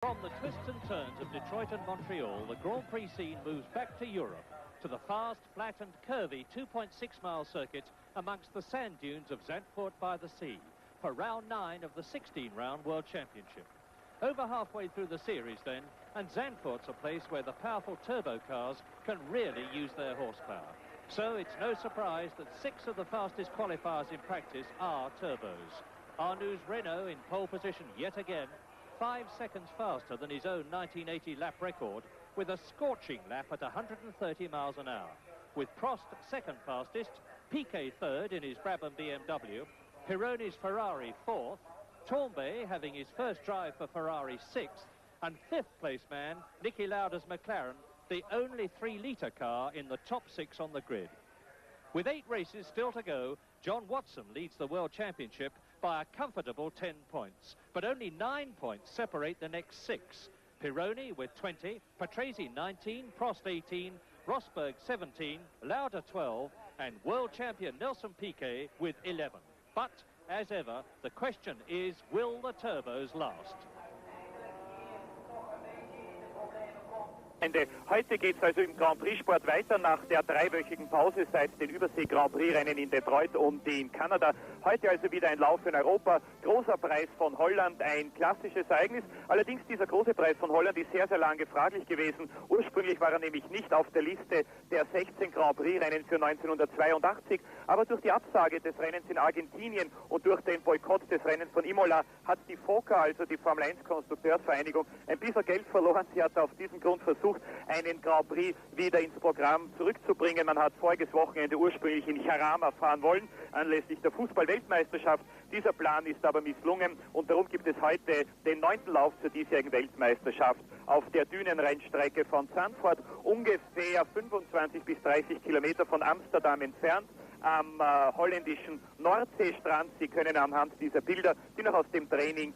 From the twists and turns of Detroit and Montreal, the Grand Prix scene moves back to Europe, to the fast, flat and curvy 2.6-mile circuit amongst the sand dunes of Zandvoort by the Sea for round 9 of the 16-round World Championship. Over halfway through the series then, and Zandvoort's a place where the powerful turbo cars can really use their horsepower. So it's no surprise that 6 of the fastest qualifiers in practice are turbos. Arnoux Renault in pole position yet again, 5 seconds faster than his own 1980 lap record, with a scorching lap at 130 miles an hour. With Prost second fastest, Piquet third in his Brabham BMW, Pironi's Ferrari fourth, Tournbay having his first drive for Ferrari sixth, and fifth place man, Niki Lauda's McLaren, the only 3-litre car in the top 6 on the grid. With 8 races still to go, John Watson leads the World Championship by a comfortable 10 points, but only 9 points separate the next 6. Pironi with 20, Patrese 19, Prost 18, Rosberg 17, Lauda 12, and world champion Nelson Piquet with 11. But, as ever, the question is, will the turbos last? Heute geht es also im Grand Prix Sport weiter nach der 3-wöchigen Pause seit den Übersee-Grand Prix-Rennen in Detroit und in Kanada. Heute also wieder ein Lauf in Europa. Großer Preis von Holland, ein klassisches Ereignis. Allerdings dieser große Preis von Holland ist sehr, sehr lange fraglich gewesen. Ursprünglich war er nämlich nicht auf der Liste der 16 Grand Prix-Rennen für 1982. Aber durch die Absage des Rennens in Argentinien und durch den Boykott des Rennens von Imola hat die FOCA, also die Formel 1 Konstrukteursvereinigung, ein bisschen Geld verloren. Sie hat auf diesem Grund versucht, einen Grand Prix wieder ins Programm zurückzubringen. Man hat voriges Wochenende ursprünglich in Jarama fahren wollen, anlässlich der Fußball-Weltmeisterschaft. Dieser Plan ist aber misslungen und darum gibt es heute den 9. Lauf zur diesjährigen Weltmeisterschaft auf der Dünenrennstrecke von Zandvoort, ungefähr 25 bis 30 Kilometer von Amsterdam entfernt, am holländischen Nordseestrand. Sie können anhand dieser Bilder, die noch aus dem Training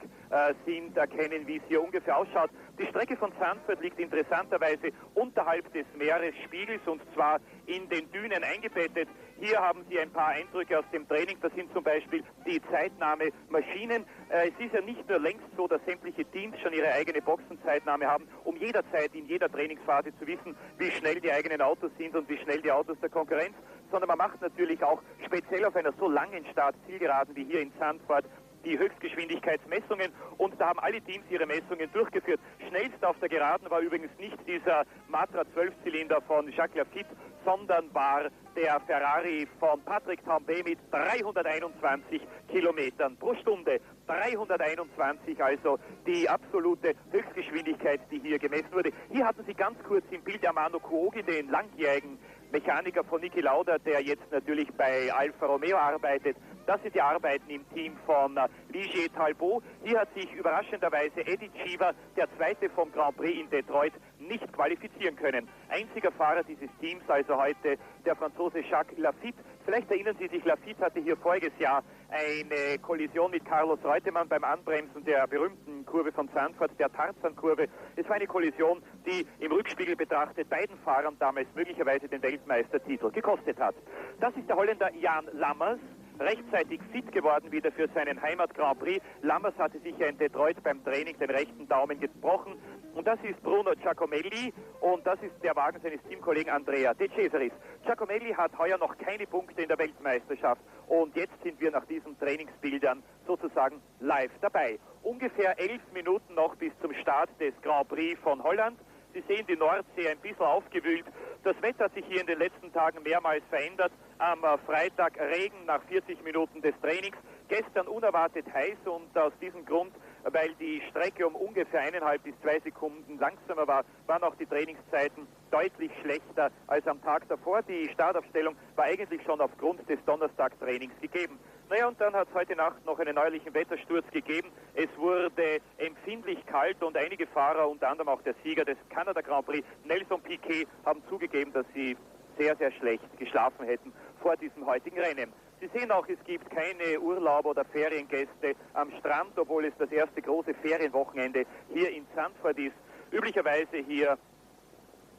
sind, erkennen, wie es hier ungefähr ausschaut. Die Strecke von Zandvoort liegt interessanterweise unterhalb des Meeresspiegels und zwar in den Dünen eingebettet. Hier haben Sie ein paar Eindrücke aus dem Training. Das sind zum Beispiel die Zeitnahmemaschinen. Es ist ja nicht nur längst so, dass sämtliche Teams schon ihre eigene Boxenzeitnahme haben, um jederzeit in jeder Trainingsphase zu wissen, wie schnell die eigenen Autos sind und wie schnell die Autos der Konkurrenz, sondern man macht natürlich auch speziell auf einer so langen Start-Zielgeraden wie hier in Zandvoort die Höchstgeschwindigkeitsmessungen und da haben alle Teams ihre Messungen durchgeführt. Schnellst auf der Geraden war übrigens nicht dieser Matra 12-Zylinder von Jacques Lafitte, sondern war der Ferrari von Patrick Tambay mit 321 Kilometern pro Stunde. 321, also die absolute Höchstgeschwindigkeit, die hier gemessen wurde. Hier hatten Sie ganz kurz im Bild Armando Cuoghi, den langjährigen Mechaniker von Niki Lauda, der jetzt natürlich bei Alfa Romeo arbeitet. Das sind die Arbeiten im Team von Ligier Talbot. Hier hat sich überraschenderweise Eddie Cheever, der Zweite vom Grand Prix in Detroit, nicht qualifizieren können. Einziger Fahrer dieses Teams, also heute der Franzose Jacques Lafitte. Vielleicht erinnern Sie sich, Lafitte hatte hier voriges Jahr eine Kollision mit Carlos Reutemann beim Anbremsen der berühmten Kurve von Zandvoort, der Tarzan-Kurve. Es war eine Kollision, die im Rückspiegel betrachtet beiden Fahrern damals möglicherweise den Weltmeistertitel gekostet hat. Das ist der Holländer Jan Lammers, rechtzeitig fit geworden wieder für seinen Heimat-Grand Prix. Lammers hatte sich ja in Detroit beim Training den rechten Daumen gebrochen. Und das ist Bruno Giacomelli und das ist der Wagen seines Teamkollegen Andrea De Cesaris. Giacomelli hat heuer noch keine Punkte in der Weltmeisterschaft und jetzt sind wir nach diesen Trainingsbildern sozusagen live dabei. Ungefähr 11 Minuten noch bis zum Start des Grand Prix von Holland. Sie sehen die Nordsee ein bisschen aufgewühlt. Das Wetter hat sich hier in den letzten Tagen mehrmals verändert. Am Freitag Regen nach 40 Minuten des Trainings. Gestern unerwartet heiß und aus diesem Grund, weil die Strecke um ungefähr 1,5 bis 2 Sekunden langsamer war, waren auch die Trainingszeiten deutlich schlechter als am Tag davor. Die Startaufstellung war eigentlich schon aufgrund des Donnerstagtrainings gegeben. Naja, und dann hat es heute Nacht noch einen neuerlichen Wettersturz gegeben. Es wurde empfindlich kalt und einige Fahrer, unter anderem auch der Sieger des Kanada Grand Prix, Nelson Piquet, haben zugegeben, dass sie sehr, sehr schlecht geschlafen hätten vor diesem heutigen Rennen. Sie sehen auch, es gibt keine Urlaub- oder Feriengäste am Strand, obwohl es das erste große Ferienwochenende hier in Zandvoort ist. Üblicherweise hier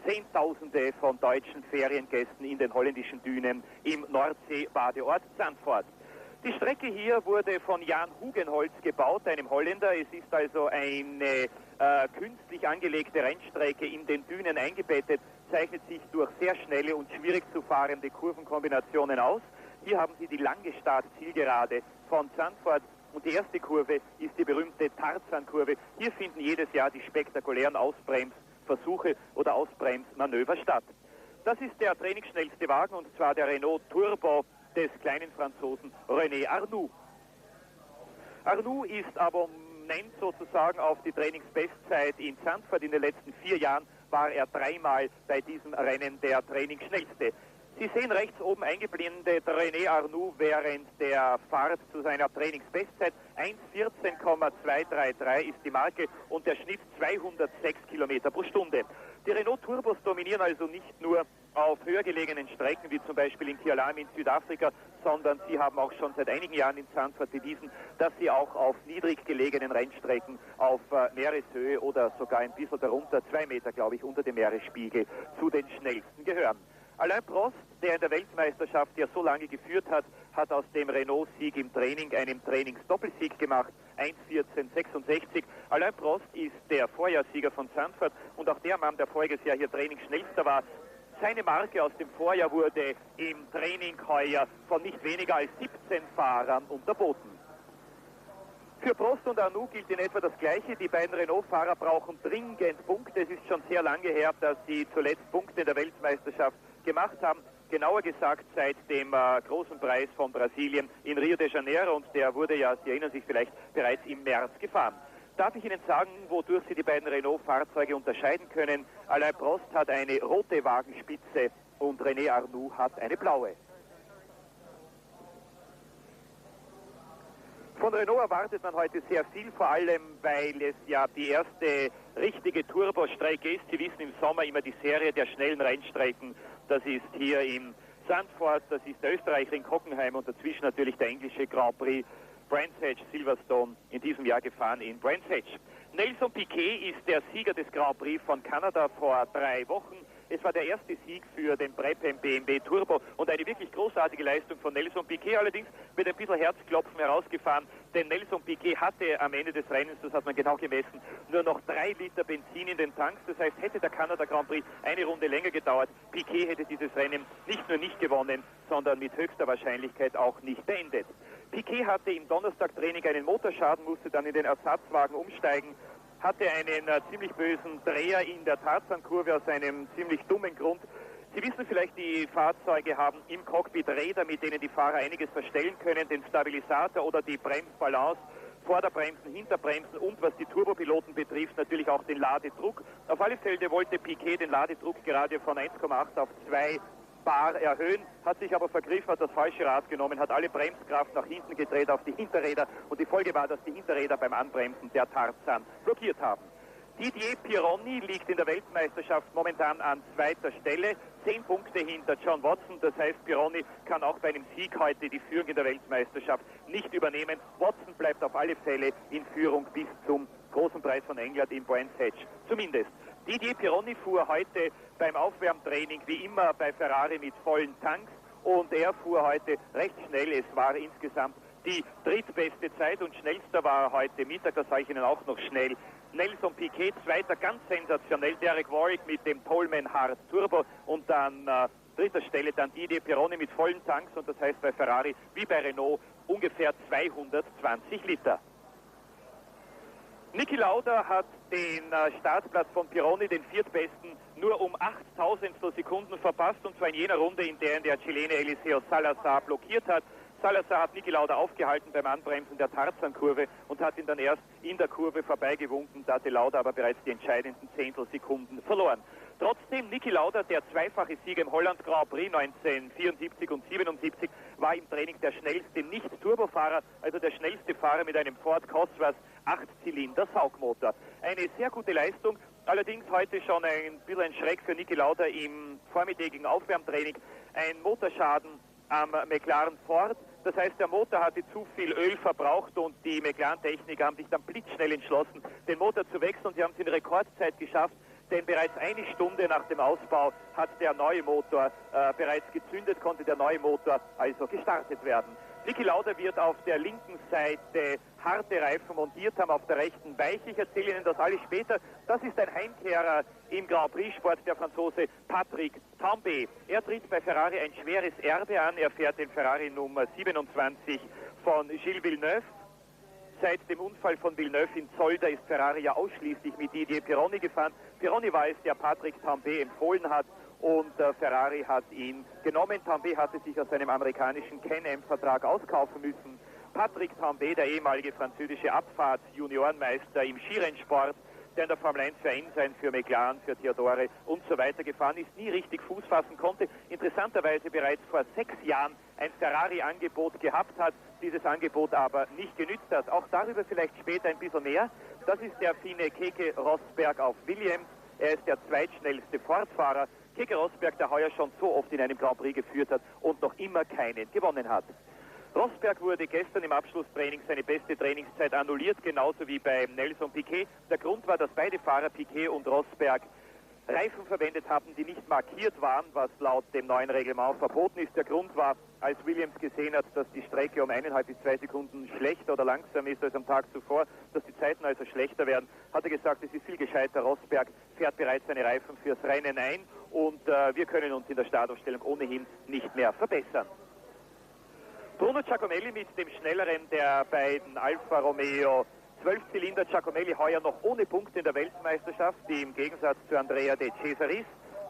Zehntausende von deutschen Feriengästen in den holländischen Dünen im Nordsee-Badeort Zandvoort. Die Strecke hier wurde von Jan Hugenholz gebaut, einem Holländer. Es ist also eine künstlich angelegte Rennstrecke in den Dünen eingebettet, zeichnet sich durch sehr schnelle und schwierig zu fahrende Kurvenkombinationen aus. Hier haben Sie die lange Start-Zielgerade von Zandvoort und die erste Kurve ist die berühmte Tarzan-Kurve. Hier finden jedes Jahr die spektakulären Ausbremsversuche oder Ausbremsmanöver statt. Das ist der trainingsschnellste Wagen, und zwar der Renault Turbo des kleinen Franzosen René Arnoux. Arnoux ist abonnent sozusagen auf die Trainingsbestzeit in Zandvoort. In den letzten 4 Jahren war er 3-mal bei diesem Rennen der trainingsschnellste. Sie sehen rechts oben eingeblendet René Arnoux während der Fahrt zu seiner Trainingsbestzeit. 1:14,233 ist die Marke und der Schnitt 206 Kilometer pro Stunde. Die Renault Turbos dominieren also nicht nur auf höher gelegenen Strecken, wie zum Beispiel in Kialam in Südafrika, sondern sie haben auch schon seit einigen Jahren in Zandvoort bewiesen, dass sie auch auf niedrig gelegenen Rennstrecken auf Meereshöhe oder sogar ein bisschen darunter, 2 Meter, glaube ich, unter dem Meeresspiegel, zu den schnellsten gehören. Alain Prost, der in der Weltmeisterschaft ja so lange geführt hat, hat aus dem Renault-Sieg im Training einen Trainingsdoppelsieg gemacht, 1:14,66. Alain Prost ist der Vorjahrssieger von Zandvoort und auch der Mann, der voriges Jahr hier trainingsschnellster war. Seine Marke aus dem Vorjahr wurde im Training heuer von nicht weniger als 17 Fahrern unterboten. Für Prost und Arnoux gilt in etwa das Gleiche. Die beiden Renault-Fahrer brauchen dringend Punkte. Es ist schon sehr lange her, dass sie zuletzt Punkte in der Weltmeisterschaft gemacht haben. Genauer gesagt seit dem großen Preis von Brasilien in Rio de Janeiro, und der wurde ja, Sie erinnern sich vielleicht, bereits im März gefahren. Darf ich Ihnen sagen, wodurch Sie die beiden Renault-Fahrzeuge unterscheiden können? Alain Prost hat eine rote Wagenspitze und René Arnoux hat eine blaue. Von Renault erwartet man heute sehr viel, vor allem weil es ja die erste richtige Turbostrecke ist. Sie wissen, im Sommer immer die Serie der schnellen Rennstrecken. Das ist hier in Zandvoort, das ist der Österreicher in Hockenheim und dazwischen natürlich der englische Grand Prix Brands Hatch Silverstone, in diesem Jahr gefahren in Brands Hatch. Nelson Piquet ist der Sieger des Grand Prix von Kanada vor 3 Wochen. Es war der erste Sieg für den Brabham BMW Turbo und eine wirklich großartige Leistung von Nelson Piquet, allerdings mit ein bisschen Herzklopfen herausgefahren, denn Nelson Piquet hatte am Ende des Rennens, das hat man genau gemessen, nur noch 3 Liter Benzin in den Tanks. Das heißt, hätte der Kanada Grand Prix eine Runde länger gedauert, Piquet hätte dieses Rennen nicht nur nicht gewonnen, sondern mit höchster Wahrscheinlichkeit auch nicht beendet. Piquet hatte im Donnerstagtraining einen Motorschaden, musste dann in den Ersatzwagen umsteigen, hatte einen ziemlich bösen Dreher in der Tarzankurve aus einem ziemlich dummen Grund. Sie wissen vielleicht, die Fahrzeuge haben im Cockpit Räder, mit denen die Fahrer einiges verstellen können, den Stabilisator oder die Bremsbalance, Vorderbremsen, Hinterbremsen und, was die Turbopiloten betrifft, natürlich auch den Ladedruck. Auf alle Fälle wollte Piquet den Ladedruck gerade von 1,8 auf 2 Bar erhöhen, hat sich aber vergriffen, hat das falsche Rad genommen, hat alle Bremskraft nach hinten gedreht auf die Hinterräder und die Folge war, dass die Hinterräder beim Anbremsen der Tarzan blockiert haben. Didier Pironi liegt in der Weltmeisterschaft momentan an 2. Stelle, 10 Punkte hinter John Watson. Das heißt, Pironi kann auch bei einem Sieg heute die Führung in der Weltmeisterschaft nicht übernehmen. Watson bleibt auf alle Fälle in Führung bis zum großen Preis von England in Brands Hatch. Zumindest. Didier Pironi fuhr heute beim Aufwärmtraining wie immer bei Ferrari mit vollen Tanks und er fuhr heute recht schnell. Es war insgesamt die drittbeste Zeit und schnellster war heute Mittag, das sage ich Ihnen auch noch schnell, Nelson Piquet, zweiter ganz sensationell, Derek Warwick mit dem Tolman Hard Turbo und dann dritter Stelle dann Didier Pironi mit vollen Tanks und das heißt bei Ferrari wie bei Renault ungefähr 220 Liter. Niki Lauda hat den Startplatz von Pironi, den viertbesten, nur um 8.000 Sekunden verpasst und zwar in jener Runde, in der Chilene Eliseo Salazar blockiert hat. Salazar hat Niki Lauda aufgehalten beim Anbremsen der Tarzan-Kurve und hat ihn dann erst in der Kurve vorbeigewunken. Da hatte Lauda aber bereits die entscheidenden Zehntelsekunden verloren. Trotzdem, Niki Lauda, der zweifache Sieger im Holland Grand Prix 1974 und 77, war im Training der schnellste Nicht-Turbofahrer, also der schnellste Fahrer mit einem Ford Cosworth 8-Zylinder-Saugmotor. Eine sehr gute Leistung, allerdings heute schon ein bisschen ein Schreck für Niki Lauda im vormittägigen Aufwärmtraining. Ein Motorschaden am McLaren Ford. Das heißt, der Motor hatte zu viel Öl verbraucht und die McLaren-Techniker haben sich dann blitzschnell entschlossen, den Motor zu wechseln. Sie haben es in Rekordzeit geschafft, denn bereits eine Stunde nach dem Ausbau hat der neue Motor bereits gezündet, konnte der neue Motor also gestartet werden. Niki Lauda wird auf der linken Seite harte Reifen montiert haben, auf der rechten weiche. Ich erzähle Ihnen das alles später. Das ist ein Heimkehrer im Grand Prix-Sport, der Franzose Patrick Tambay. Er tritt bei Ferrari ein schweres Erbe an. Er fährt den Ferrari Nummer 27 von Gilles Villeneuve. Seit dem Unfall von Villeneuve in Zolder ist Ferrari ja ausschließlich mit Didier Pironi gefahren. Pironi war es, der Patrick Tambay empfohlen hat und Ferrari hat ihn genommen. Tambay hatte sich aus seinem amerikanischen Can-Am-Vertrag auskaufen müssen. Patrick Tambay, der ehemalige französische Abfahrts-Juniorenmeister im Skirennsport, der in der Formel 1 für Ensign, für McLaren, für Theodore und so weiter gefahren ist, nie richtig Fuß fassen konnte, interessanterweise bereits vor 6 Jahren ein Ferrari-Angebot gehabt hat, dieses Angebot aber nicht genützt hat. Auch darüber vielleicht später ein bisschen mehr. Das ist der Finne Keke Rosberg auf Williams. Er ist der zweitschnellste Ford-Fahrer. Keke Rosberg, der heuer schon so oft in einem Grand Prix geführt hat und noch immer keinen gewonnen hat. Rosberg wurde gestern im Abschlusstraining seine beste Trainingszeit annulliert, genauso wie bei Nelson Piquet. Der Grund war, dass beide Fahrer, Piquet und Rosberg, Reifen verwendet haben, die nicht markiert waren, was laut dem neuen Reglement verboten ist. Der Grund war, als Williams gesehen hat, dass die Strecke um 1,5 bis 2 Sekunden schlechter oder langsamer ist als am Tag zuvor, dass die Zeiten also schlechter werden, hat er gesagt, es ist viel gescheiter. Rosberg fährt bereits seine Reifen fürs Rennen ein und wir können uns in der Startaufstellung ohnehin nicht mehr verbessern. Bruno Giacomelli mit dem schnelleren der beiden Alfa Romeo 12-Zylinder. Giacomelli heuer noch ohne Punkte in der Weltmeisterschaft, die im Gegensatz zu Andrea De Cesaris.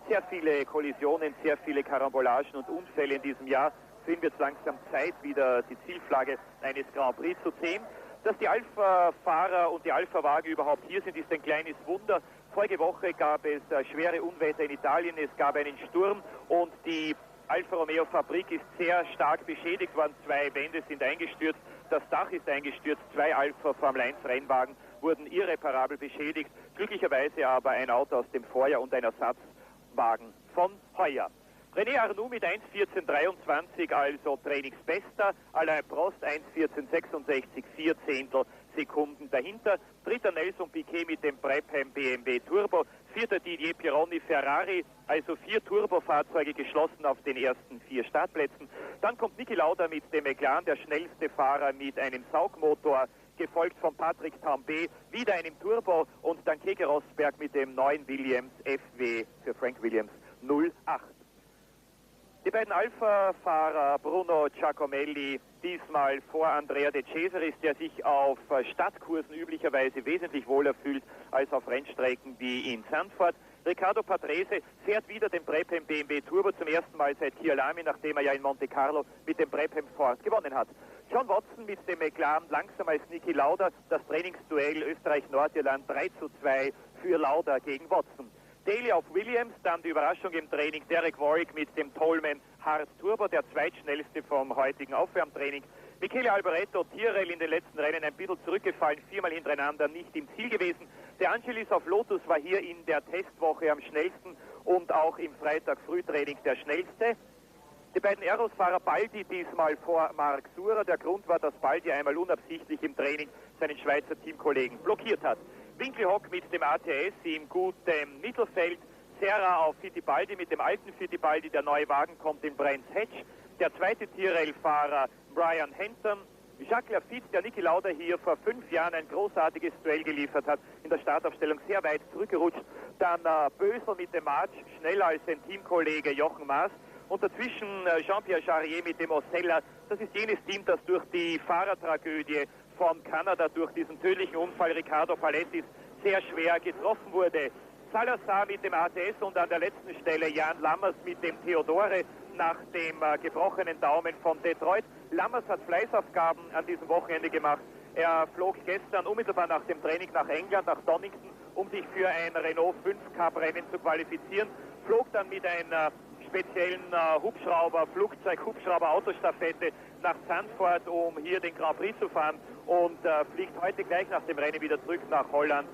Sehr viele Kollisionen, sehr viele Karambolagen und Unfälle in diesem Jahr. Sehen wir jetzt langsam Zeit, wieder die Zielflagge eines Grand Prix zu sehen. Dass die Alpha-Fahrer und die Alpha-Wagen überhaupt hier sind, ist ein kleines Wunder. Vorige Woche gab es schwere Unwetter in Italien, es gab einen Sturm und die Alfa Romeo Fabrik ist sehr stark beschädigt worden. 2 Wände sind eingestürzt, das Dach ist eingestürzt, 2 Alfa Formel 1 Rennwagen wurden irreparabel beschädigt. Glücklicherweise aber ein Auto aus dem Vorjahr und ein Ersatzwagen von heuer. René Arnoux mit 1,14,23, also Trainingsbester. Alain Prost 1,14,66, 4 Zehntel Sekunden dahinter. Dritter Nelson Piquet mit dem Brabham BMW Turbo. Vierter Didier Pironi Ferrari, also 4 Turbofahrzeuge geschlossen auf den ersten 4 Startplätzen. Dann kommt Niki Lauda mit dem McLaren, der schnellste Fahrer mit einem Saugmotor, gefolgt von Patrick Tambay, wieder einem Turbo und dann Keke Rosberg mit dem neuen Williams FW für Frank Williams 08. Die beiden Alpha-Fahrer Bruno Giacomelli diesmal vor Andrea De Cesaris, der sich auf Stadtkursen üblicherweise wesentlich wohler fühlt als auf Rennstrecken wie in Zandvoort. Riccardo Patrese fährt wieder den Brabham BMW Turbo zum ersten Mal seit Kyalami, nachdem er ja in Monte Carlo mit dem Brabham Ford gewonnen hat. John Watson mit dem McLaren langsam als Niki Lauda. Das Trainingsduell Österreich-Nordirland 3:2 für Lauda gegen Watson. Daly auf Williams, dann die Überraschung im Training, Derek Warwick mit dem Tolman Hard Turbo, der zweitschnellste vom heutigen Aufwärmtraining. Michele Alboreto, Tyrrell in den letzten Rennen ein bisschen zurückgefallen, 4-mal hintereinander nicht im Ziel gewesen. Der Angelis auf Lotus war hier in der Testwoche am schnellsten und auch im Freitag-Frühtraining der schnellste. Die beiden Eros-Fahrer Baldi diesmal vor Marc Surer. Der Grund war, dass Baldi einmal unabsichtlich im Training seinen Schweizer Teamkollegen blockiert hat. Winkelhock mit dem ATS im guten Mittelfeld. Serra auf Fittipaldi mit dem alten Fittipaldi. Der neue Wagen kommt in Brands Hatch. Der zweite Tyrrell-Fahrer Brian Henton. Jacques Lafitte, der Niki Lauda hier vor 5 Jahren ein großartiges Duell geliefert hat, in der Startaufstellung sehr weit zurückgerutscht. Dann Bösel mit dem March, schneller als sein Teamkollege Jochen Maas. Und dazwischen Jean-Pierre Jarier mit dem Osella. Das ist jenes Team, das durch die Fahrertragödie von Kanada, durch diesen tödlichen Unfall Riccardo Palettis, sehr schwer getroffen wurde. Salazar mit dem ATS und an der letzten Stelle Jan Lammers mit dem Theodore nach dem gebrochenen Daumen von Detroit. Lammers hat Fleißaufgaben an diesem Wochenende gemacht. Er flog gestern unmittelbar nach dem Training nach England, nach Donington, um sich für ein Renault 5 Cup Rennen zu qualifizieren. Flog dann mit einer speziellen Hubschrauber-Autostaffette nach Zandvoort, um hier den Grand Prix zu fahren und fliegt heute gleich nach dem Rennen wieder zurück nach Holland,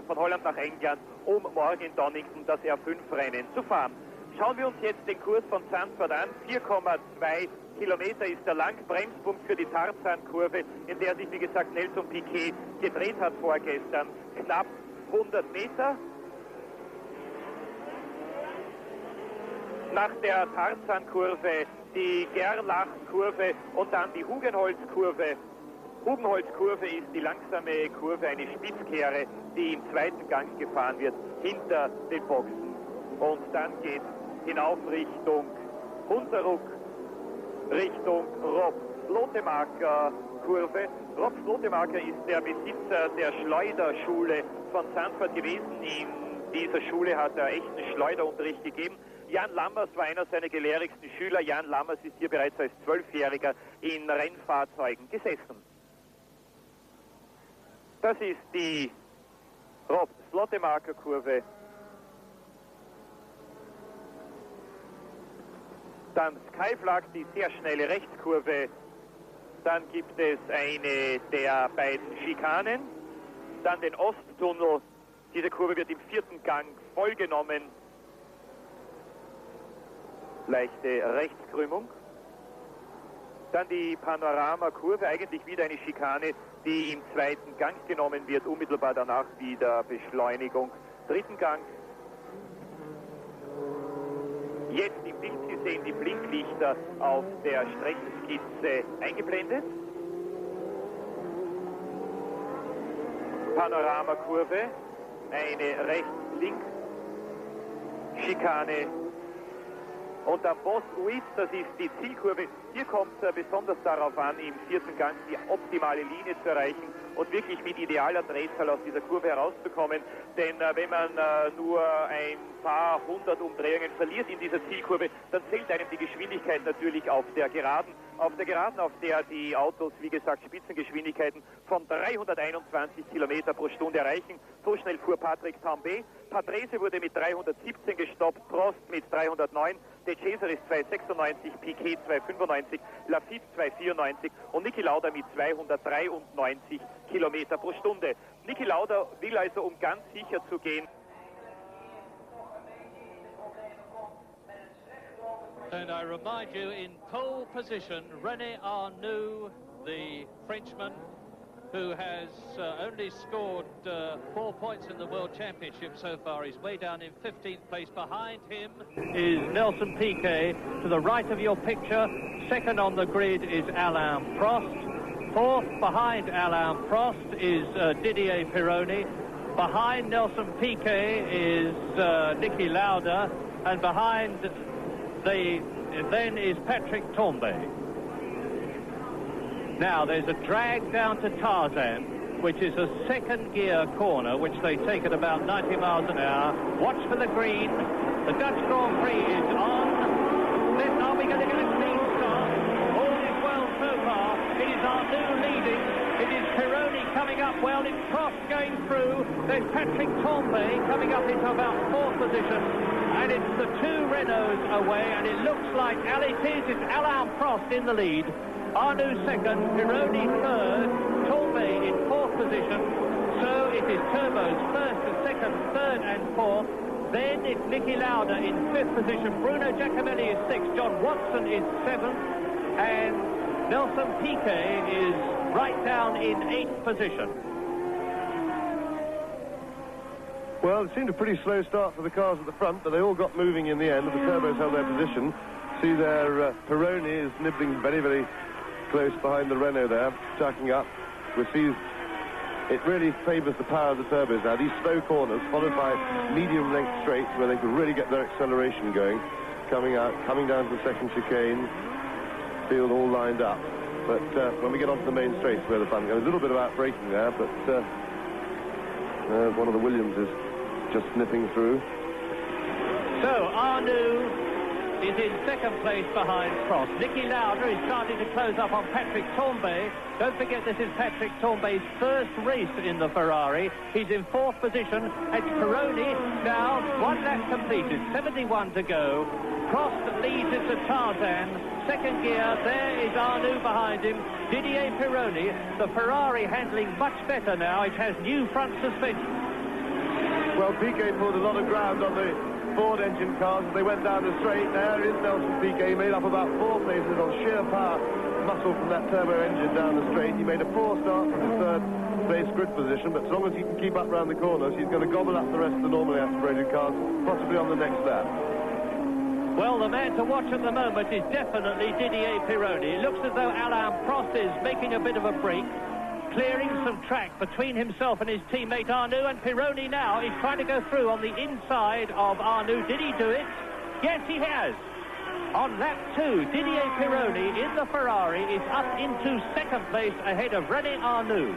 von Holland nach England, um morgen in Donington das R5-Rennen zu fahren. Schauen wir uns jetzt den Kurs von Zandvoort an. 4,2 Kilometer ist der Bremspunkt für die Tarzan-Kurve, in der sich, wie gesagt, Nelson Piquet gedreht hat vorgestern. Knapp 100 Meter. Nach der Tarzan-Kurve die Gerlach-Kurve und dann die Hugenholz-Kurve. Hugenholz-Kurve ist die langsame Kurve, eine Spitzkehre, die im zweiten Gang gefahren wird, hinter den Boxen. Und dann geht hinauf Richtung Hunterruck, Richtung Rob-Slotemaker-Kurve. Rob Slotemaker ist der Besitzer der Schleuderschule von Zandvoort gewesen. In dieser Schule hat er echten Schleuderunterricht gegeben. Jan Lammers war einer seiner gelehrigsten Schüler. Jan Lammers ist hier bereits als 12-Jähriger in Rennfahrzeugen gesessen. Das ist die Rob-Slotemaker-Kurve. Dann Skyflag, die sehr schnelle Rechtskurve. Dann gibt es eine der beiden Schikanen. Dann den Osttunnel. Diese Kurve wird im vierten Gang vollgenommen. Leichte Rechtskrümmung. Dann die Panoramakurve, eigentlich wieder eine Schikane, die im zweiten Gang genommen wird. Unmittelbar danach wieder Beschleunigung. Dritten Gang. Jetzt im Bild, Sie sehen die Blinklichter auf der Streckenskizze eingeblendet. Panoramakurve, eine Rechts-Links-Schikane. Und am Boss Uit, das ist die Zielkurve. Hier kommt es besonders darauf an, im vierten Gang die optimale Linie zu erreichen und wirklich mit idealer Drehzahl aus dieser Kurve herauszukommen. Denn wenn man nur ein paar hundert Umdrehungen verliert in dieser Zielkurve, dann zählt einem die Geschwindigkeit natürlich auf der Geraden. Auf der Geraden, auf der die Autos, wie gesagt, Spitzengeschwindigkeiten von 321 Kilometer pro Stunde erreichen. So schnell fuhr Patrick Tambay. Patrese wurde mit 317 gestoppt, Prost mit 309, De Cesaris 296, Piquet 295, Lafitte 294 und Niki Lauda mit 293 Kilometer pro Stunde. Niki Lauda will also, um ganz sicher zu gehen, and I remind you, in pole position, René Arnoux, the Frenchman, who has only scored 4 points in the World Championship so far. He's way down in 15th place. Behind him is Nelson Piquet. To the right of your picture, second on the grid is Alain Prost. Fourth behind Alain Prost is Didier Pironi. Behind Nelson Piquet is Niki Lauda. And behind then is Patrick Tambay. Now, there's a drag down to Tarzan, which is a second gear corner, which they take at about 90 miles an hour. Watch for the green. The Dutch Grand Prix is on. Are we going to get a clean start? All is well so far. It is Arnoux leading. It is Pironi coming up well. It's Prost going through. There's Patrick Tambay coming up into about fourth position. And it's the two Renaults away, and it looks like it's Alain Prost in the lead. Arnoux second, Pironi third, Tambay in fourth position. So it is Turbos first and second, third and fourth. Then it's Niki Lauda in fifth position. Bruno Giacomelli is sixth. John Watson is seventh. And Nelson Piquet is right down in eighth position. Well, it seemed a pretty slow start for the cars at the front, but they all got moving in the end, and the turbos held their position. See there, Pironi is nibbling very, very close behind the Renault there, tucking up. We see it really favours the power of the turbos now. These slow corners, followed by medium-length straights, where they can really get their acceleration going. Coming down to the second chicane, field all lined up. But when we get onto the main straights, where the fun goes, a little bit of out-braking there, but one of the Williams is just snipping through. So Arnoux is in second place behind Prost. Niki Lauda is starting to close up on Patrick Tambay. Don't forget, this is Patrick Tambay's first race in the Ferrari. He's in fourth position. It's Pironi now, one lap completed, 71 to go. Prost leads it to Tarzan, second gear. There is Arnoux behind him. Didier Pironi, the Ferrari handling much better now. It has new front suspension. Well, Piquet pulled a lot of ground on the Ford engine cars as they went down the straight. There is Nelson Piquet, made up about 4 places on sheer power muscle from that turbo engine down the straight. He made a poor start from the third place grid position, but as long as he can keep up round the corners, he's going to gobble up the rest of the normally aspirated cars, possibly on the next lap. Well, the man to watch at the moment is definitely Didier Pironi. It looks as though Alain Prost is making a bit of a break, clearing some track between himself and his teammate Arnoux, and Pironi now is trying to go through on the inside of Arnoux. Did he do it? Yes, he has. On lap 2, Didier Pironi in the Ferrari is up into second place ahead of René Arnoux.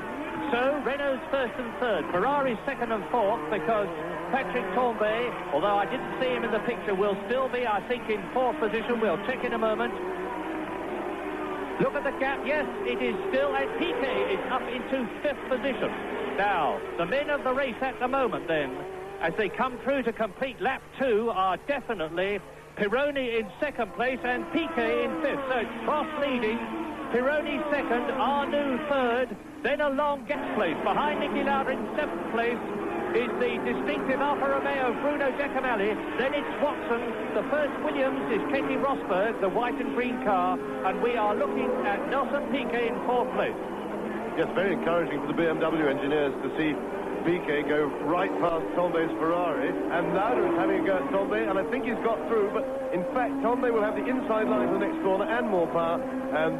So, Renault's first and third, Ferrari's second and fourth, because Patrick Tambay, although I didn't see him in the picture, will still be, I think, in fourth position. We'll check in a moment. Look at the gap. Yes, it is still, and Piquet is up into fifth position. Now, the men of the race at the moment, then, as they come through to complete lap 2, are definitely Pironi in second place and Piquet in fifth. So it's Prost leading, Pironi second, Arnoux third, then a long gap place. Behind Niki Lauda in seventh place is the distinctive Alfa Romeo Bruno Giacomelli. Then it's Watson. The first Williams is Katie Rosberg, the white and green car. And we are looking at Nelson Piquet in fourth place. Yes, very encouraging for the BMW engineers to see Piquet go right past Tambay's Ferrari, and Lauda is having a go at Tambay, and I think he's got through, but in fact Tambay will have the inside line for the next corner and more power, and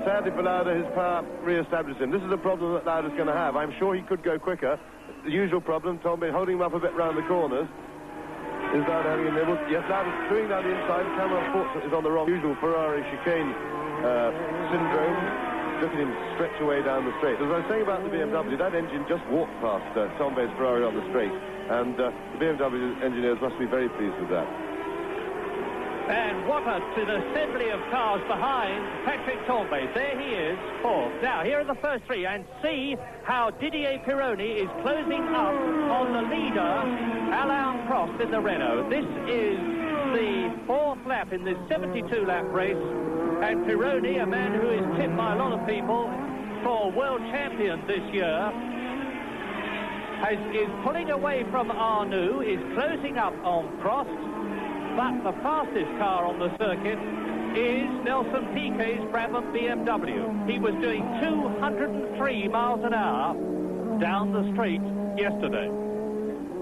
sadly for Lauda, his power re-establishes him. This is a problem that Lauda's going to have. I'm sure he could go quicker. The usual problem, Tambay holding him up a bit round the corners. Is Lauda having a nibble? Yes, Lauda's doing down the inside. The camera, unfortunately, is on the wrong. Usual Ferrari chicane syndrome. Look at him stretch away down the straight. As I was saying about the BMW, that engine just walked past Tambay's Ferrari on the straight, and the BMW engineers must be very pleased with that. And what an assembly of cars behind Patrick Tambay. There he is, fourth. Now, here are the first three, and see how Didier Pironi is closing up on the leader, Alain Prost, in the Renault. This is the fourth lap in this 72-lap race. And Pironi, a man who is tipped by a lot of people for world champion this year, is pulling away from Arnoux, is closing up on Prost, but the fastest car on the circuit is Nelson Piquet's Brabham BMW. He was doing 203 miles an hour down the straight yesterday.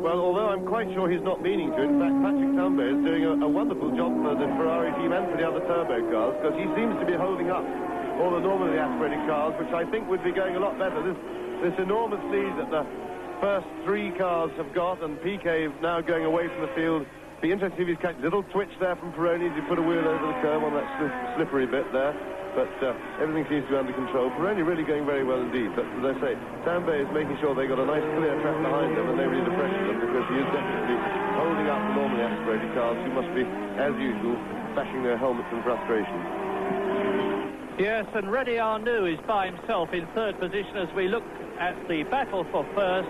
Well, although I'm quite sure he's not meaning to, in fact, Patrick Tambay is doing a wonderful job for the Ferrari team and for the other turbo cars, because he seems to be holding up all the normally aspirated cars, which I think would be going a lot better. This enormous lead that the first three cars have got, and Piquet now going away from the field. Be interesting if he's catching a little twitch there from Pironi as he put a wheel over the curb on that slippery bit there. But everything seems to be under control. Pironi really going very well indeed. But as I say, Tambay is making sure they've got a nice clear track behind them and they really pressure them, because he is definitely holding up the normally aspirated cars who must be, as usual, bashing their helmets in frustration. Yes, and René Arnoux is by himself in third position as we look at the battle for first.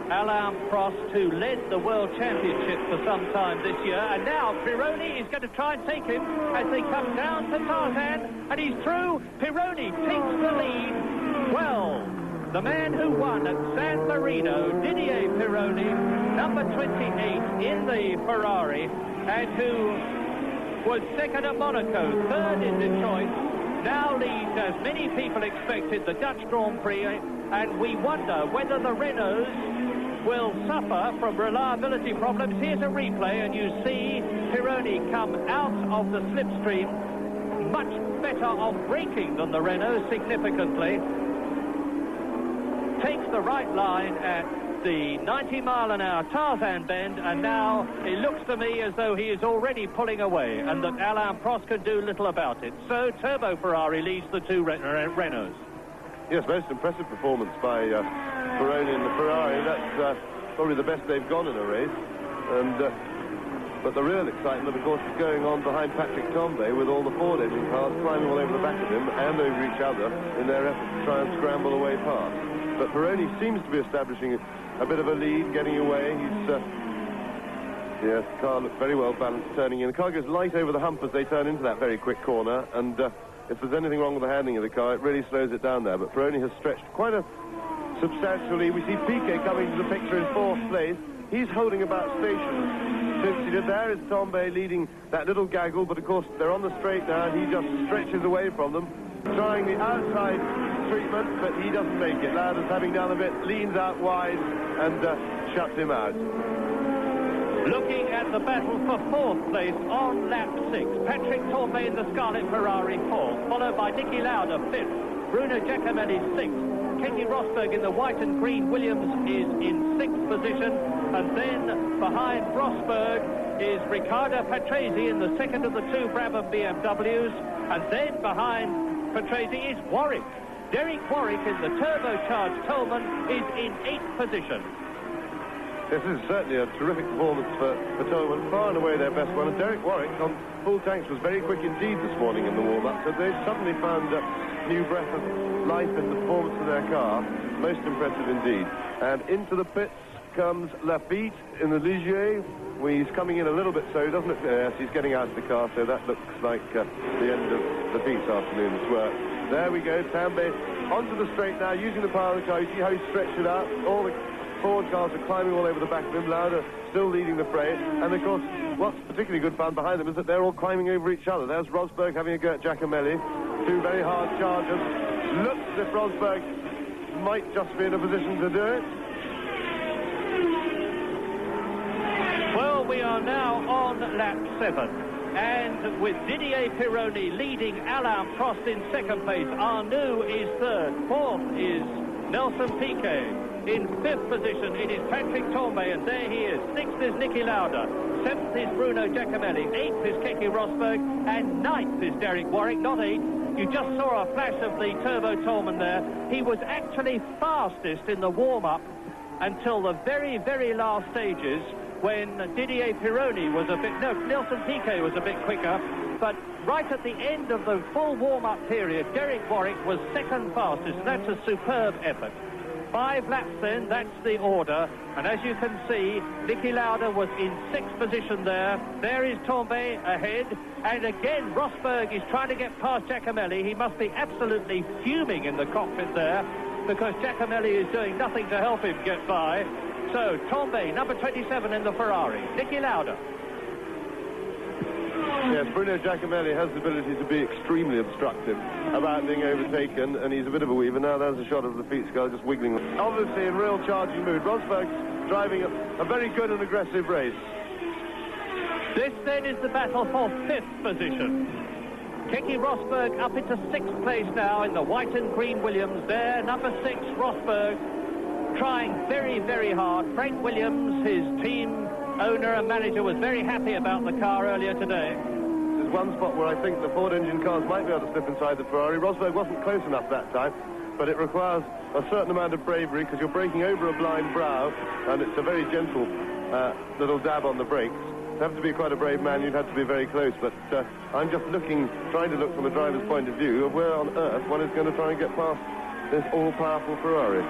Alain Prost, who led the World Championship for some time this year, and now Pironi is going to try and take him as they come down to Tarzan, and he's through. Pironi takes the lead. Well, the man who won at San Marino, Didier Pironi, number 28 in the Ferrari, and who was second at Monaco, third in Detroit, now leads, as many people expected, the Dutch Grand Prix, and we wonder whether the Renaults will suffer from reliability problems. Here's a replay, and you see Pironi come out of the slipstream much better off braking than the Renault, significantly. Takes the right line at the 90-mile-an-hour Tarzan bend, and now it looks to me as though he is already pulling away, and that Alain Prost can do little about it. So Turbo Ferrari leads the two Renaults. Yes, most impressive performance by Pironi and the Ferrari. That's probably the best they've gone in a race. And but the real excitement, of course, is going on behind Patrick Tambay with all the Ford engine cars climbing all over the back of him and over each other in their effort to try and scramble away past. But Pironi seems to be establishing a bit of a lead, getting away. Yes, the car looks very well balanced turning in. The car goes light over the hump as they turn into that very quick corner, and if there's anything wrong with the handling of the car, it really slows it down there. But Pironi has stretched quite a substantially. We see Piquet coming to the picture in fourth place. He's holding about station. Since there is Tambay leading that little gaggle, but of course they're on the straight now, and he just stretches away from them, trying the outside treatment, but he doesn't make it. Lauda's having down a bit, leans out wide, and shuts him out. Looking at the battle for fourth place on lap 6. Patrick Tambay in the Scarlet Ferrari fourth, followed by Niki Lauda fifth, Bruno Giacomelli sixth, Keke Rosberg in the white and green Williams is in sixth position, and then behind Rosberg is Riccardo Patrese in the second of the two Brabham BMWs, and then behind Patrese is Warwick. Derek Warwick in the turbocharged Toleman is in 8th position. This is certainly a terrific performance for Toleman, far and away their best one. And Derek Warwick on full tanks was very quick indeed this morning in the warm-up, so they've suddenly found a new breath of life in the performance of their car. Most impressive indeed. And into the pits comes Lafitte in the Ligier. Well, he's coming in a little bit slow, doesn't it? Yes, he's getting out of the car, so that looks like the end of Lafitte's afternoon's work. There we go, Tambay onto the straight now, using the power of the car. You see how he stretched it out? All the Ford cars are climbing all over the back of him. Lauda still leading the fray. And, of course, what's particularly good fun behind them is that they're all climbing over each other. There's Rosberg having a go at Giacomelli. Two very hard chargers. Looks as if Rosberg might just be in a position to do it. Well, we are now on lap 7. And with Didier Pironi leading Alain Prost in second place, Arnoux is third, fourth is Nelson Piquet. In fifth position, it is Patrick Tambay, and there he is. Sixth is Niki Lauda. Seventh is Bruno Giacomelli. Eighth is Keke Rosberg. And ninth is Derek Warwick, not eighth. You just saw a flash of the Turbo Toleman there. He was actually fastest in the warm-up until the very, very last stages, when Didier Pironi was a bit... No, Nelson Piquet was a bit quicker. But right at the end of the full warm-up period, Derek Warwick was second fastest. That's a superb effort. 5 laps then, that's the order. And as you can see, Niki Lauda was in 6th position there. There is Tambay ahead. And again, Rosberg is trying to get past Giacomelli. He must be absolutely fuming in the cockpit there, because Giacomelli is doing nothing to help him get by. So, Tambay, number 27 in the Ferrari. Niki Lauda. Yes, Bruno Giacomelli has the ability to be extremely obstructive about being overtaken, and he's a bit of a weaver. Now there's a shot of Lafitte's car just wiggling. Obviously in real charging mood. Rosberg's driving a very good and aggressive race. This then is the battle for 5th position. Keke Rosberg up into 6th place now in the white and green Williams. There, number 6, Rosberg, trying very, very hard. Frank Williams, his team owner and manager, was very happy about the car earlier today. There's one spot where I think the Ford engine cars might be able to slip inside the Ferrari. Rosberg wasn't close enough that time, but it requires a certain amount of bravery, because you're braking over a blind brow, and it's a very gentle little dab on the brakes. You'd have to be quite a brave man. You'd have to be very close, but I'm just trying to look from a driver's point of view of where on earth one is going to try and get past this all-powerful Ferrari.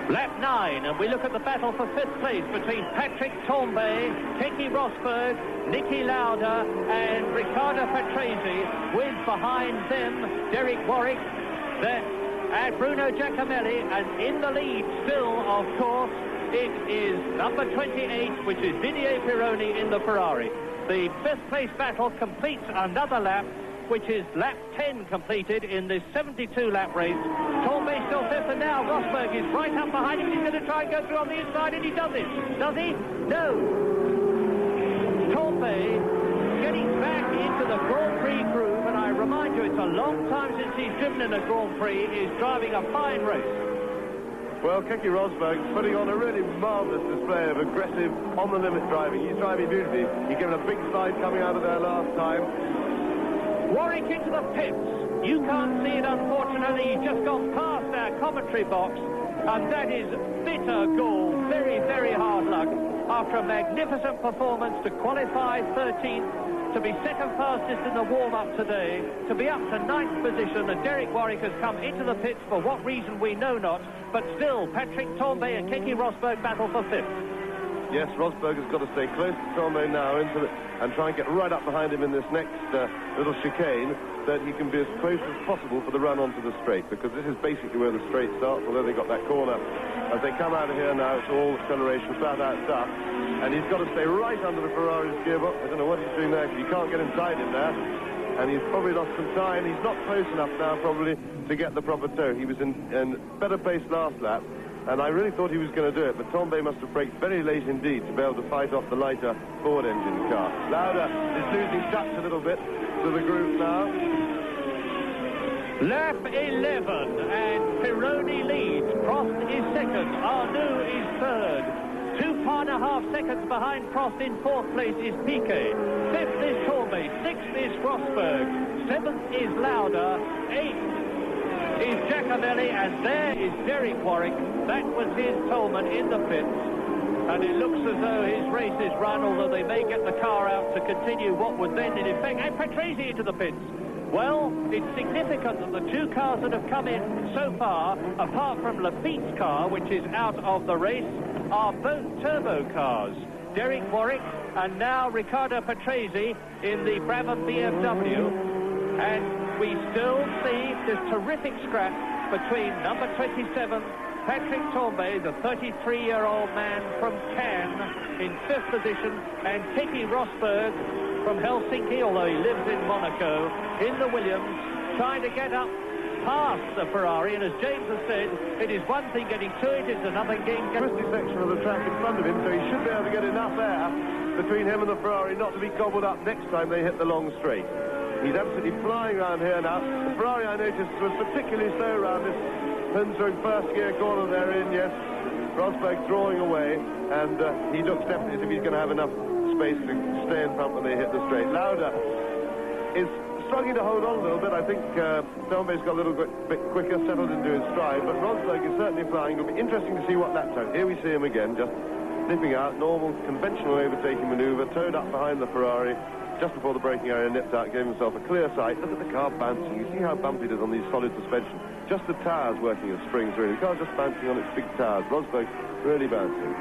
Lap 9, and we look at the battle for 5th place between Patrick Tambay, Keke Rosberg, Niki Lauda and Riccardo Patrese, with behind them Derek Warwick and Bruno Giacomelli, and in the lead still, of course, it is number 28, which is Didier Pironi in the Ferrari. The 5th place battle completes another lap, which is lap 10 completed in this 72-lap race. Tambay still 5th, and now Rosberg is right up behind him. He's going to try and go through on the inside, and he does it. Does he? No. Tambay getting back into the Grand Prix groove, and I remind you, it's a long time since he's driven in a Grand Prix. He's driving a fine race. Well, Keke Rosberg putting on a really marvellous display of aggressive, on-the-limit driving. He's driving beautifully. He gave it a big slide coming out of there last time. Warwick into the pits. You can't see it, unfortunately. He's just gone past our commentary box, and that is bitter gall. Very, very hard luck. After a magnificent performance to qualify 13th, to be second fastest in the warm-up today, to be up to 9th position, and Derek Warwick has come into the pits for what reason we know not, but still Patrick Tambay and Keke Rosberg battle for 5th. Yes, Rosberg has got to stay close to Tambay now and try and get right up behind him in this next little chicane, so that he can be as close as possible for the run onto the straight, because this is basically where the straight starts, although they've got that corner. As they come out of here now, it's all acceleration, flat-out stuff, and he's got to stay right under the Ferrari's gearbox. I don't know what he's doing there, because he can't get inside him there, and he's probably lost some time. He's not close enough now, probably, to get the proper toe. He was in better pace last lap, and I really thought he was going to do it, but Tombe must have braked very late indeed to be able to fight off the lighter Ford engine car. Lauda is losing touch a little bit to the group now. Lap 11, and Pironi leads. Prost is second, Arnoux is third. 2.5 seconds behind Prost. In fourth place is Piquet. Fifth is Tombe. Sixth is Rosberg. Seventh is Lauda. Eighth is Giacomelli, and there is Derek Warwick. That was his Tolman in the pits. And it looks as though his race is run, although they may get the car out to continue what would then, in effect, and Patrese into the pits. Well, it's significant that the two cars that have come in so far, apart from Lafitte's car, which is out of the race, are both turbo cars. Derek Warwick and now Riccardo Patrese in the Brabham BMW. And we still see this terrific scrap between number 27, Patrick Tombe, the 33-year-old man from Cannes, in fifth position, and Keke Rosberg from Helsinki, although he lives in Monaco, in the Williams, trying to get up past the Ferrari. And as James has said, it is one thing getting to it, it's another thing getting... Twisty section of the track in front of him, so he should be able to get enough air between him and the Ferrari not to be gobbled up next time they hit the long straight. He's absolutely flying around here now. The Ferrari, I noticed, was particularly slow around this Hunsrück first gear corner they're in, yes. Rosberg drawing away, and he looks definitely as if he's going to have enough space to stay in front when they hit the straight. Lauda is struggling to hold on a little bit. I think Tombe's got a little bit quicker, settled into his stride, but Rosberg is certainly flying. It'll be interesting to see what lap time. Here we see him again, just nipping out, normal, conventional overtaking manoeuvre, towed up behind the Ferrari. Just before the braking area nipped out, gave himself a clear sight. Look at the car bouncing. You see how bumpy it is on these solid suspension. Just the tyres working as springs, really. The car's just bouncing on its big tyres. Rosberg really bouncing.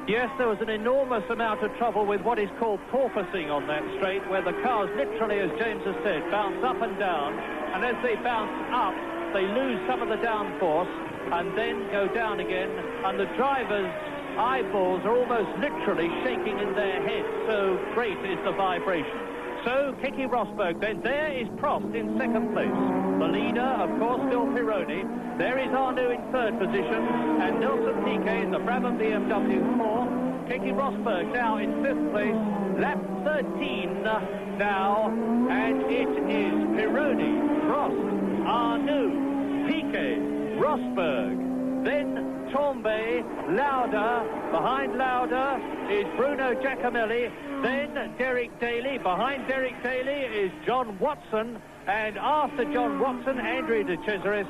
Yes, there was an enormous amount of trouble with what is called porpoising on that straight, where the cars literally, as James has said, bounce up and down, and as they bounce up, they lose some of the downforce, and then go down again, and the drivers' eyeballs are almost literally shaking in their heads, so great is the vibration. So, Keke Rosberg, then there is Prost in second place. The leader, of course, still Pironi. There is Arnoux in third position, and Nelson Piquet in the Brabham BMW 4. Keke Rosberg now in fifth place, lap 13 now, and it is Pironi, Prost, Arnoux, Piquet, Rosberg, then Tombe, Lauda. Behind Lauda is Bruno Giacomelli, then Derek Daly. Behind Derek Daly is John Watson, and after John Watson, Andrea De Cesaris,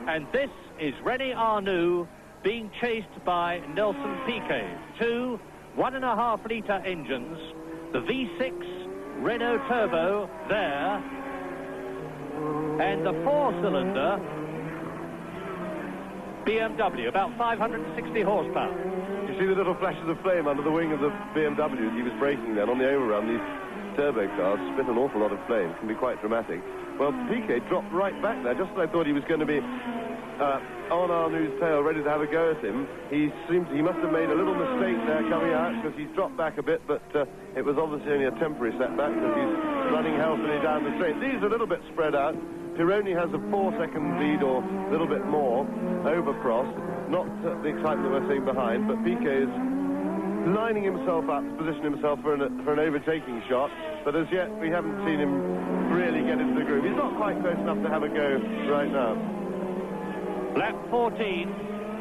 and this is René Arnoux being chased by Nelson Piquet. Two 1.5-litre engines, the V6 Renault Turbo there, and the 4-cylinder BMW, about 560 horsepower. You see the little flashes of flame under the wing of the BMW as he was braking then on the overrun. These turbo cars spit an awful lot of flame. It can be quite dramatic. Well, Piquet dropped right back there, just as I thought he was going to be on Arnoux's tail, ready to have a go at him. He must have made a little mistake there coming out, because he's dropped back a bit, but it was obviously only a temporary setback, because he's running healthily down the straight. These are a little bit spread out. Pironi has a 4-second lead, or a little bit more, over Prost. Not the excitement that we're seeing behind, but Piquet is lining himself up to position himself for an overtaking shot, but as yet we haven't seen him really get into the groove. He's not quite close enough to have a go right now. Lap 14,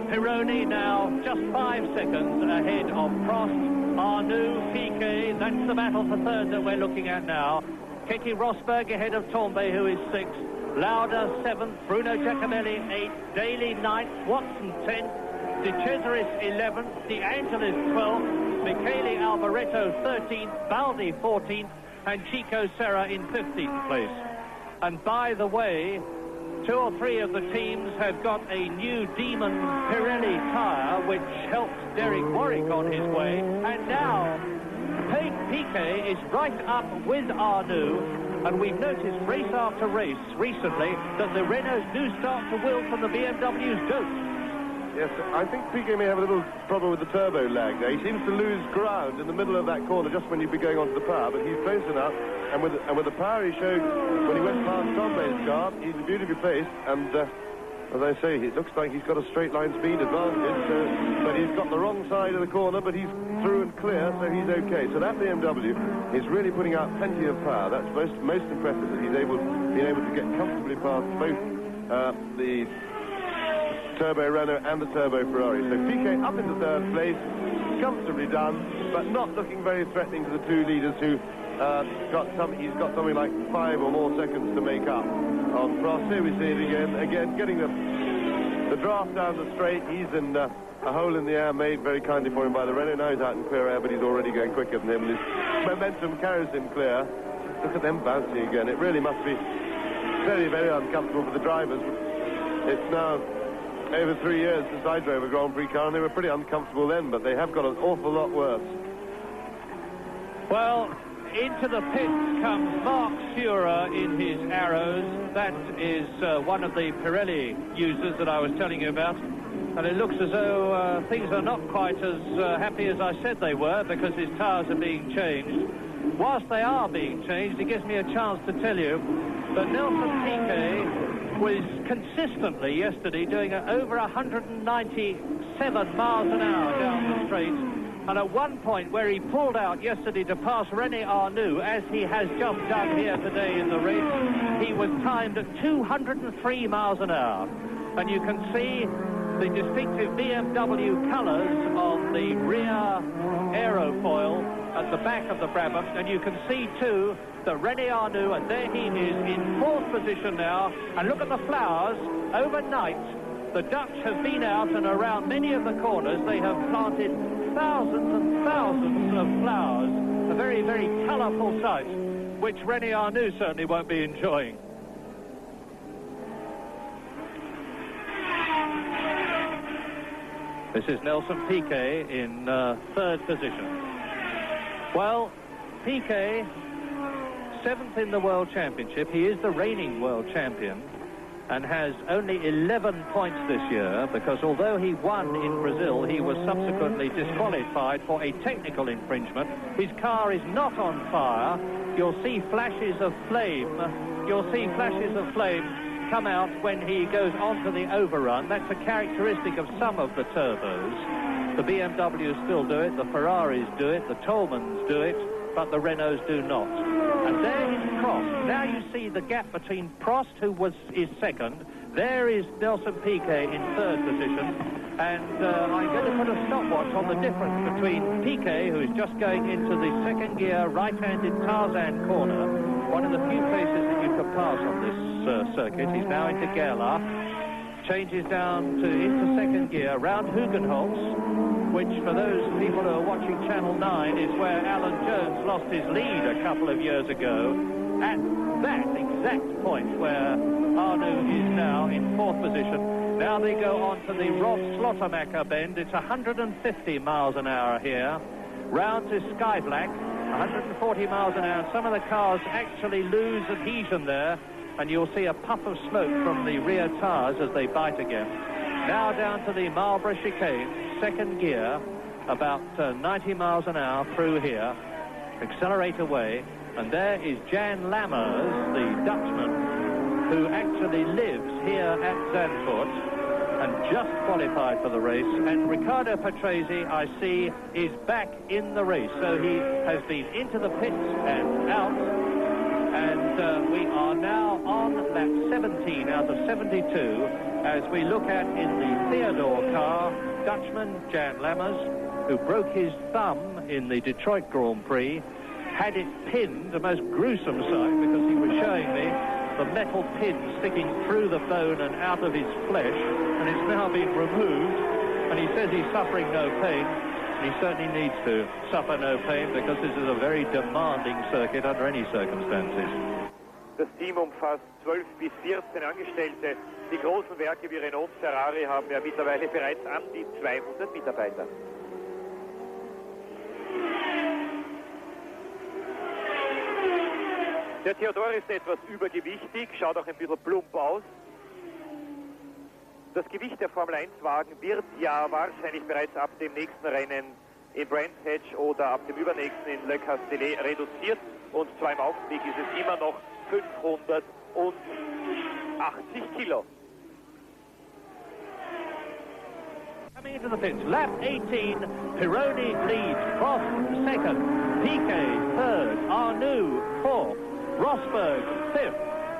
Pironi now just 5 seconds ahead of Prost, Arnoux, Piquet. That's the battle for third that we're looking at now. Keke Rosberg ahead of Tombe, who is 6th. Lauda 7th, Bruno Giacomelli 8th, Daly 9th, Watson 10th, De Cesaris 11th, De Angelis 12th, Michele Alboreto 13th, Baldi 14th, and Chico Serra in 15th place. And by the way, 2 or 3 of the teams have got a new Demon Pirelli tyre, which helped Derek Warwick on his way. And now, Piquet is right up with Arnoux, and we've noticed race after race recently that the Renaults do start to wilt and the BMWs don't. Yes, I think Piquet may have a little problem with the turbo lag there. He seems to lose ground in the middle of that corner just when you'd be going onto the power, but he's close enough, and with the power he showed when he went past Tombe's car, he's beautifully placed, and As I say, it looks like he's got a straight line speed advantage, but he's got the wrong side of the corner, but he's through and clear, so he's okay. So that BMW is really putting out plenty of power. That's most impressive, that he's been able to get comfortably past both the Turbo Renault and the Turbo Ferrari. So Piquet up into third place, comfortably done, but not looking very threatening to the two leaders who he's got something like 5 or more seconds to make up on Prost. Here we see it again getting the draft down the straight. He's in a hole in the air made very kindly for him by the Renault. Now he's out in clear air, but he's already going quicker than him. His momentum carries him clear. Look at them bouncing again. It really must be very, very uncomfortable for the drivers. It's now over 3 years since I drove a Grand Prix car, and they were pretty uncomfortable then, but they have got an awful lot worse. Well, into the pits comes Mark Surer in his Arrows. That is one of the Pirelli users that I was telling you about. And it looks as though things are not quite as happy as I said they were, because his tyres are being changed. Whilst they are being changed, it gives me a chance to tell you that Nelson Piquet was consistently yesterday doing over 197 miles an hour down the straight. And at one point where he pulled out yesterday to pass René Arnoux, as he has just done here today in the race, he was timed at 203 miles an hour. And you can see the distinctive BMW colours on the rear aerofoil at the back of the Brabham, and you can see too that René Arnoux, and there he is in 4th position now. And look at the flowers. Overnight the Dutch have been out and around many of the corners. They have planted thousands and thousands of flowers, a very, very colourful sight, which René Arnoux certainly won't be enjoying. This is Nelson Piquet in 3rd position. Well, Piquet, 7th in the World Championship. He is the reigning world champion and has only 11 points this year, because although he won in Brazil, he was subsequently disqualified for a technical infringement. His car is not on fire. You'll see flashes of flame. You'll see flashes of flame come out when he goes onto the overrun. That's a characteristic of some of the turbos. The BMWs still do it, the Ferraris do it, the Tolemans do it, but the Renaults do not. And there is Prost. Now you see the gap between Prost, who is 2nd. There is Nelson Piquet in 3rd position. And I'm going to put a stopwatch on the difference between Piquet, who is just going into the 2nd gear right-handed Tarzan corner, one of the few places that you could pass on this circuit. He's now into Gerlach, changes down into 2nd gear round Hugenholtz, which for those people who are watching Channel 9 is where Alan Jones lost his lead a couple of years ago, at that exact point where Arnoux is now in 4th position. Now they go on to the Rob Slottermacher bend. It's 150 miles an hour here, round to Skyvlak, 140 miles an hour. Some of the cars actually lose adhesion there, and you'll see a puff of smoke from the rear tyres as they bite again. Now down to the Marlborough chicane, 2nd gear, about 90 miles an hour through here. Accelerate away, and there is Jan Lammers, the Dutchman, who actually lives here at Zandvoort and just qualified for the race. And Riccardo Patrese, I see, is back in the race. So he has been into the pits and out. And we are now on lap 17 out of 72 as we look at, in the Theodore car, Dutchman Jan Lammers, who broke his thumb in the Detroit Grand Prix, had it pinned, a most gruesome sight, because he was showing me the metal pin sticking through the bone and out of his flesh, and it's now been removed, and he says he's suffering no pain. He certainly needs to suffer no pain, because this is a very demanding circuit under any circumstances. Das Team umfasst 12 bis 14 Angestellte. Die großen Werke wie Renault und Ferrari haben ja mittlerweile bereits an die 200 Mitarbeiter. Der Theodor ist etwas übergewichtig, schaut auch ein bisschen plump aus. Das Gewicht der Formel-1-Wagen wird ja wahrscheinlich bereits ab dem nächsten Rennen in Brands Hatch oder ab dem übernächsten in Le Castellet reduziert. Und zwar im Augenblick ist es immer noch 580 Kilo. Coming into the pits, lap 18, Pironi leads, Prost second, Piquet third, Arnoux fourth, Rosberg fifth,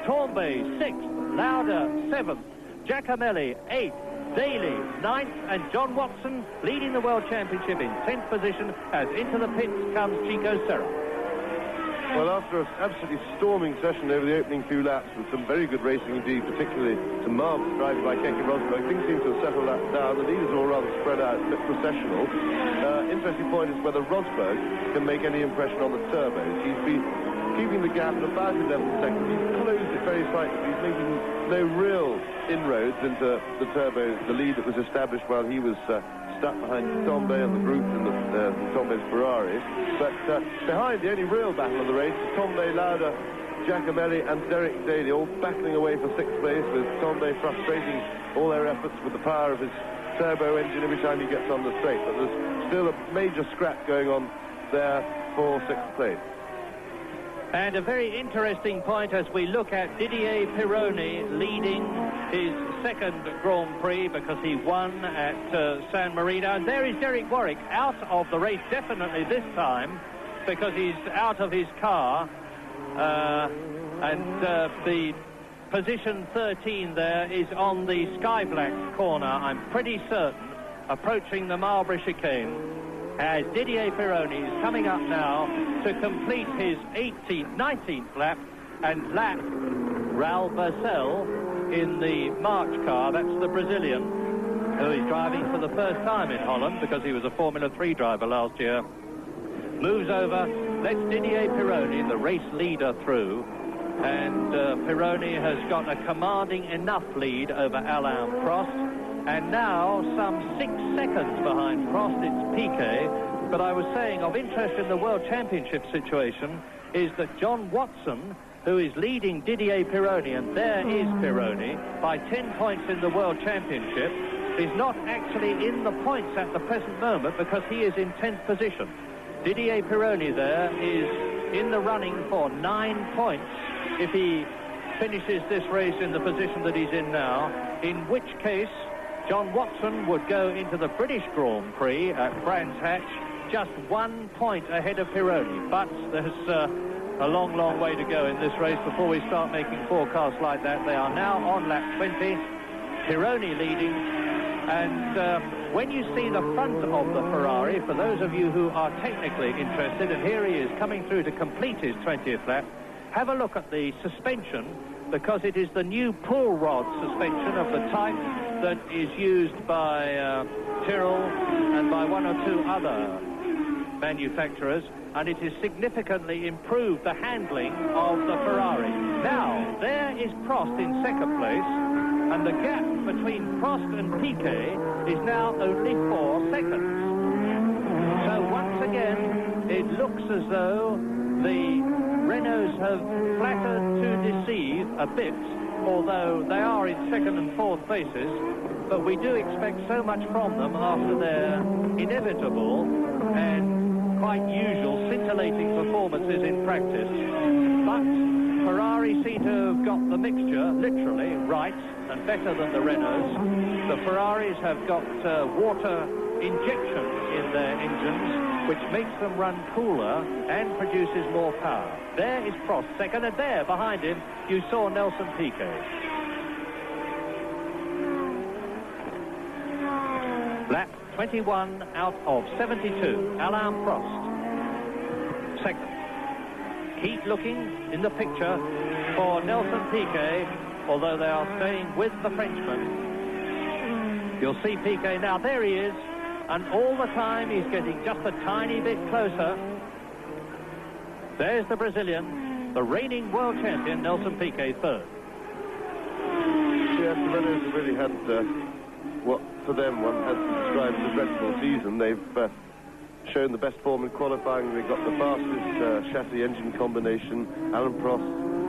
Torbay sixth, Lauda seventh, Giacomelli eighth, Daly ninth, and John Watson leading the World Championship in 10th position as into the pits comes Chico Serra. Well, after an absolutely storming session over the opening few laps with some very good racing indeed, particularly some marvellous driving by Keke Rosberg, things seem to have settled that down. The leaders are all rather spread out, a bit processional. Interesting point is whether Rosberg can make any impression on the turbos. He's been keeping the gap at about 11 seconds. He's closed it very slightly. He's making no real inroads into the turbos, the lead that was established while he was stuck behind Tombay and the group in Tombay's Ferrari. But behind, the only real battle of the race is Tombay, Lauda, Giacomelli and Derek Daly all battling away for 6th place, with Tombay frustrating all their efforts with the power of his turbo engine every time he gets on the straight. But there's still a major scrap going on there for 6th place. And a very interesting point as we look at Didier Pironi leading his second Grand Prix because he won at San Marino. And there is Derek Warwick out of the race definitely this time because he's out of his car. The position 13 there is on the Sky Black corner, I'm pretty certain, approaching the Marlborough chicane. As Didier Pironi is coming up now to complete his 19th lap and lap Raul Boesel in the March car. That's the Brazilian who is driving for the first time in Holland because he was a Formula 3 driver last year. Moves over, lets Didier Pironi, the race leader, through. And Pironi has got a commanding enough lead over Alain Prost. And now, some 6 seconds behind Prost, it's Piquet. But I was saying, of interest in the World Championship situation is that John Watson, who is leading Didier Pironi, and there is Pironi, by 10 points in the World Championship, is not actually in the points at the present moment because he is in 10th position. Didier Pironi there is in the running for 9 points if he finishes this race in the position that he's in now, in which case John Watson would go into the British Grand Prix at Brands Hatch just 1 point ahead of Pironi. But there's a long, long way to go in this race before we start making forecasts like that. They are now on lap 20, Pironi leading, and when you see the front of the Ferrari, for those of you who are technically interested, and here he is coming through to complete his 20th lap, have a look at the suspension, because it is the new pull rod suspension of the type that is used by Tyrrell and by one or two other manufacturers, and it has significantly improved the handling of the Ferrari. Now, there is Prost in second place, and the gap between Prost and Piquet is now only 4 seconds. So once again, it looks as though the Renaults have flattered to deceive a bit, although they are in second and fourth places, but we do expect so much from them after their inevitable and quite usual scintillating performances in practice. But Ferrari seem to have got the mixture literally right and better than the Renaults. The Ferraris have got water injection in their engines, which makes them run cooler and produces more power. There is Prost second, and there behind him you saw Nelson Piquet. Lap 21 out of 72, Alain Prost second. Keep looking in the picture for Nelson Piquet, although they are staying with the Frenchman. You'll see Piquet now, there he is, and all the time he's getting just a tiny bit closer. There's the Brazilian, the reigning world champion, Nelson Piquet, third. Yes, the Renaults have really had what, for them, one has to describe as a dreadful season. They've shown the best form in qualifying. They've got the fastest chassis engine combination. Alain Prost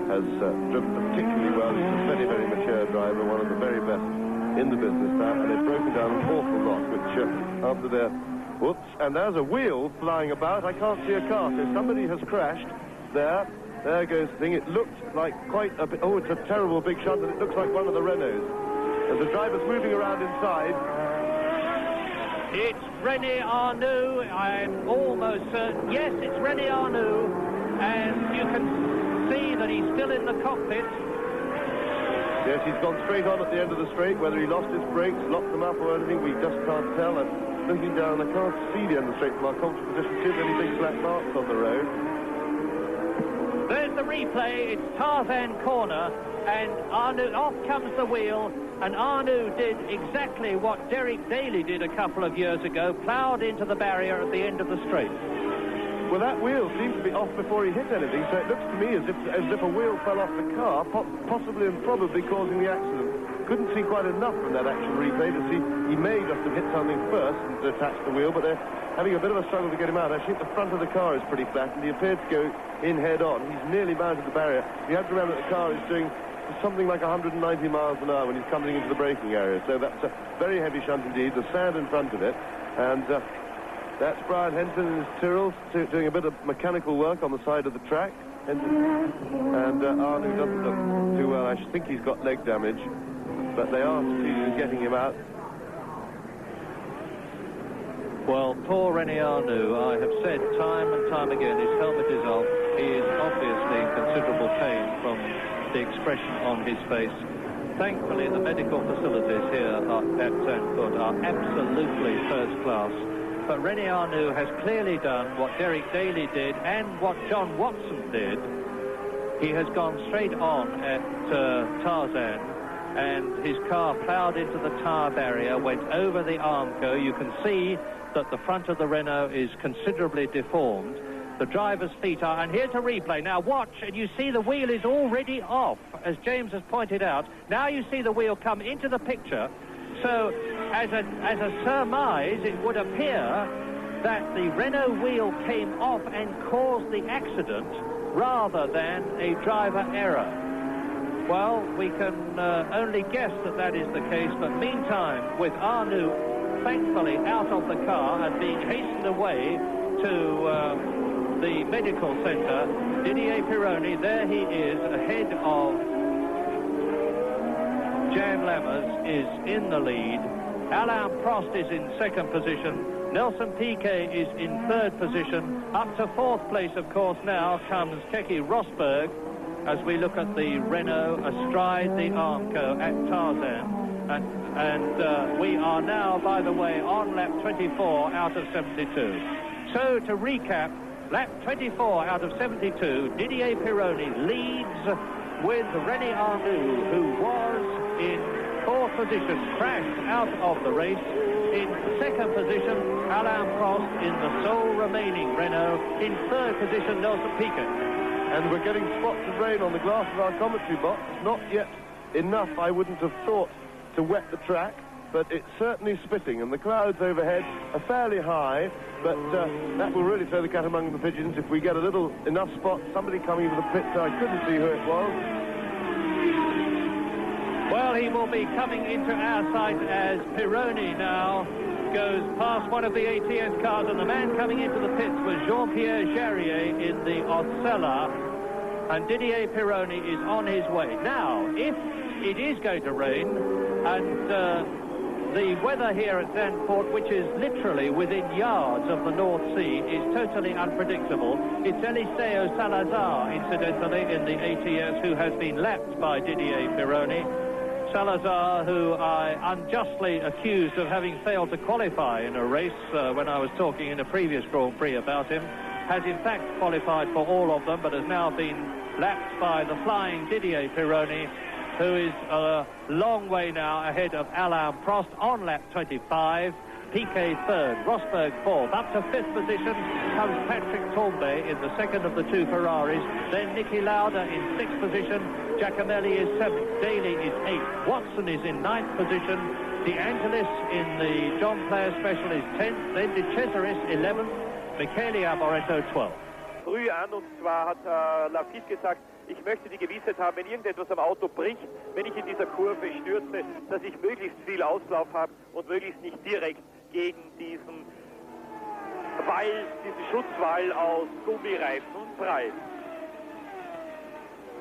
has driven particularly well. He's a very, very mature driver, one of the very best in the business now, and they've broken down an awful lot, which after their whoops, and there's a wheel flying about. I can't see a car, so somebody has crashed there. There goes the thing. It looked like quite a bit, oh, it's a terrible big shot, and it looks like one of the Renaults. As the driver's moving around inside, It's René Arnoux. I'm almost certain. Yes, it's René Arnoux. And you can see that he's still in the cockpit. Yes, he's gone straight on at the end of the straight. Whether he lost his brakes, locked them up or anything, we just can't tell. And looking down, I can't see the end of the straight from our comfort position. See any big black marks on the road. There's the replay. It's Tarzan corner. And Arnoux, off comes the wheel. And Arnoux did exactly what Derek Daly did a couple of years ago, ploughed into the barrier at the end of the straight. Well, that wheel seems to be off before he hit anything, so it looks to me as if a wheel fell off the car, possibly and probably causing the accident. Couldn't see quite enough from that action replay to see he may just have hit something first and attached the wheel, but they're having a bit of a struggle to get him out. I think the front of the car is pretty flat, and he appeared to go in head-on. He's nearly mounted the barrier. You have to remember that the car is doing something like 190 miles an hour when he's coming into the braking area, so that's a very heavy shunt indeed. The sand in front of it, and that's Brian Henson and his Tyrrells doing a bit of mechanical work on the side of the track. And Arnoux doesn't look too well. I think he's got leg damage, but they are succeeding in getting him out. Well, poor René Arnoux, I have said time and time again, his helmet is off. He is obviously in considerable pain from the expression on his face. Thankfully, the medical facilities here at Zandvoort are absolutely first class. But René Arnoux has clearly done what Derek Daly did and what John Watson did. He has gone straight on at Tarzan, and his car ploughed into the tyre barrier, went over the Armco. You can see that the front of the Renault is considerably deformed. The driver's feet are, and here's a replay. Now watch, and you see the wheel is already off, as James has pointed out. Now you see the wheel come into the picture. So, as a surmise, it would appear that the Renault wheel came off and caused the accident rather than a driver error. Well, we can only guess that that is the case, but meantime, with Arnoux thankfully out of the car and being hastened away to the medical centre, Didier Pironi, there he is, ahead of Jan Lammers, is in the lead. Alain Prost is in second position. Nelson Piquet is in third position. Up to fourth place, of course, now comes Keke Rosberg as we look at the Renault astride the Armco at Tarzan. And we are now, by the way, on lap 24 out of 72. So to recap, lap 24 out of 72, Didier Pironi leads with René Arnoux, who was in fourth position, crashed out of the race. In second position, Alain Prost in the sole remaining Renault. In third position, Nelson Piquet. And we're getting spots of rain on the glass of our commentary box. Not yet enough, I wouldn't have thought, to wet the track, but it's certainly spitting, and the clouds overhead are fairly high, but that will really throw the cat among the pigeons if we get enough spots. Somebody coming into the pits, I couldn't see who it was. Well, he will be coming into our sight as Pironi now goes past one of the ATS cars, and the man coming into the pits was Jean-Pierre Jarier in the Osella, and Didier Pironi is on his way. Now, if it is going to rain, and the weather here at Zandvoort, which is literally within yards of the North Sea, is totally unpredictable. It's Eliseo Salazar, incidentally, in the ATS, who has been lapped by Didier Pironi. Salazar, who I unjustly accused of having failed to qualify in a race when I was talking in a previous Grand Prix about him, has in fact qualified for all of them, but has now been lapped by the flying Didier Pironi, who is a long way now ahead of Alain Prost on lap 25. Piquet third, Rosberg fourth. Up to fifth position comes Patrick Tambay in the second of the two Ferraris. Then Niki Lauda in sixth position. Giacomelli is seventh. Daly is eighth. Watson is in ninth position. De Angelis in the John Player Special is 10th. Then De Cesaris 11th. Michele Arboreto 12th. Früh an, und zwar hat Lafitte gesagt, ich möchte die Gewissheit haben, wenn irgendetwas am Auto bricht, wenn ich in dieser Kurve stürze, dass ich möglichst viel Auslauf habe und möglichst nicht direkt gegen diesen Wall, diesen Schutzwall aus Gummireifen und Brei.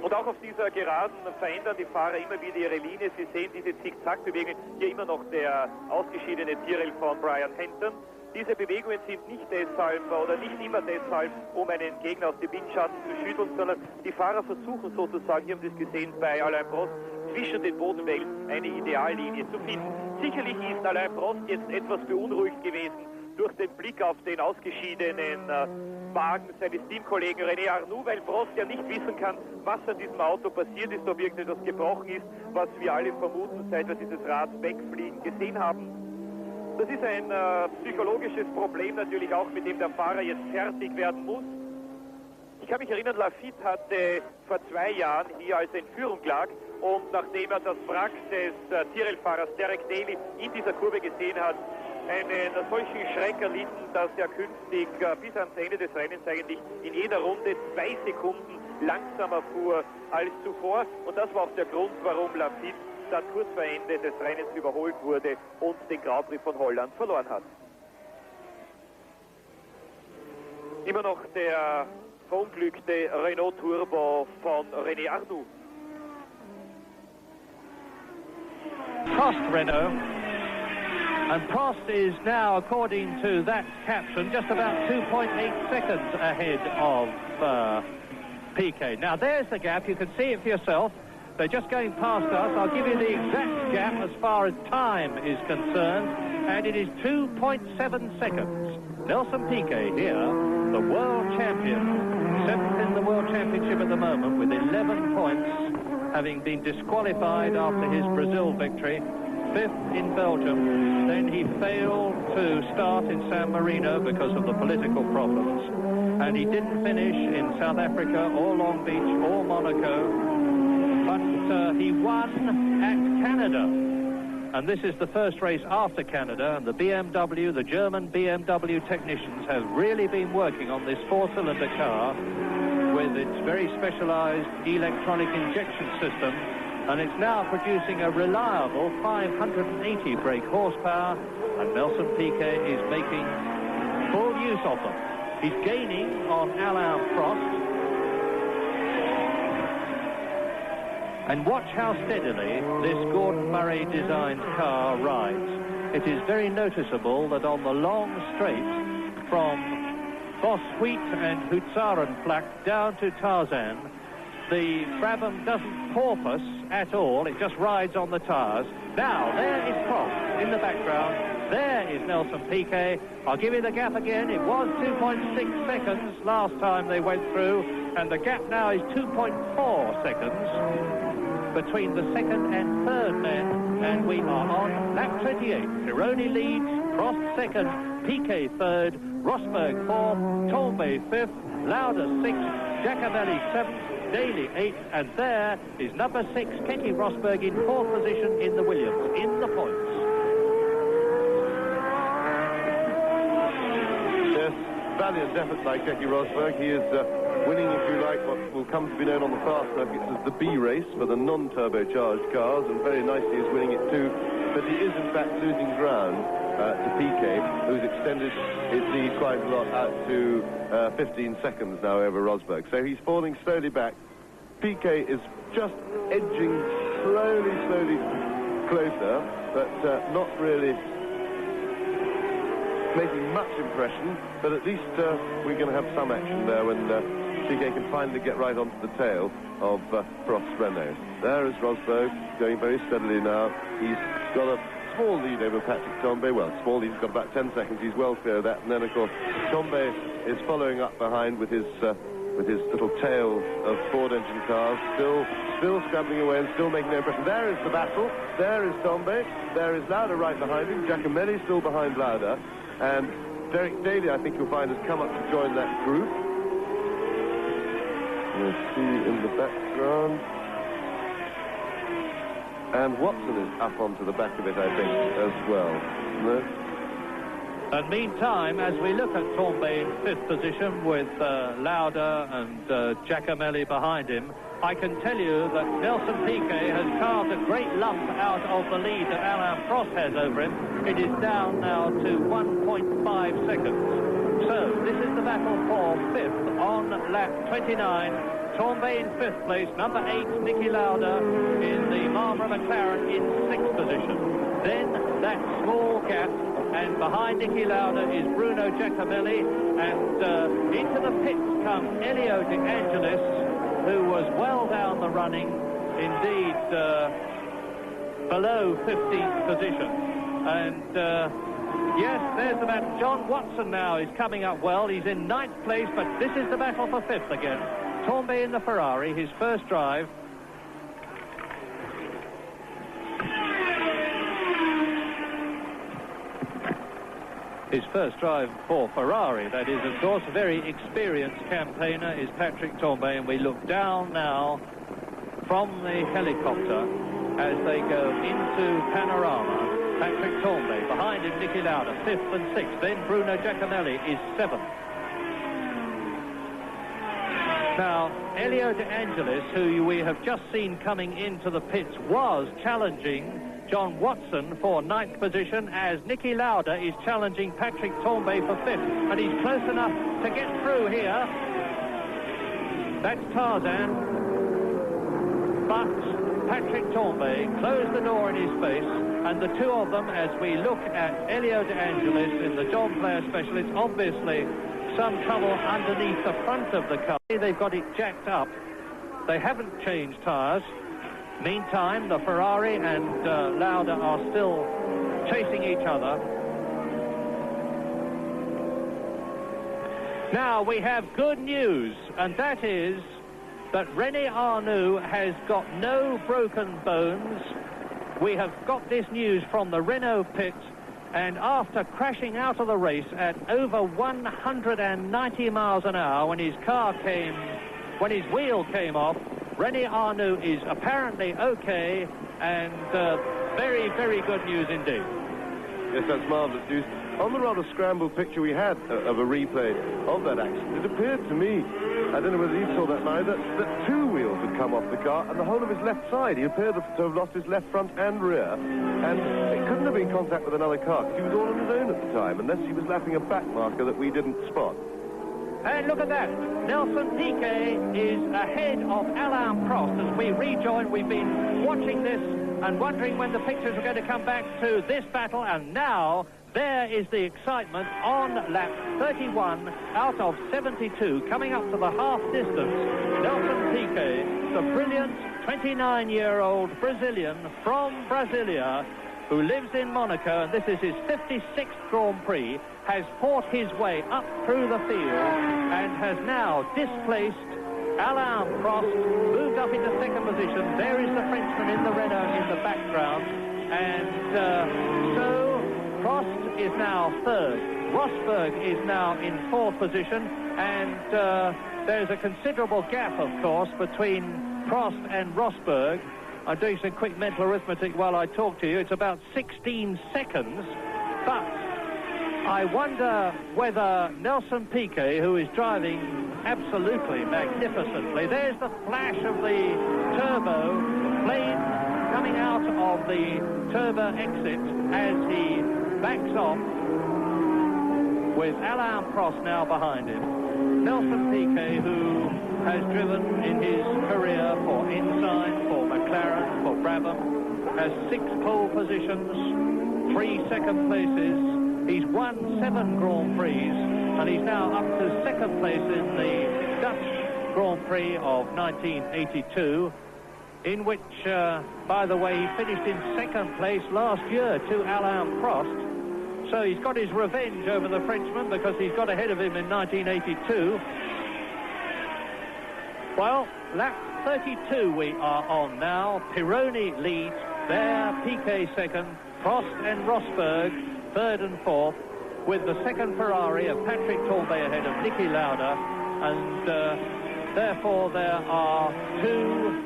Und auch auf dieser Geraden verändern die Fahrer immer wieder ihre Linie. Sie sehen diese Zickzack-Bewegung. Hier immer noch der ausgeschiedene Tyrrell von Brian Henton. Diese Bewegungen sind nicht deshalb oder nicht immer deshalb, um einen Gegner aus dem Windschatten zu schütteln, sondern die Fahrer versuchen sozusagen, wir haben das gesehen bei Alain Prost, zwischen den Bodenwellen eine Ideallinie zu finden. Sicherlich ist Alain Prost jetzt etwas beunruhigt gewesen durch den Blick auf den ausgeschiedenen Wagen seines Teamkollegen René Arnoux, weil Prost ja nicht wissen kann, was an diesem Auto passiert ist, ob irgendetwas gebrochen ist, was wir alle vermuten, seit wir dieses Rad wegfliegen gesehen haben. Das ist ein psychologisches Problem natürlich auch, mit dem der Fahrer jetzt fertig werden muss. Ich kann mich erinnern, Laffite hatte vor 2 Jahren hier, als er in Führung lag, und nachdem er das Wrack des Tyrrell-Fahrers Derek Daly in dieser Kurve gesehen hat, einen solchen Schreck erlitten, dass er künftig bis ans Ende des Rennens eigentlich in jeder Runde 2 Sekunden langsamer fuhr als zuvor. Und das war auch der Grund, warum Laffite dann kurz vor Ende des Rennens überholt wurde und den Grand Prix von Holland verloren hat. Immer noch der verunglückte Renault Turbo von René Arnoux. Prost Renault. And Prost is now, according to that caption, just about 2.8 seconds ahead of Piquet. Now there's the gap, you can see it for yourself. They're just going past us. I'll give you the exact gap as far as time is concerned, and it is 2.7 seconds. Nelson Piquet here, the world champion, 7th in the World Championship at the moment with 11 points, having been disqualified after his Brazil victory. 5th in Belgium. Then he failed to start in San Marino because of the political problems. And he didn't finish in South Africa or Long Beach or Monaco. But he won at Canada. And this is the first race after Canada. And the BMW, the German BMW technicians have really been working on this 4-cylinder car with its very specialized electronic injection system. And it's now producing a reliable 580 brake horsepower, and Nelson Piquet is making full use of them. He's gaining on Alain Prost. And watch how steadily this Gordon Murray designed car rides. It is very noticeable that on the long straight from Boswheat and Hutzarenflak down to Tarzan, the Brabham doesn't porpoise at all, it just rides on the tyres. Now, there is Prost in the background. There is Nelson Piquet. I'll give you the gap again. It was 2.6 seconds last time they went through, and the gap now is 2.4 seconds between the second and third men, and we are on lap 28. Pironi leads, Prost second, Piquet third, Rosberg fourth, Tambay fifth, Lauda sixth, Giacomelli seventh, Daly 8th, and there is number 6, Keke Rosberg, in 4th position in the Williams, in the points. Yes, valiant effort by Keke Rosberg. He is winning, if you like, what will come to be known on the fast circuits as the B race for the non-turbocharged cars, and very nicely is winning it too. But he is, in fact, losing ground to Piquet, who's extended his lead quite a lot out to 15 seconds now over Rosberg. So he's falling slowly back. Piquet is just edging slowly closer, but not really making much impression. But at least we're going to have some action there when Piquet can finally get right onto the tail of Prost's Renault. There is Rosberg going very steadily now. He's got a small lead over Patrick Tambay. Well, small lead, he's got about 10 seconds. He's well clear of that. And then, of course, Tambay is following up behind with his little tail of Ford engine cars, still scrabbling away and still making no impression. There is the battle. There is Tambay. There is Lauda right behind him. Giacomelli still behind Lauda. And Derek Daly, I think you'll find, has come up to join that group. You'll see in the background. And Watson is up onto the back of it, I think, as well. No? And meantime, as we look at Tambay in 5th position with Lauda and Giacomelli behind him, I can tell you that Nelson Piquet has carved a great lump out of the lead that Alain Prost has over him. It is down now to 1.5 seconds. So this is the battle for 5th on lap 29. Torbay in 5th place, number 8, Niki Lauda in the Marlboro McLaren in 6th position. Then that small gap, and behind Niki Lauda is Bruno Giacomelli, and into the pits come Elio De Angelis, who was well down the running, indeed below 15th position. And yes, there's the battle. John Watson now is coming up well. He's in 9th place, but this is the battle for 5th again. Torbay in the Ferrari, his first drive. His first drive for Ferrari, that is, of course. A very experienced campaigner is Patrick Torbay, and we look down now from the helicopter as they go into panorama. Patrick Torbay, behind him Niki Lauda, 5th and 6th. Then Bruno Giacomelli is 7th. Now, Elio De Angelis, who we have just seen coming into the pits, was challenging John Watson for 9th position, as Niki Lauda is challenging Patrick Torbay for 5th. And he's close enough to get through here. That's Tarzan. But Patrick Torbay closed the door in his face, and the two of them, as we look at Elio De Angelis in the John Player Specialist, obviously some trouble underneath the front of the car. They've got it jacked up. They haven't changed tyres. Meantime, the Ferrari and Lauda are still chasing each other. Now we have good news, and that is that René Arnoux has got no broken bones. We have got this news from the Renault pit, and after crashing out of the race at over 190 miles an hour when his wheel came off, René Arnoux is apparently okay, and very, very good news indeed. Yes, that's marvellous news. On the rather scrambled picture we had of a replay of that accident, it appeared to me, I don't know whether you saw that, Mike, that two wheels had come off the car and the whole of his left side. He appeared to have lost his left front and rear, and it couldn't have been contact with another car because he was all on his own at the time, unless he was lapping a back marker that we didn't spot. And look at that. Nelson Piquet is ahead of Alain Prost as we rejoin. We've been watching this and wondering when the pictures are going to come back to this battle, and now there is the excitement on lap 31 out of 72, coming up to the half distance. Nelson Piquet, the brilliant 29-year-old Brazilian from Brasilia, who lives in Monaco, and this is his 56th Grand Prix, has fought his way up through the field and has now displaced Alain Prost, moved up into 2nd position. There is the Frenchman in the Renault in the background, and so Prost is now 3rd. Rosberg is now in 4th position, and there's a considerable gap, of course, between Prost and Rosberg. I'm doing some quick mental arithmetic while I talk to you. It's about 16 seconds, but I wonder whether Nelson Piquet, who is driving absolutely magnificently, there's the flash of the turbo flame coming out of the turbo exit as he backs off, with Alain Prost now behind him. Nelson Piquet, who has driven in his career for Ensign, for McLaren, for Brabham, has 6 pole positions, 3 second places. He's won 7 Grand Prix, and he's now up to 2nd place in the Dutch Grand Prix of 1982, in which, by the way, he finished in 2nd place last year to Alain Prost. So he's got his revenge over the Frenchman because he's got ahead of him in 1982. Well, lap 32 we are on now. Pironi leads. There, Piquet 2nd. Prost and Rosberg 3rd and 4th, with the 2nd Ferrari of Patrick Torbay ahead of Niki Lauda, and therefore there are 2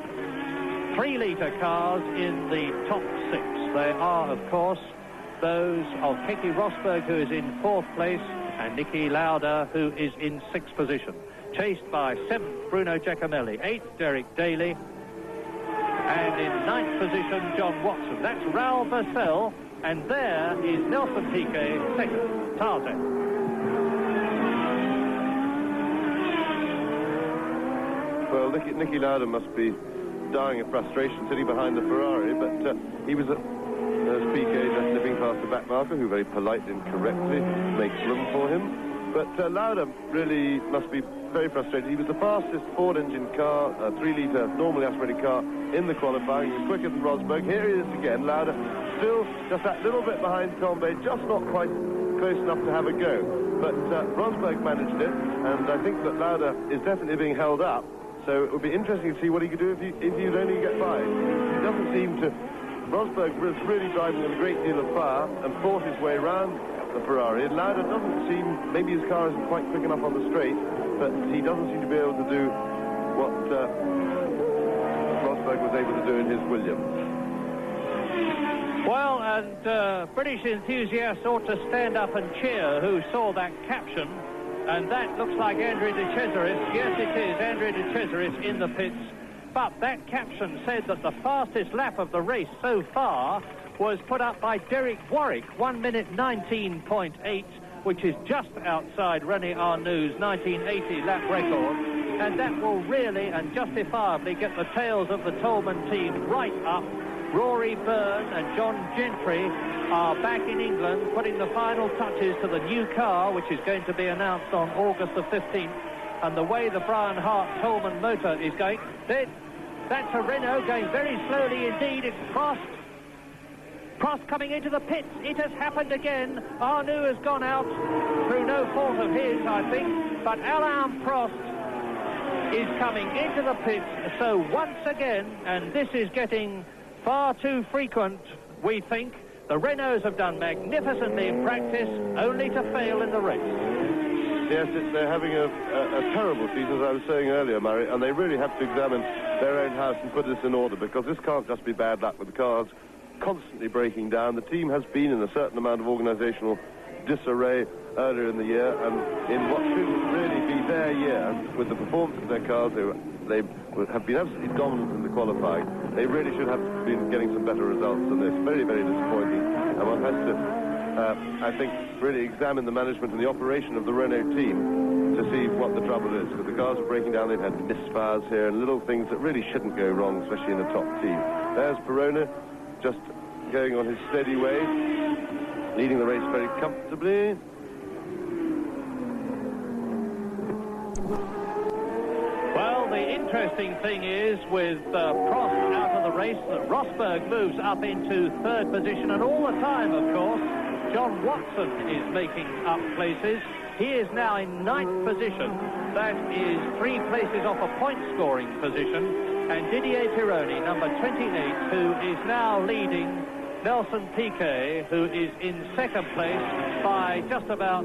3-litre cars in the top 6. They are, of course, those of Keke Rosberg, who is in 4th place, and Niki Lauda, who is in 6th position. Chased by 7th Bruno Giacomelli, 8th Derek Daly, and in 9th position John Watson. That's Raul Boesel, and there is Nelson Piquet 2nd. Tarzan. Well, Niki Lauda must be dying of frustration sitting behind the Ferrari, but he was at Piquet just nipping past the back marker, who very politely and correctly makes room for him. But Lauda really must be very frustrated. He was the fastest Ford-engine car, 3-litre normally aspirated car in the qualifying. He was quicker than Rosberg. Here he is again, Lauda, still just that little bit behind Tambay, just not quite close enough to have a go. But Rosberg managed it, and I think that Lauda is definitely being held up. So it would be interesting to see what he could do if he'd only get by. He doesn't seem to... Rosberg was really driving with a great deal of fire and fought his way around the Ferrari. And Lauda doesn't seem... Maybe his car isn't quite quick enough on the straight, but he doesn't seem to be able to do what Rosberg was able to do in his Williams. Well, and British enthusiasts ought to stand up and cheer who saw that caption. And that looks like Andrea de Cesaris. Yes, it is Andrea de Cesaris in the pits. But that caption said that the fastest lap of the race so far was put up by Derek Warwick, 1 minute 19.8, which is just outside René Arnoux' 1980 lap record. And that will really and justifiably get the tails of the Toleman team right up. Rory Byrne and John Gentry are back in England, putting the final touches to the new car, which is going to be announced on August the 15th. And the way the Brian Hart Toleman motor is going, that's a Renault going very slowly indeed. It's Prost. Prost coming into the pits. It has happened again. Arnoux has gone out through no fault of his, I think. But Alain Prost is coming into the pits. So once again, and this is getting far too frequent, we think, the Renaults have done magnificently in practice, only to fail in the race. Yes, they're having a terrible season, as I was saying earlier, Murray, and they really have to examine their own house and put this in order, because this can't just be bad luck with the cars constantly breaking down. The team has been in a certain amount of organisational disarray earlier in the year, and in what should really be their year, with the performance of their cars, they have been absolutely dominant in the qualifying. They really should have been getting some better results than this. Very, very disappointing. And one has to, I think, really examine the management and the operation of the Renault team to see what the trouble is. Because the cars are breaking down. They've had misfires here and little things that really shouldn't go wrong, especially in a top team. There's Perona just going on his steady way, leading the race very comfortably. Well, the interesting thing is, with Prost out of the race, that Rosberg moves up into third position, and all the time, of course, John Watson is making up places. He is now in ninth position. That is 3 places off a point-scoring position. And Didier Pironi, number 28, who is now leading Nelson Piquet, who is in second place by just about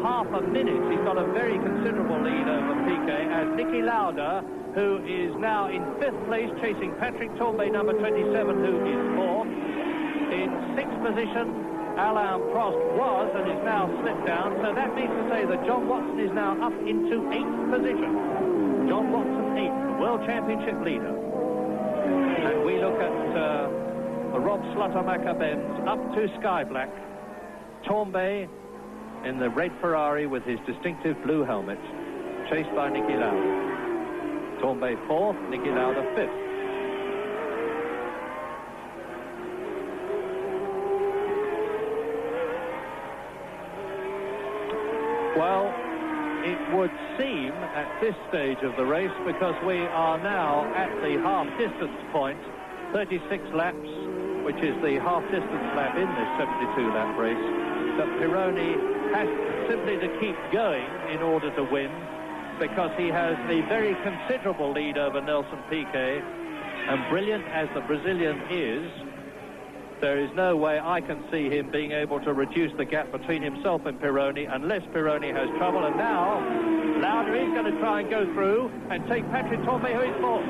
half a minute. He's got a very considerable lead over Piquet, as Niki Lauda, who is now in 5th place, chasing Patrick Tambay, number 27, who is 4th. In 6th position, Alain Prost was and is now slipped down. So that means to say that John Watson is now up into 8th position. John Watson, 8th, the World Championship leader. And we look at the Rob Slaughter-Macca Benz up to Sky Black. Tambay in the red Ferrari with his distinctive blue helmet, chased by Niki Lauda. Tambay 4th, Niki Lauda 5th. Well, it would seem at this stage of the race, because we are now at the half-distance point, 36 laps, which is the half-distance lap in this 72-lap race, that Pironi has simply to keep going in order to win, because he has a very considerable lead over Nelson Piquet, and brilliant as the Brazilian is, there is no way I can see him being able to reduce the gap between himself and Pironi, unless Pironi has trouble. And now Lauda is going to try and go through and take Patrick Tambay, who is 4th.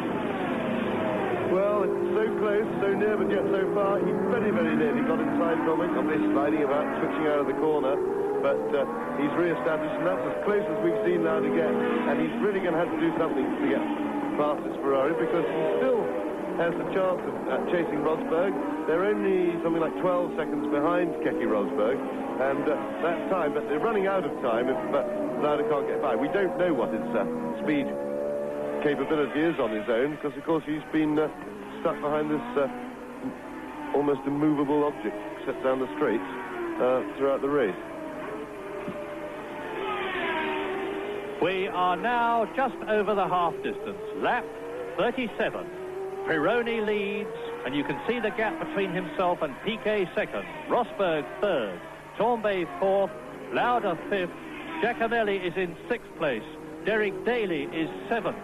Well, it's so close, so near, but yet so far. He very, very nearly got inside Tambay. Tambay sliding about, switching out of the corner, but he's re-established, and that's as close as we've seen Lauda get. And he's really going to have to do something to get past this Ferrari, because he still has the chance of chasing Rosberg. They're only something like 12 seconds behind Keke Rosberg, and that time, but they're running out of time if Lauda can't get by. We don't know what his speed capability is on his own, because, of course, he's been stuck behind this almost immovable object set down the straight throughout the race. We are now just over the half distance. Lap 37. Pironi leads, and you can see the gap between himself and Piquet second. Rosberg third. Tambay fourth. Lauda fifth. Giacomelli is in sixth place. Derek Daly is seventh.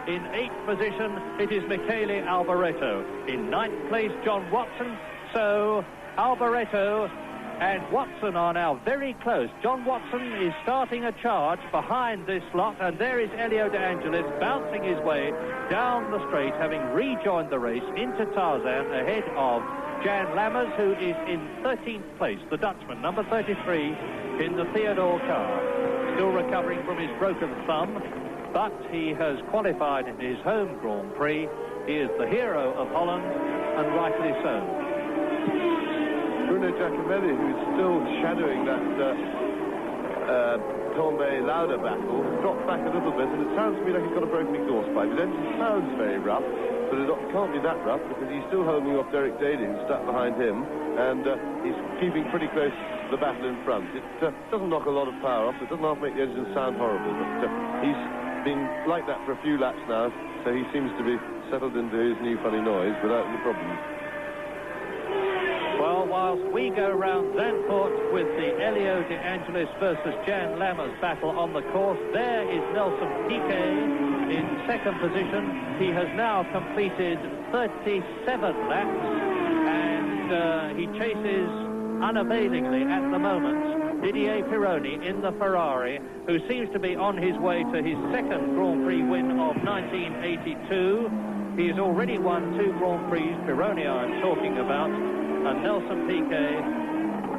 In eighth position, it is Michele Alboreto. In ninth place, John Watson. So Alboreto and Watson are now very close. John Watson is starting a charge behind this lot, and there is Elio De Angelis bouncing his way down the straight, having rejoined the race into Tarzan ahead of Jan Lammers, who is in 13th place, the Dutchman, number 33, in the Theodore car. Still recovering from his broken thumb, but he has qualified in his home Grand Prix. He is the hero of Holland, and rightly so. Bruno Giacomelli, who's still shadowing that Tambay-Lauda battle, has dropped back a little bit, and it sounds to me like he's got a broken exhaust pipe. His engine sounds very rough, but it can't be that rough, because he's still holding off Derek Daly, who's stuck behind him, and he's keeping pretty close to the battle in front. It doesn't knock a lot of power off, it doesn't half make the engine sound horrible, but he's been like that for a few laps now, so he seems to be settled into his new funny noise without any problems. Well, whilst we go round Zandvoort with the Elio De Angelis versus Jan Lammers battle on the course, there is Nelson Piquet in second position. He has now completed 37 laps, and he chases unavailingly at the moment Didier Pironi in the Ferrari, who seems to be on his way to his second Grand Prix win of 1982. He's already won 2 Grand Prix, Pironi I'm talking about, and Nelson Piquet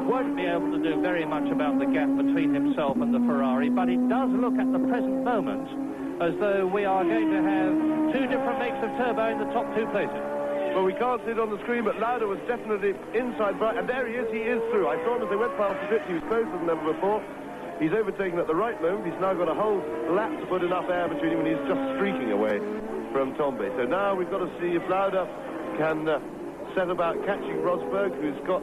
won't be able to do very much about the gap between himself and the Ferrari, but it does look at the present moment as though we are going to have 2 different makes of turbo in the top 2 places. Well, we can't see it on the screen, but Lauda was definitely inside, and there he is through. I saw him as they went past the pit. He was closer than ever before. He's overtaken at the right moment. He's now got a whole lap to put enough air between him, and he's just streaking away from Tambay. So now we've got to see if Lauda can set about catching Rosberg, who's got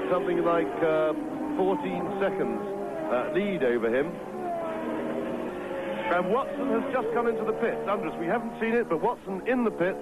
something like 14 seconds lead over him. And Watson has just come into the pits. Andres, we haven't seen it, but Watson in the pits.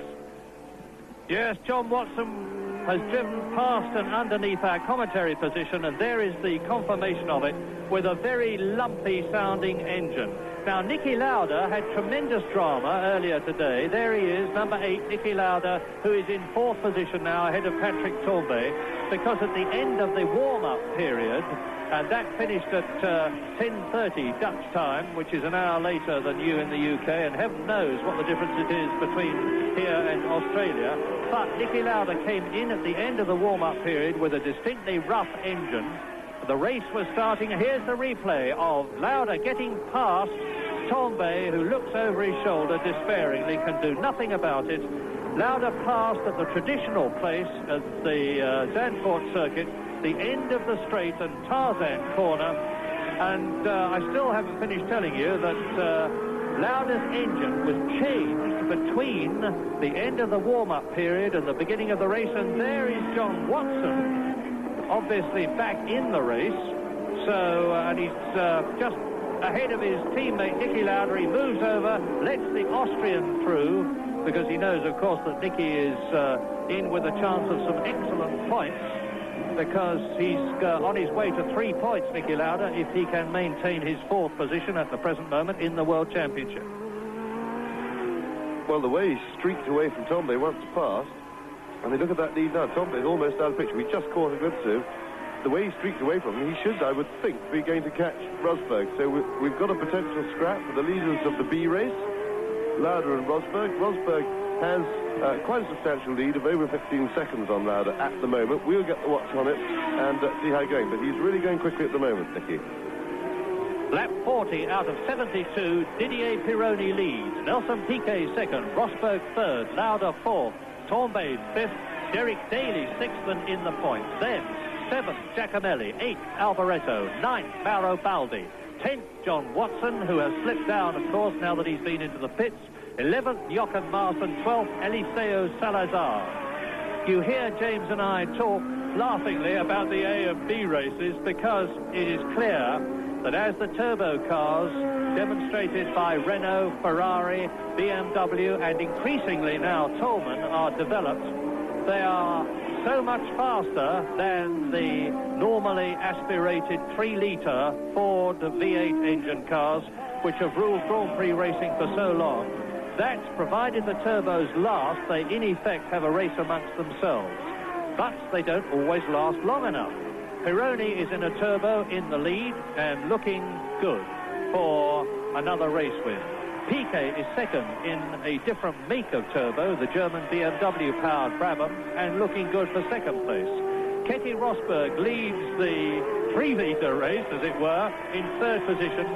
Yes, John Watson has driven past and underneath our commentary position, and there is the confirmation of it with a very lumpy sounding engine. Now, Niki Lauda had tremendous drama earlier today. There he is, number 8, Niki Lauda, who is in 4th position now ahead of Patrick Tambay, because at the end of the warm-up period, and that finished at 10:30 Dutch time, which is an hour later than you in the UK, and heaven knows what the difference it is between here and Australia. But Niki Lauda came in at the end of the warm-up period with a distinctly rough engine. The race was starting. Here's the replay of Lauda getting past Tambay, who looks over his shoulder despairingly, can do nothing about it. Lauda passed at the traditional place at the Zandvoort circuit, the end of the straight and Tarzan corner, and I still haven't finished telling you that Lauda's engine was changed between the end of the warm-up period and the beginning of the race, and there is John Watson, obviously back in the race. So, and he's just ahead of his teammate Niki Lauda. He moves over, lets the Austrian through, because he knows, of course, that Niki is in with a chance of some excellent points, because he's on his way to 3 points, Niki Lauda, if he can maintain his 4th position at the present moment in the World Championship. Well, the way he streaked away from Tambay once past, and they look at that lead now, Tambay's almost out of the picture. We just caught a glimpse of the way he streaked away from him. He should, I would think, be going to catch Rosberg. So we've got a potential scrap for the leaders of the B race, Lauda and Rosberg. Rosberg has quite a substantial lead of over 15 seconds on Lauda at the moment. We'll get the watch on it and see how he's going, but he's really going quickly at the moment, Nicky. Lap 40 out of 72, Didier Pironi leads. Nelson Piquet second, Rosberg third, Lauda fourth, Tambay fifth, Derek Daly sixth and in the points. Then 7th, Giacomelli, 8th, Alboreto, 9th, Mauro Baldi, 10th, John Watson, who has slipped down, of course, now that he's been into the pits. 11th, Jochen Maas, and 12th, Eliseo Salazar. You hear James and I talk laughingly about the A and B races because it is clear that as the turbo cars, demonstrated by Renault, Ferrari, BMW, and increasingly now Toleman, are developed, they are so much faster than the normally aspirated 3-litre Ford V8 engine cars, which have ruled Grand Prix racing for so long, that, provided the turbos last, they in effect have a race amongst themselves. But they don't always last long enough. Pironi is in a turbo in the lead and looking good for another race win. Piquet is second in a different make of turbo, the German BMW-powered Brabham, and looking good for second place. Keke Rosberg leads the 3-litre race, as it were, in third position,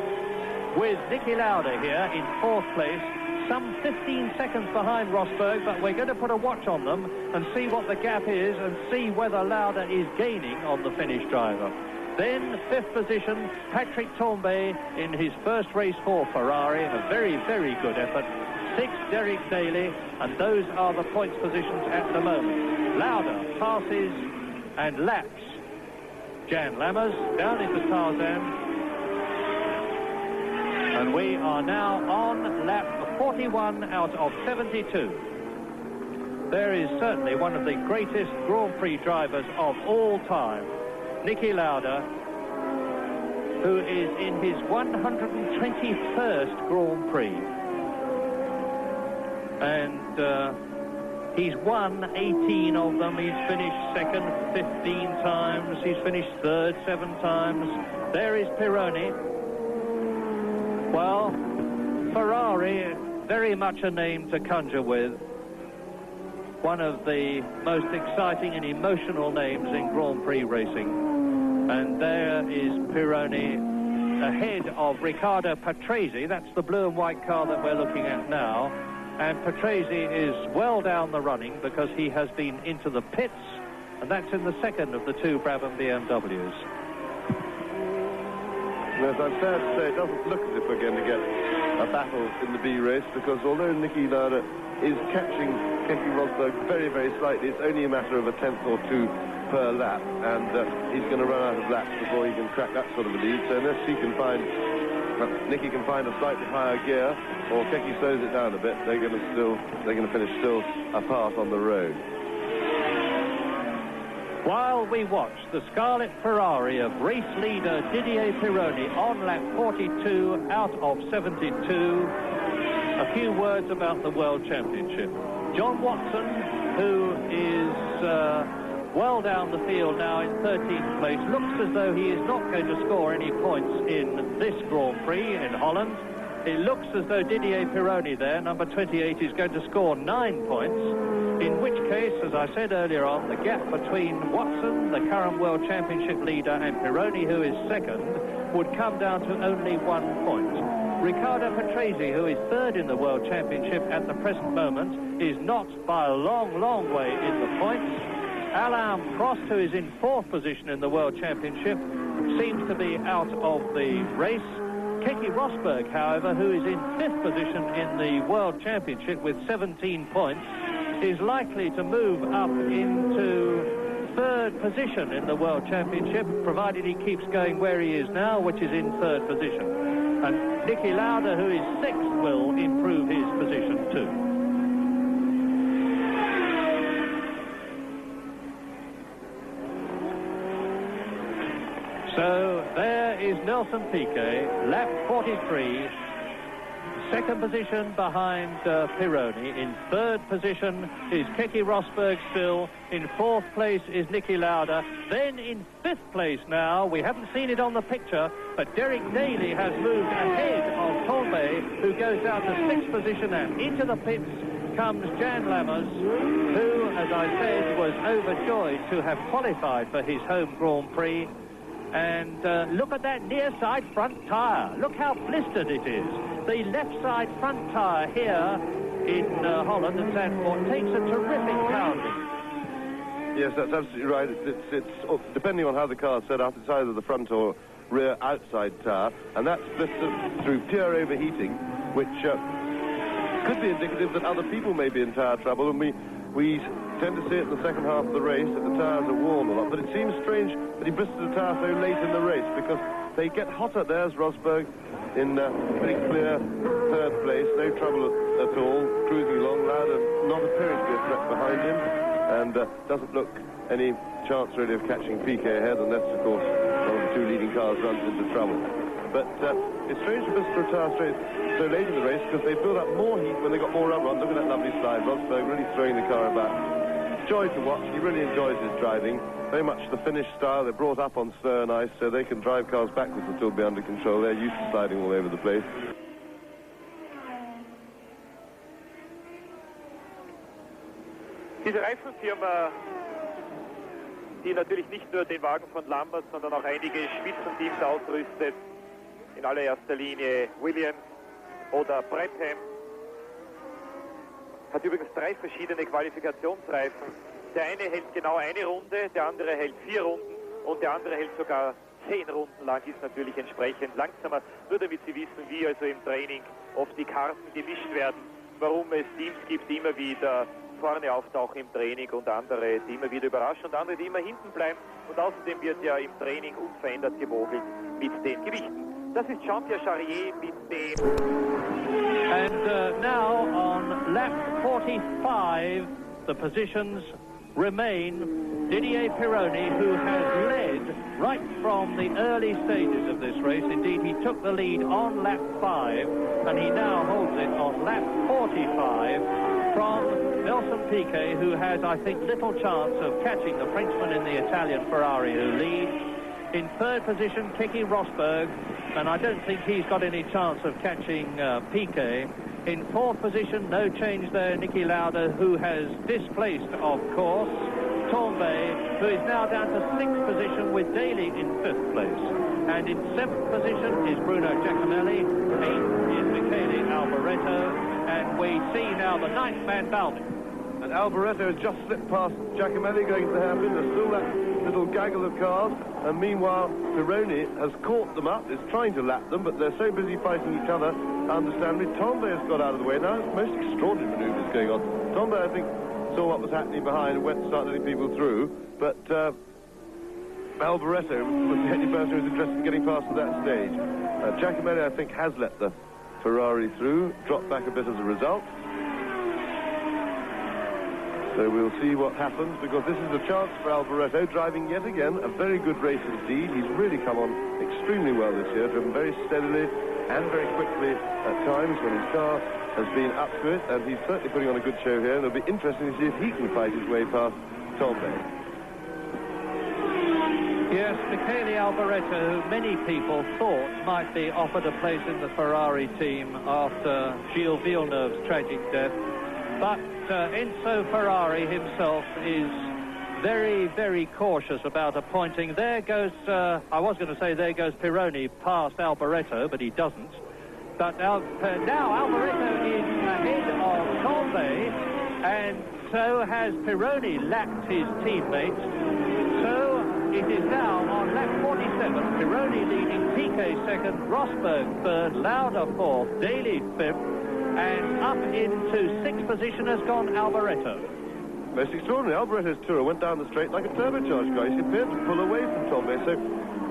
with Niki Lauda here in fourth place, some 15 seconds behind Rosberg, but we're going to put a watch on them and see what the gap is and see whether Lauda is gaining on the Finnish driver. Then, fifth position, Patrick Tambay in his first race for Ferrari, a very, very good effort. Sixth, Derek Daly, and those are the points positions at the moment. Lauda passes and laps Jan Lammers down into Tarzan. And we are now on lap 41 out of 72. There is certainly one of the greatest Grand Prix drivers of all time, Niki Lauda, who is in his 121st Grand Prix. And he's won 18 of them. He's finished second 15 times. He's finished third 7 times. There is Pironi. Well, Ferrari, very much a name to conjure with. One of the most exciting and emotional names in Grand Prix racing. And there is Pironi ahead of Riccardo Patrese. That's the blue and white car that we're looking at now. And Patrese is well down the running because he has been into the pits, and that's in the second of the 2 Brabham BMWs. Yes, I'm sad to say it doesn't look as if we're going to get a battle in the B race, because although Niki Lauda is catching Keke Rosberg very, very slightly, it's only a matter of a 10th or 2 per lap, and he's going to run out of laps before he can crack that sort of a lead. So unless he can find, Niki can find a slightly higher gear, or Keke slows it down a bit, they're going to finish still apart on the road. While we watch the Scarlet Ferrari of race leader Didier Pironi on lap 42 out of 72, a few words about the World Championship. John Watson, who is well down the field now in 13th place, looks as though he is not going to score any points in this Grand Prix in Holland. It looks as though Didier Pironi there, number 28, is going to score 9 points, in which case, as I said earlier on, the gap between Watson, the current World Championship leader, and Pironi, who is second, would come down to only 1 point. Riccardo Patrese, who is third in the World Championship at the present moment, is not by a long, long way in the points. Alain Prost, who is in 4th position in the World Championship, seems to be out of the race. Keke Rosberg, however, who is in 5th position in the World Championship with 17 points, is likely to move up into 3rd position in the World Championship, provided he keeps going where he is now, which is in 3rd position. And Niki Lauda, who is 6th, will improve his position too. So there is Nelson Piquet, lap 43, 2nd position behind Pironi. In 3rd position is Keke Rosberg still. In 4th place is Niki Lauda. Then in 5th place now, we haven't seen it on the picture, but Derek Daly has moved ahead of Tambay, who goes down to 6th position, and into the pits comes Jan Lammers, who, as I said, was overjoyed to have qualified for his home Grand Prix. And look at that near side front tyre. Look how blistered it is. The left side front tyre here in Holland and Zandvoort takes a terrific pounding. Yes, that's absolutely right. It's depending on how the car is set up, it's either the front or rear outside tyre, and that's blistered through pure overheating, which could be indicative that other people may be in tyre trouble, and we tend to see it in the second half of the race that the tyres are warm a lot. But it seems strange that he blistered the tyre so late in the race, because they get hotter. There's Rosberg in pretty clear third place, no trouble at all, cruising along. Lauda not appearing to be a threat behind him, and doesn't look any chance really of catching Piquet ahead, unless, of course, one of the two leading cars runs into trouble. But it's strange to blister a tyre straight so late in the race, because they build up more heat when they got more rubber on. Look at that lovely slide. Rosberg really throwing the car about. Joy to watch. He really enjoys his driving. Very much the Finnish style. They're brought up on snow and ice, so they can drive cars backwards and still be under control. They're used to sliding all over the place. Diese Reifenfirma, die natürlich nicht nur den Wagen von Lambert, sondern auch einige Spitzenteams ausrüstet, in allererster Linie Williams oder Brabham, hat übrigens 3 verschiedene Qualifikationsreifen. Der eine hält genau eine Runde, der andere hält 4 Runden und der andere hält sogar 10 Runden lang, ist natürlich entsprechend langsamer. Nur damit Sie wissen, wie also im Training oft die Karten gemischt werden, warum es Teams gibt, die immer wieder vorne auftauchen im Training und andere, die immer wieder überraschen und andere, die immer hinten bleiben. Und außerdem wird ja im Training unverändert gewogelt mit den Gewichten. Das ist Jean-Pierre Jarier mit dem... And now on lap 45, the positions remain Didier Pironi, who has led right from the early stages of this race. Indeed, he took the lead on lap 5, and he now holds it on lap 45 from Nelson Piquet, who has, I think, little chance of catching the Frenchman in the Italian Ferrari who leads. In third position, Keke Rosberg, and I don't think he's got any chance of catching Piquet. In fourth position, no change there, Niki Lauda, who has displaced, of course, Tambay, who is now down to sixth position with Daly in fifth place. And in seventh position is Bruno Giacomelli, eighth is Michele Alboreto, and we see now the ninth man, Baldi. And Alboreto has just slipped past Giacomelli going to the hairpin. There's still that little gaggle of cars, and meanwhile Pironi has caught them up, is trying to lap them, but they're so busy fighting each other, understandably. Tambay has got out of the way now. It's most extraordinary manoeuvres going on. Tambay, I think, saw what was happening behind and went to start letting people through, but Alboreto was the only person who was interested in getting past to that stage. Giacomelli, I think, has let the Ferrari through, dropped back a bit as a result. So we'll see what happens, because this is a chance for Alboreto, driving yet again a very good race indeed. He's really come on extremely well this year, driven very steadily and very quickly at times when his car has been up to it, and he's certainly putting on a good show here, and it'll be interesting to see if he can fight his way past Tambay. Yes, Michele Alboreto, who many people thought might be offered a place in the Ferrari team after Gilles Villeneuve's tragic death, but Enzo Ferrari himself is very, very cautious about appointing. There goes, I was going to say there goes Pironi past Alboreto, but he doesn't. But now Alboreto is ahead of Tambay, and so has Pironi lapped his teammates. So it is now on lap 47, Pironi leading, Piquet second, Rosberg third, Lauda fourth, Daly fifth, and up into sixth position has gone Alboreto. Most extraordinary. Alboreto's Turo went down the straight like a turbocharged car. He appeared to pull away from Tambay, so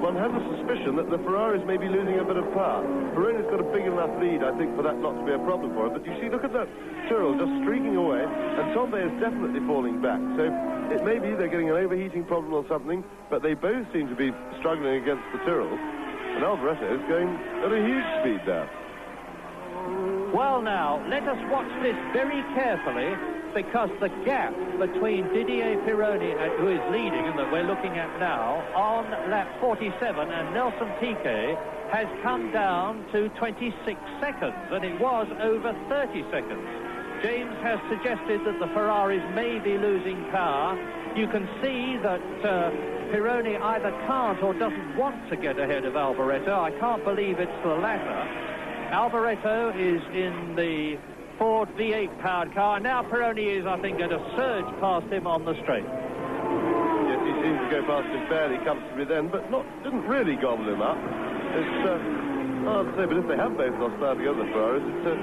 one has a suspicion that the Ferraris may be losing a bit of power. Pironi's got a big enough lead, I think, for that not to be a problem for him. But you see, look at that Tyrrell just streaking away, and Tambay is definitely falling back. So it may be they're getting an overheating problem or something, but they both seem to be struggling against the Tyrrell. And Alboreto is going at a huge speed there. Well, now, let us watch this very carefully, because the gap between Didier Pironi, who is leading and that we're looking at now, on lap 47, and Nelson Piquet has come down to 26 seconds, and it was over 30 seconds. James has suggested that the Ferraris may be losing power. You can see that Pironi either can't or doesn't want to get ahead of Alboreto. I can't believe it's the latter. Alboreto is in the Ford V8 powered car. Now Pironi is, I think, going to surge past him on the straight. Yes, he seems to go past him fairly comfortably then, but didn't really gobble him up. It's hard to say, but if they have both lost out together, the Ferraris, it says,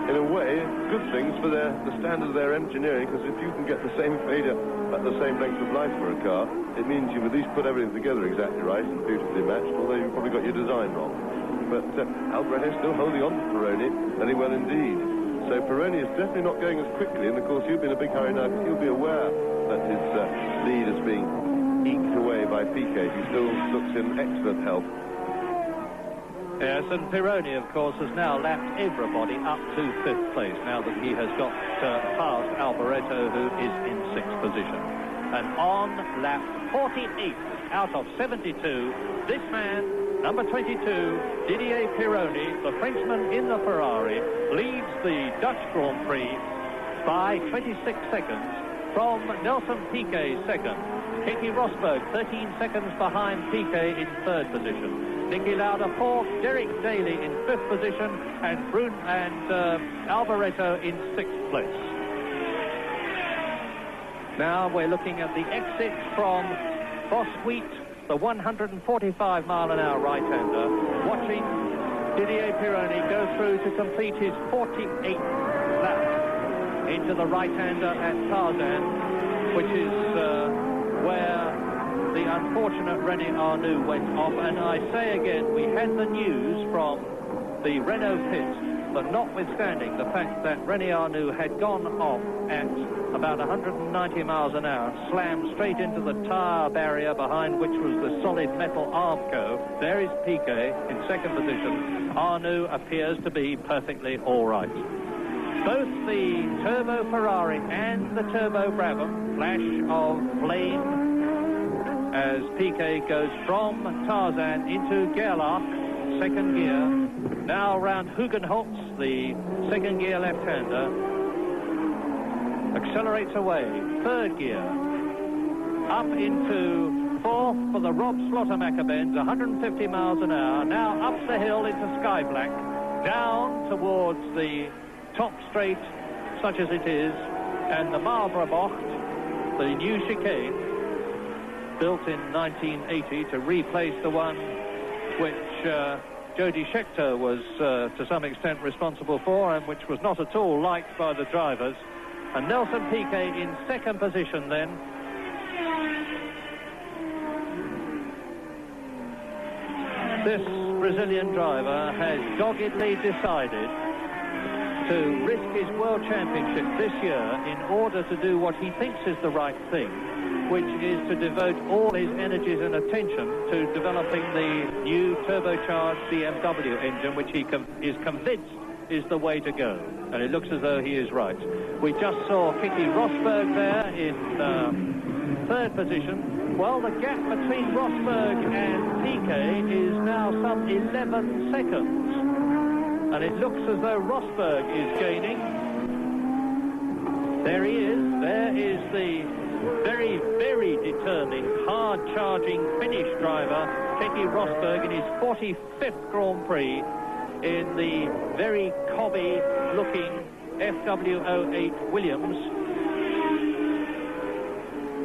in a way, good things for the standard of their engineering, because if you can get the same failure at the same length of life for a car, it means you've at least put everything together exactly right and beautifully matched, although you've probably got your design wrong. But Alboreto still holding on to Pironi very well indeed. So Pironi is definitely not going as quickly, and of course he'll be in a big hurry now because he'll be aware that his lead is being eked away by Piquet, who still looks in excellent health. Yes, and Pironi, of course, has now lapped everybody up to 5th place, now that he has got past Alboreto, who is in 6th position. And on lap 48 out of 72, this man, number 22, Didier Pironi, the Frenchman in the Ferrari, leads the Dutch Grand Prix by 26 seconds from Nelson Piquet second. Keke Rosberg 13 seconds behind Piquet in 3rd position. Niki Lauda 4th, Derek Daly in 5th position, and Alboreto in 6th place. Now we're looking at the exit from Boswheat, the 145-mile-an-hour right-hander, watching Didier Pironi go through to complete his 48th lap into the right-hander at Tarzan, which is where the unfortunate René Arnoux went off. And I say again, we had the news from the Renault pit that notwithstanding the fact that René Arnoux had gone off at about 190 miles an hour, slammed straight into the tyre barrier behind which was the solid metal Armco. There is Piquet in 2nd position. Arnoux appears to be perfectly all right. Both the Turbo Ferrari and the Turbo Brabham flash of flame as Piquet goes from Tarzan into Gerlach, 2nd gear. Now around Hugenholtz, the 2nd gear left-hander, accelerates away, 3rd gear, up into 4th for the Rob Slaughtermacher Benz, 150 miles an hour, now up the hill into Sky Black, down towards the top straight, such as it is, and the Marlborough Bocht, the new chicane, built in 1980 to replace the one which Jody Scheckter was to some extent responsible for, and which was not at all liked by the drivers. And Nelson Piquet in 2nd position then. This Brazilian driver has doggedly decided to risk his World Championship this year in order to do what he thinks is the right thing, which is to devote all his energies and attention to developing the new turbocharged BMW engine, which he is convinced is the way to go. And it looks as though he is right. We just saw Keke Rosberg there in 3rd position. Well, the gap between Rosberg and Piquet is now some 11 seconds. And it looks as though Rosberg is gaining. There he is. There is the very, very determined, hard-charging Finnish driver, Keke Rosberg, in his 45th Grand Prix in the very cobby-looking FW08 Williams,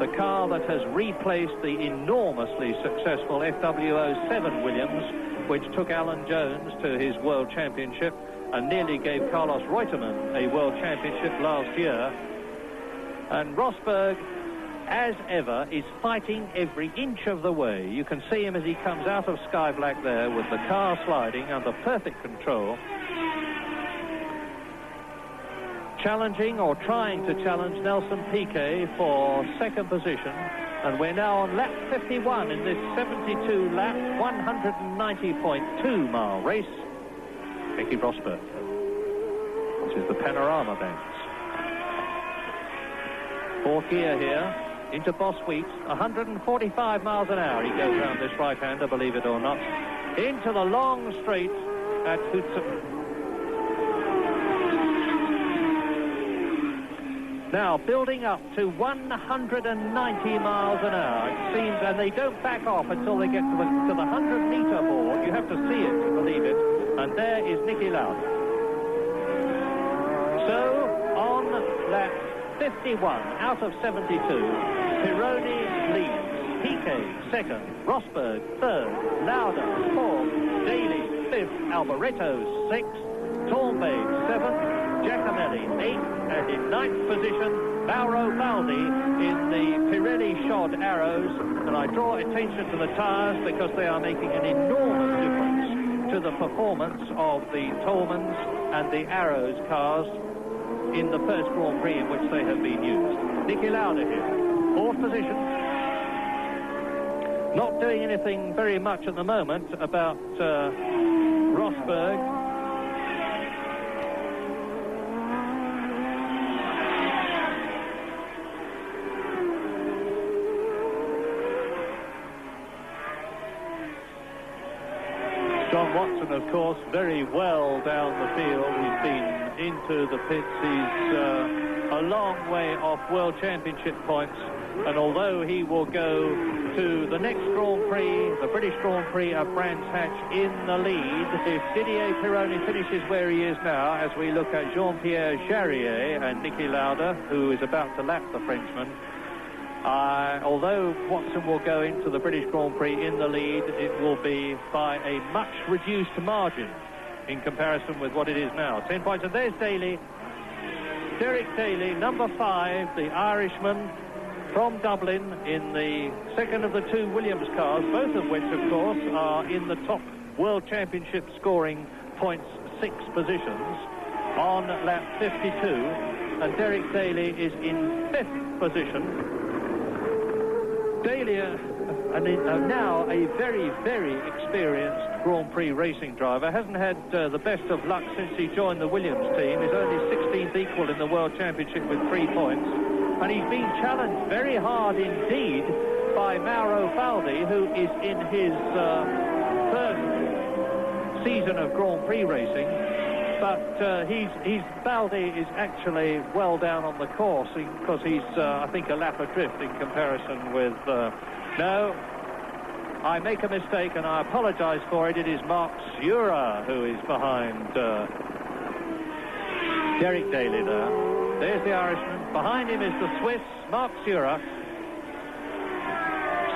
the car that has replaced the enormously successful FW07 Williams, which took Alan Jones to his World Championship and nearly gave Carlos Reutemann a World Championship last year. And Rosberg, as ever, is fighting every inch of the way. You can see him as he comes out of Sky Black there with the car sliding under perfect control, challenging or trying to challenge Nelson Piquet for 2nd position. And we're now on lap 51 in this 72-lap, 190.2 mile race. Keke Rosberg. This is the Panorama Benz. 4th gear here into Boswheat, 145 miles an hour. He goes round this right-hander, believe it or not, into the long straight at Hutsen. Now building up to 190 miles an hour, it seems, and they don't back off until they get to the 100-meter board. You have to see it to believe it. And there is Niki Lauda. So on lap 51 out of 72. Pironi leads. Piquet second, Rosberg third, Lauda fourth, Daly fifth, Alboreto sixth, Torbay seventh, Giacomelli eighth, and in ninth position, Mauro Baldi in the Pirelli shod Arrows. And I draw attention to the tyres because they are making an enormous difference to the performance of the Tolemans and the Arrows cars in the first Grand Prix in which they have been used. Niki Lauda here, fourth position. Not doing anything very much at the moment about Rosberg. John Watson, of course, very well down the field. He's been into the pits. He's a long way off World Championship points. And although he will go to the next Grand Prix, the British Grand Prix of Brands Hatch in the lead, if Didier Pironi finishes where he is now, as we look at Jean-Pierre Jarier and Niki Lauda, who is about to lap the Frenchman, although Watson will go into the British Grand Prix in the lead, it will be by a much reduced margin in comparison with what it is now. 10 points, and there's Daly. Derek Daly, number 5, the Irishman from Dublin, in the second of the two Williams cars, both of which, of course, are in the top World Championship scoring points 6 positions on lap 52, and Derek Daly is in 5th position. Daly, now a very, very experienced Grand Prix racing driver, hasn't had the best of luck since he joined the Williams team. He's only 16th equal in the World Championship with 3 points. And he's been challenged very hard indeed by Mauro Baldi, who is in his third season of Grand Prix racing. But Baldi is actually well down on the course because he's, I think, a lap adrift in comparison with... No, I make a mistake and I apologise for it. It is Marc Surer who is behind Derek Daly there. There's the Irishman. Behind him is the Swiss, Marc Surer.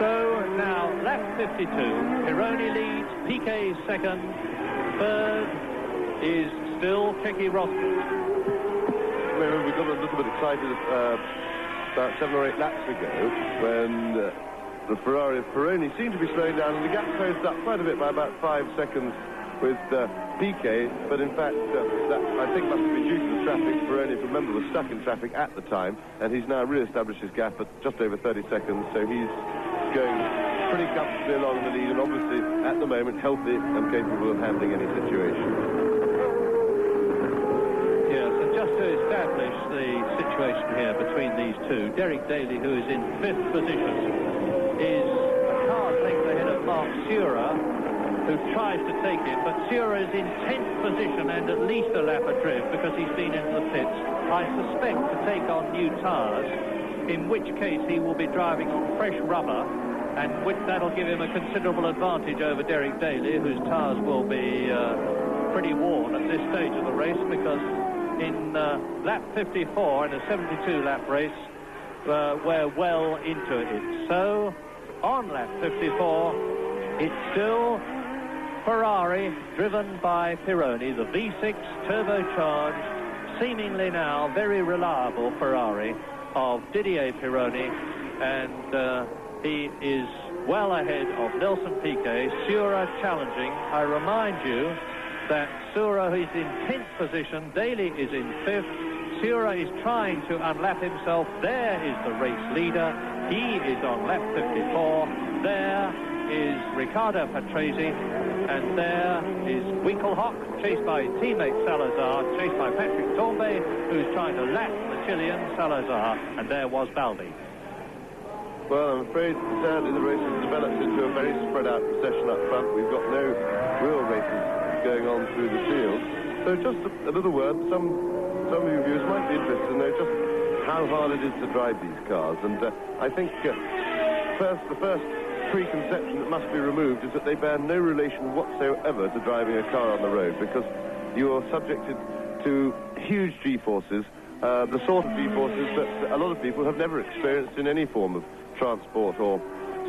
So now, lap 52. Pironi leads, Piquet second. Third is still Keke Rosberg. Remember, we got a little bit excited about 7 or 8 laps ago when the Ferrari of Pironi seemed to be slowing down, and the gap closed up quite a bit by about 5 seconds with Piquet, but in fact that I think must have been due to the traffic. Pironi, if you remember, was stuck in traffic at the time, and he's now re-established his gap at just over 30 seconds, so he's going pretty comfortably along the lead, and obviously at the moment healthy and capable of handling any situation. Yes, and just to establish the situation here between these two, Derek Daly, who is in 5th position, is a car's length ahead of Marc Surer, who tries to take it, but Surer is in 10th position and at least a lap adrift because he's been into the pits, I suspect, to take on new tyres, in which case he will be driving on fresh rubber, and that'll give him a considerable advantage over Derek Daly, whose tyres will be pretty worn at this stage of the race, because in lap 54 in a 72-lap race, we're well into it. So, on lap 54, it's still Ferrari, driven by Pironi, the V6 turbocharged, seemingly now very reliable Ferrari of Didier Pironi, and he is well ahead of Nelson Piquet. Surer challenging. I remind you that Surer is in 10th position, Daly is in 5th. Surer is trying to unlap himself. There is the race leader. He is on lap 54. There is Riccardo Patrese, and there is Winkelhock, chased by teammate Salazar, chased by Patrick Tambay, who's trying to lap the Chilean Salazar, and there was Baldi. Well, I'm afraid, sadly, the race has developed into a very spread-out procession up front. We've got no real races going on through the field. So just a little word, some of you viewers might be interested to know just how hard it is to drive these cars. And I think the first preconception that must be removed is that they bear no relation whatsoever to driving a car on the road, because you are subjected to huge G-forces the sort of G-forces that a lot of people have never experienced in any form of transport or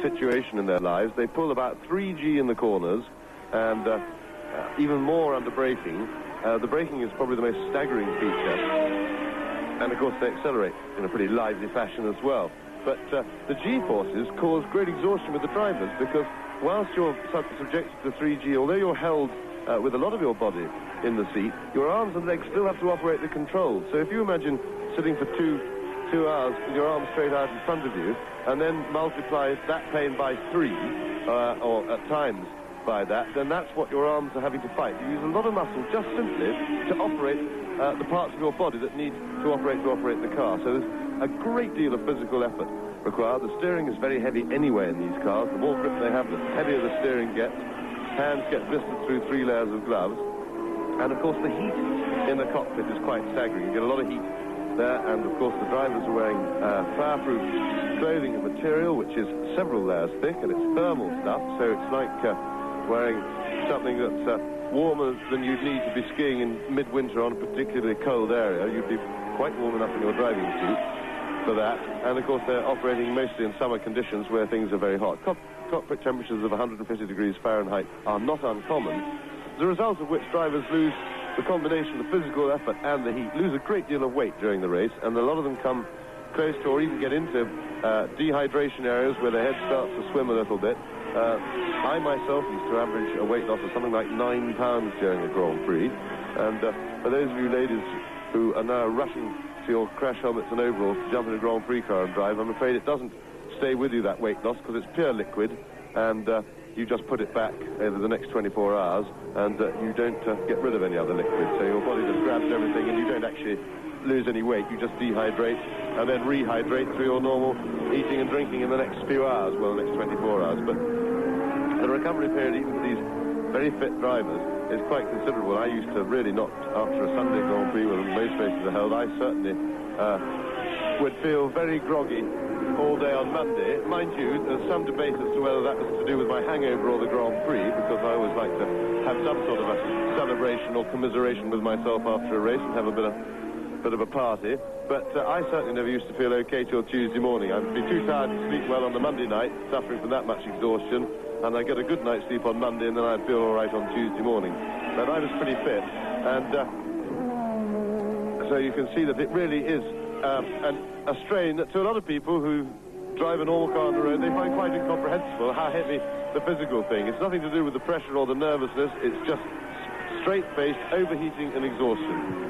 situation in their lives. They pull about 3G in the corners and even more under braking. The braking is probably the most staggering feature. And, of course, they accelerate in a pretty lively fashion as well. But the G-forces cause great exhaustion with the drivers because whilst you're subjected to 3G, although you're held with a lot of your body in the seat, your arms and legs still have to operate the controls. So if you imagine sitting for two hours with your arms straight out in front of you and then multiply that pain by 3, or at times by that, then that's what your arms are having to fight. You use a lot of muscle just simply to operate the parts of your body that need to operate the car. So there's a great deal of physical effort required. The steering is very heavy anyway in these cars. The more grip they have, the heavier the steering gets. Hands get blistered through 3 layers of gloves. And, of course, the heat in the cockpit is quite staggering. You get a lot of heat there, and, of course, the drivers are wearing fireproof clothing and material, which is several layers thick, and it's thermal stuff, so it's like wearing something that's warmer than you'd need to be skiing in midwinter on a particularly cold area. You'd be quite warm enough in your driving suit for that. And, of course, they're operating mostly in summer conditions where things are very hot. Cockpit temperatures of 150 degrees Fahrenheit are not uncommon, as a result of which drivers lose the combination of physical effort and the heat, lose a great deal of weight during the race, and a lot of them come close to or even get into dehydration areas where their head starts to swim a little bit. I myself used to average a weight loss of something like 9 pounds during a Grand Prix, and for those of you ladies who are now rushing to your crash helmets and overalls to jump in a Grand Prix car and drive, I'm afraid it doesn't stay with you, that weight loss, because it's pure liquid, and you just put it back over the next 24 hours, and you don't get rid of any other liquid, so your body just grabs everything and you don't actually lose any weight. You just dehydrate and then rehydrate through your normal eating and drinking in the next few hours, well, the next 24 hours. But the recovery period, even for these very fit drivers, is quite considerable. I used to really not, after a Sunday Grand Prix when most races are held, I certainly would feel very groggy all day on Monday. Mind you, there's some debate as to whether that was to do with my hangover or the Grand Prix, because I always like to have some sort of a celebration or commiseration with myself after a race and have a bit of a party. But I certainly never used to feel okay till Tuesday morning. I'd be too tired to sleep well on the Monday night, suffering from that much exhaustion, and I'd get a good night's sleep on Monday, and then I'd feel all right on Tuesday morning. But I was pretty fit, and so you can see that it really is a strain that to a lot of people who drive a normal car on the road, they find quite incomprehensible how heavy the physical thing. It's nothing to do with the pressure or the nervousness. It's just straight-faced overheating and exhaustion.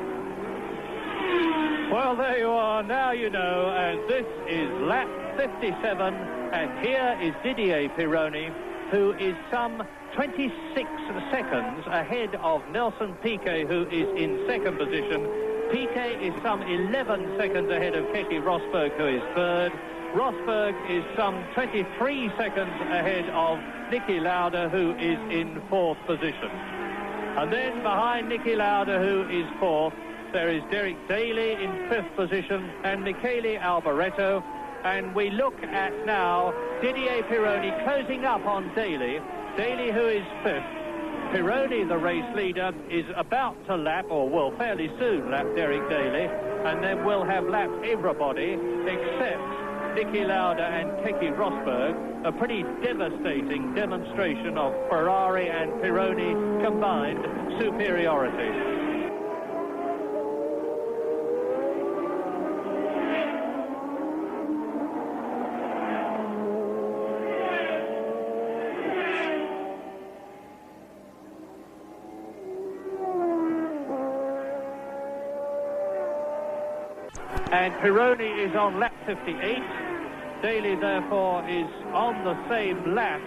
Well, there you are, now you know, and this is lap 57, and here is Didier Pironi, who is some 26 seconds ahead of Nelson Piquet, who is in second position. Piquet is some 11 seconds ahead of Keke Rosberg, who is third. Rosberg is some 23 seconds ahead of Niki Lauda, who is in fourth position. And then behind Niki Lauda, who is fourth, there is Derek Daly in fifth position and Michele Alboreto. And we look at now Didier Pironi closing up on Daly. Daly, who is fifth. Pironi, the race leader, is about to lap, or will fairly soon lap Derek Daly, and then we'll have lapped everybody except Niki Lauda and Keke Rosberg. A pretty devastating demonstration of Ferrari and Pironi combined superiority. And Pironi is on lap 58. Daly, therefore, is on the same lap,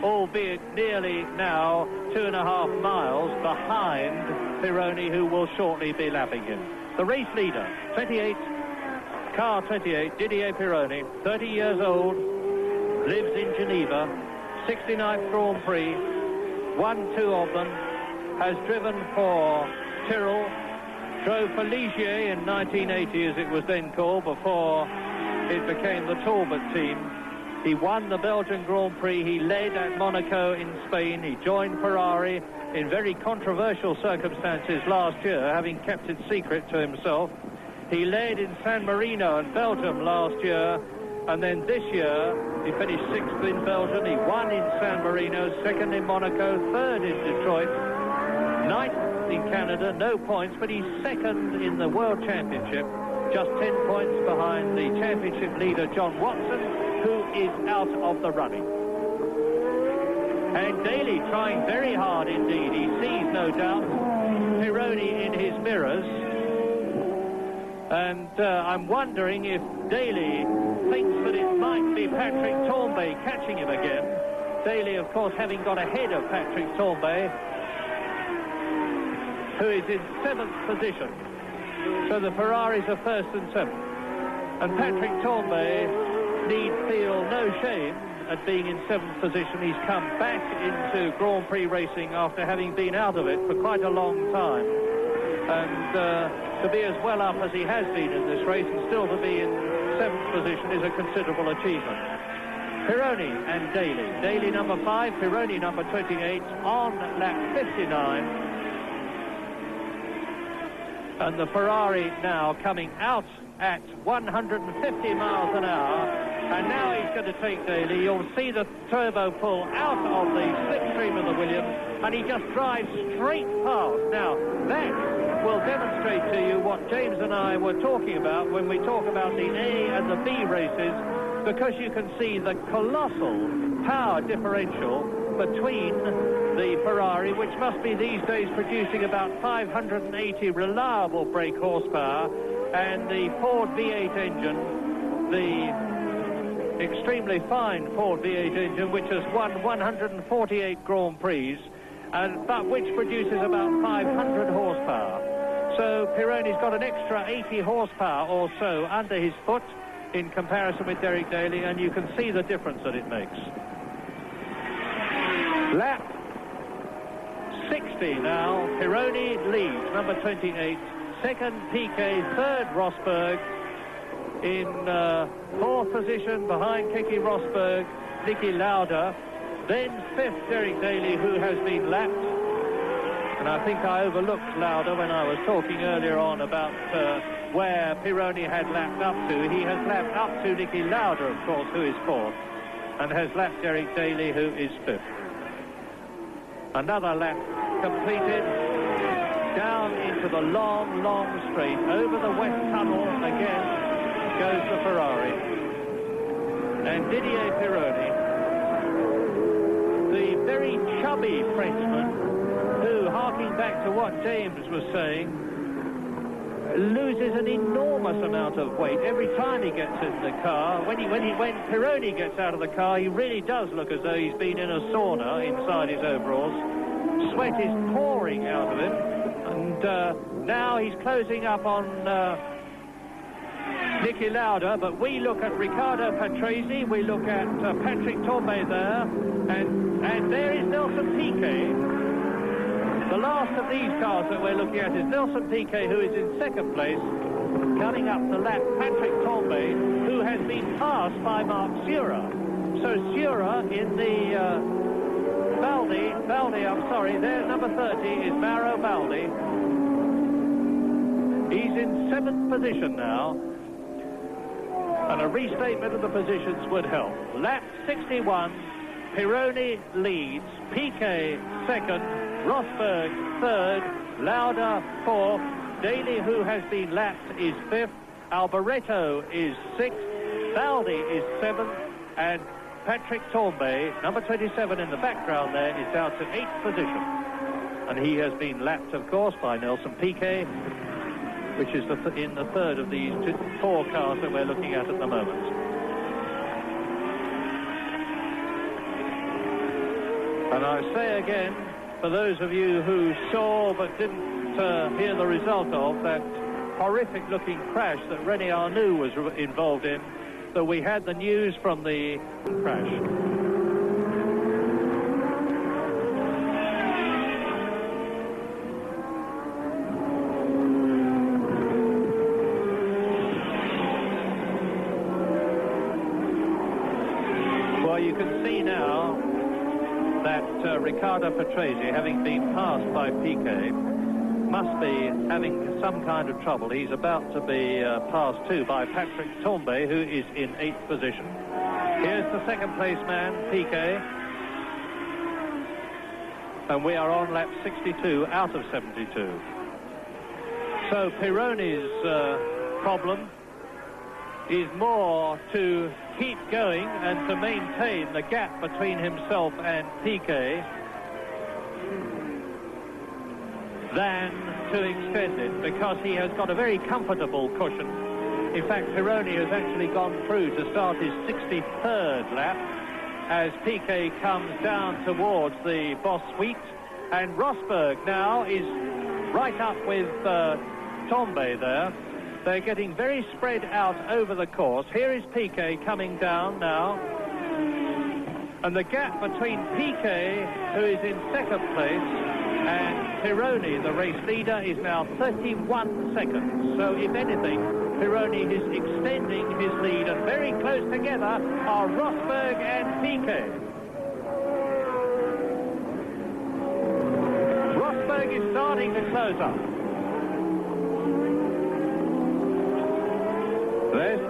albeit nearly now 2.5 miles behind Pironi, who will shortly be lapping him. The race leader, 28, car 28, Didier Pironi, 30 years old, lives in Geneva, 69th Grand Prix, won 2 of them, has driven for Tyrrell, drove for Ligier in 1980, as it was then called, before it became the Talbot team. He won the Belgian Grand Prix. He led at Monaco in Spain. He joined Ferrari in very controversial circumstances last year, having kept it secret to himself. He led in San Marino and Belgium last year, and then this year he finished 6th in Belgium. He won in San Marino, 2nd in Monaco, 3rd in Detroit, 9th in Canada, no points, but he's 2nd in the World Championship, just 10 points behind the championship leader John Watson, who is out of the running. And Daly trying very hard indeed. He sees, no doubt, Pironi in his mirrors. And I'm wondering if Daly thinks that it might be Patrick Tambay catching him again. Daly, of course, having got ahead of Patrick Tambay, who is in 7th position. So the Ferraris are 1st and 7th. And Patrick Tambay need feel no shame at being in 7th position. He's come back into Grand Prix racing after having been out of it for quite a long time. And to be as well up as he has been in this race and still to be in 7th position is a considerable achievement. Pironi and Daly. Daly number 5, Pironi number 28 on lap 59. And the Ferrari now coming out at 150 miles an hour. And now he's going to take Daly. You'll see the turbo pull out of the slipstream of the Williams, and he just drives straight past. Now, that will demonstrate to you what James and I were talking about when we talk about the A and the B races, because you can see the colossal power differential between the Ferrari, which must be these days producing about 580 reliable brake horsepower, and the Ford V8 engine, the extremely fine Ford V8 engine, which has won 148 Grand Prix, but which produces about 500 horsepower. So Pironi's got an extra 80 horsepower or so under his foot in comparison with Derek Daly, and you can see the difference that it makes. Lap 60 now. Pironi leads, number 28. 2nd Piquet, 3rd Rosberg. In 4th position behind Keke Rosberg, Niki Lauda. Then 5th Derek Daly, who has been lapped. And I think I overlooked Lauda when I was talking earlier on about where Pironi had lapped up to. He has lapped up to Niki Lauda, of course, who is 4th, and has lapped Derek Daly, who is 5th. Another lap completed. Down into the long, long straight. Over the west tunnel again goes the Ferrari. And Didier Pironi, the very chubby Frenchman, who, harking back to what James was saying, loses an enormous amount of weight every time he gets in the car. When Pironi gets out of the car, he really does look as though he's been in a sauna inside his overalls. Sweat is pouring out of him, and now he's closing up on Niki Lauda, but we look at Riccardo Patrese, we look at Patrick Tambay there, and there is Nelson Piquet. The last of these cars that we're looking at is Nelson Piquet, who is in 2nd place, coming up the lap Patrick Tambay, who has been passed by Marc Surer. So Surer in the Baldi, I'm sorry, there number 30 is Mauro Baldi. He's in 7th position now, and a restatement of the positions would help. Lap 61, Pironi leads, Piquet 2nd, Rosberg 3rd, Lauda 4th, Daly, who has been lapped, is 5th, Alboreto is 6th, Baldi is 7th, and Patrick Tambay, number 27 in the background there, is down to 8th position. And he has been lapped, of course, by Nelson Piquet, which is in the 3rd of these 4 cars that we're looking at the moment. And I say again, for those of you who saw but didn't hear the result of that horrific-looking crash that René Arnoux was involved in, that we had the news from the crash. Well, you can see now that Riccardo Patrese, having been passed by Piquet, must be having some kind of trouble. He's about to be passed too by Patrick Tambay, who is in 8th position. Here's the second place man, Piquet. And we are on lap 62 out of 72. So Pironi's problem is more to keep going and to maintain the gap between himself and Piquet than to extend it, because he has got a very comfortable cushion. In fact, Pironi has actually gone through to start his 63rd lap as Piquet comes down towards the Boss suite, and Rosberg now is right up with Tambay there. They're getting very spread out over the course. Here is Piquet coming down now, and the gap between Piquet, who is in 2nd place, and Pironi, the race leader, is now 31 seconds. So, if anything, Pironi is extending his lead, and very close together are Rosberg and Piquet. Rosberg is starting to close up. There's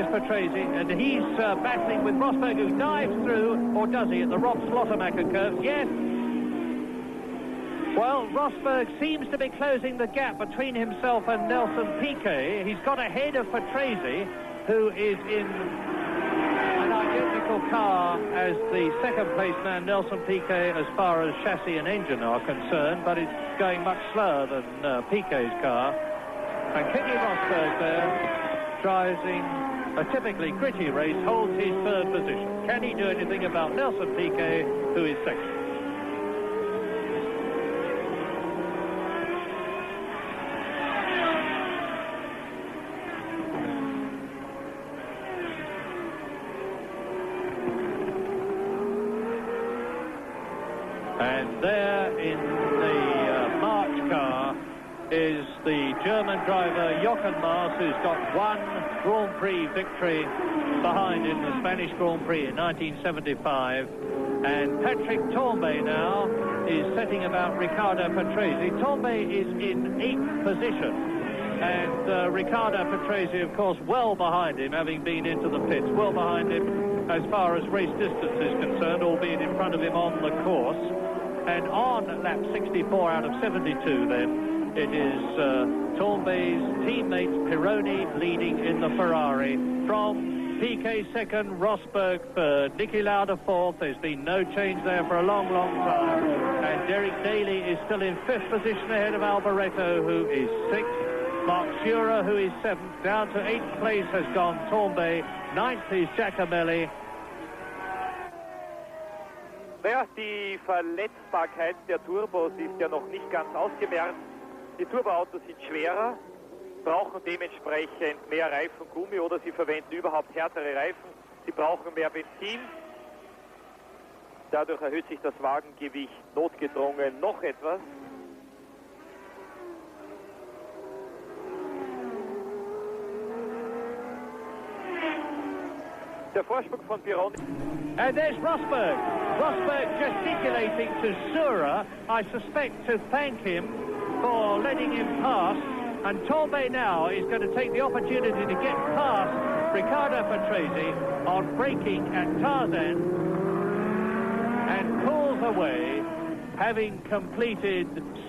Patrese, and he's battling with Rosberg, who dives through, or does he, at the Rob Slottermacher curve? Yes. Well, Rosberg seems to be closing the gap between himself and Nelson Piquet. He's got ahead of Patrese, who is in an identical car as the 2nd place man, Nelson Piquet, as far as chassis and engine are concerned, but it's going much slower than Piquet's car. And Keke Rosberg there, driving a typically gritty race, holds his 3rd position. Can he do anything about Nelson Piquet, who is 2nd? And there in the March car is the German driver Jochen Mass, who's got 1 Grand Prix victory behind in the Spanish Grand Prix in 1975. And Patrick Tambay now is setting about Riccardo Patrese. Tambay is in 8th position, and Riccardo Patrese, of course, well behind him, having been into the pits, well behind him as far as race distance is concerned, albeit in front of him on the course. And on lap 64 out of 72 then, it is Tambay's teammate Pironi leading in the Ferrari. From Piquet 2nd, Rosberg 3rd, Niki Lauda 4th. There's been no change there for a long, long time. And Derek Daly is still in 5th position ahead of Alboreto, who is 6th. Mark Schurer, who is 7th. Down to 8th place has gone Tambay. 9th is Giacomelli. Naja, die Verletzbarkeit der Turbos ist ja noch nicht ganz ausgemerzt. Die Turboautos sind schwerer, brauchen dementsprechend mehr Reifengummi oder sie verwenden überhaupt härtere Reifen. Sie brauchen mehr Benzin. Dadurch erhöht sich das Wagengewicht notgedrungen noch etwas. Der Vorsprung von Pironi. And there's Rosberg. Rosberg gesticulating to Sura, I suspect to thank him for letting him pass. And Tambay now is going to take the opportunity to get past Riccardo Patrese on braking at Tarzan, and pulls away, having completed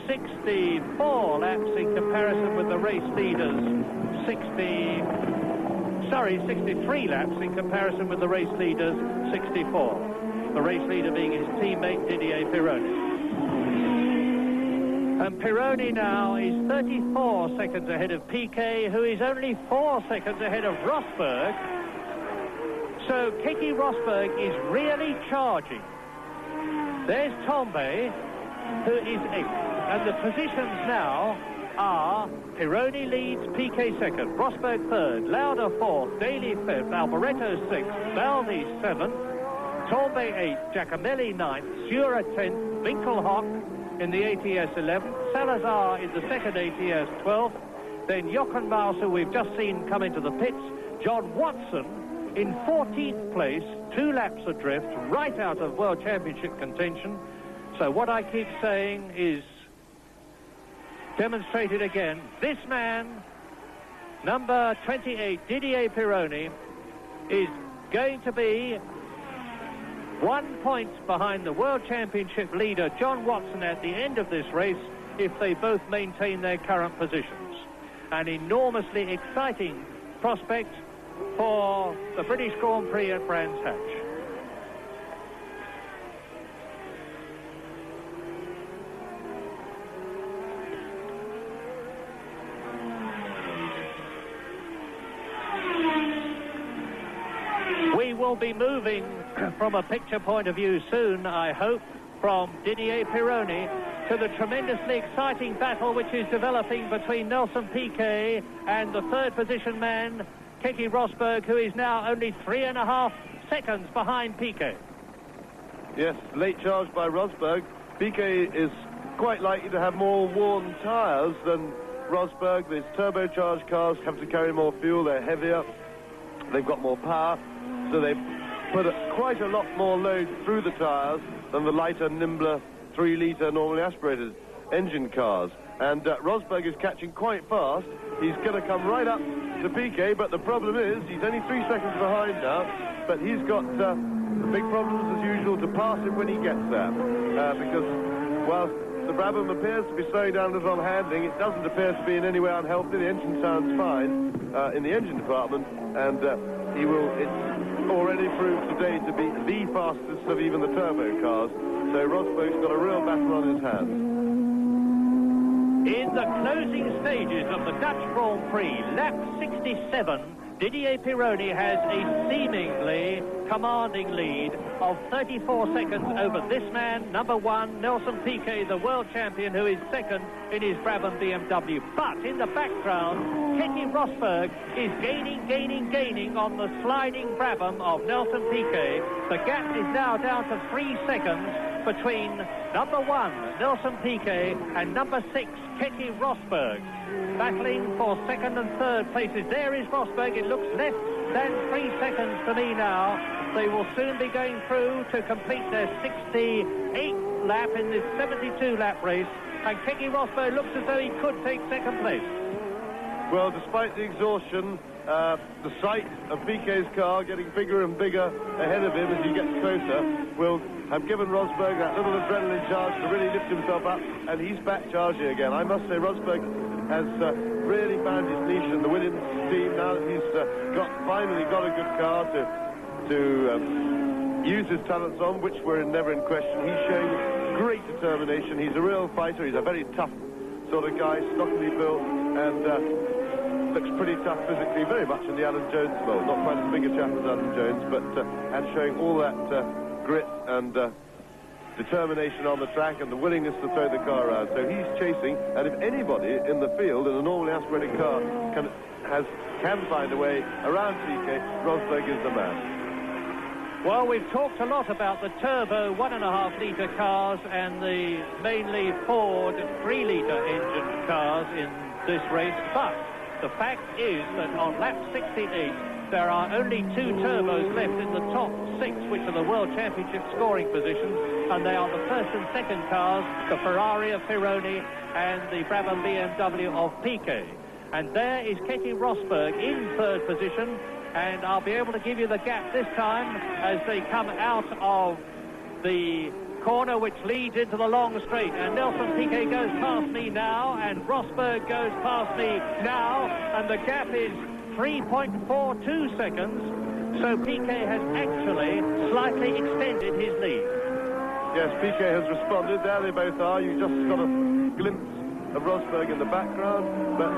64 laps in comparison with the race leaders. 63 laps in comparison with the race leaders, 64. The race leader being his teammate Didier Pironi. And Pironi now is 34 seconds ahead of Piquet, who is only 4 seconds ahead of Rosberg. So Keke Rosberg is really charging. There's Tambay, who is 8th. And the positions now are Pironi leads, Piquet 2nd, Rosberg 3rd, Lauda 4th, Daly 5th, Alboreto 6th, Baldi 7th, Tambay 8th, Giacomelli 9th, Schurer 10th, Winkelhock in the ATS 11th, Salazar in the second ATS 12th, then Jochen Mass, who we've just seen come into the pits, John Watson in 14th place, 2 laps adrift, right out of World Championship contention. So what I keep saying is demonstrated again. This man, number 28, Didier Pironi, is going to be 1 point behind the World Championship leader, John Watson, at the end of this race, if they both maintain their current positions. An enormously exciting prospect for the British Grand Prix at Brands Hatch. We will be moving from a picture point of view soon, I hope, from Didier Pironi to the tremendously exciting battle which is developing between Nelson Piquet and the third position man, Keke Rosberg, who is now only 3.5 seconds behind Piquet. Yes, late charge by Rosberg. Piquet is quite likely to have more worn tyres than Rosberg. These turbocharged cars have to carry more fuel, they're heavier, they've got more power, so they've put quite a lot more load through the tyres than the lighter, nimbler, 3-litre normally aspirated engine cars. And Rosberg is catching quite fast. He's going to come right up to Piquet, but the problem is he's only 3 seconds behind now, but he's got the big problems as usual to pass him when he gets there. Because whilst the Brabham appears to be slowing down a little on handling, it doesn't appear to be in any way unhealthy. The engine sounds fine in the engine department, and he will... It's already proved today to be the fastest of even the turbo cars. So Rosberg's got a real battle on his hands. In the closing stages of the Dutch Grand Prix, lap 67, Didier Pironi has a seemingly commanding lead of 34 seconds over this man, number 1, Nelson Piquet, the world champion, who is second in his Brabham BMW. But in the background, Keke Rosberg is gaining on the sliding Brabham of Nelson Piquet. The gap is now down to 3 seconds between number 1, Nelson Piquet, and number 6, Keke Rosberg. Battling for second and third places. There is Rosberg. It looks less than 3 seconds to me now. They will soon be going through to complete their 68th lap in this 72-lap race. And Keke Rosberg looks as though he could take second place. Well, despite the exhaustion, the sight of Piquet's car getting bigger and bigger ahead of him as he gets closer will have given Rosberg that little adrenaline charge to really lift himself up, and he's back charging again. I must say Rosberg has really found his niche in the Williams team now that he's finally got a good car to use his talents on, which were never in question. He's showing great determination. He's a real fighter. He's a very tough sort of guy, stockily built, and looks pretty tough physically, very much in the Alan Jones mold. Not quite as big a chap as Alan Jones, but and showing all that grit and determination on the track and the willingness to throw the car around. So he's chasing, and if anybody in the field in a normally aspirated car can find a way around Piquet, Rosberg is the man. Well, we've talked a lot about the turbo 1.5-litre cars and the mainly Ford 3-litre engine cars in this race, but the fact is that on lap 68 there are only 2 turbos left in the top 6, which are the World Championship scoring positions, and they are the first and second cars, the Ferrari of Pironi and the Brabham BMW of Piquet. And there is Keke Rosberg in third position, and I'll be able to give you the gap this time as they come out of the corner which leads into the long straight. And Nelson Piquet goes past me now, and Rosberg goes past me now, and the gap is 3.42 seconds, so Piquet has actually slightly extended his lead. Yes, Piquet has responded. There they both are. You just got a glimpse of Rosberg in the background, but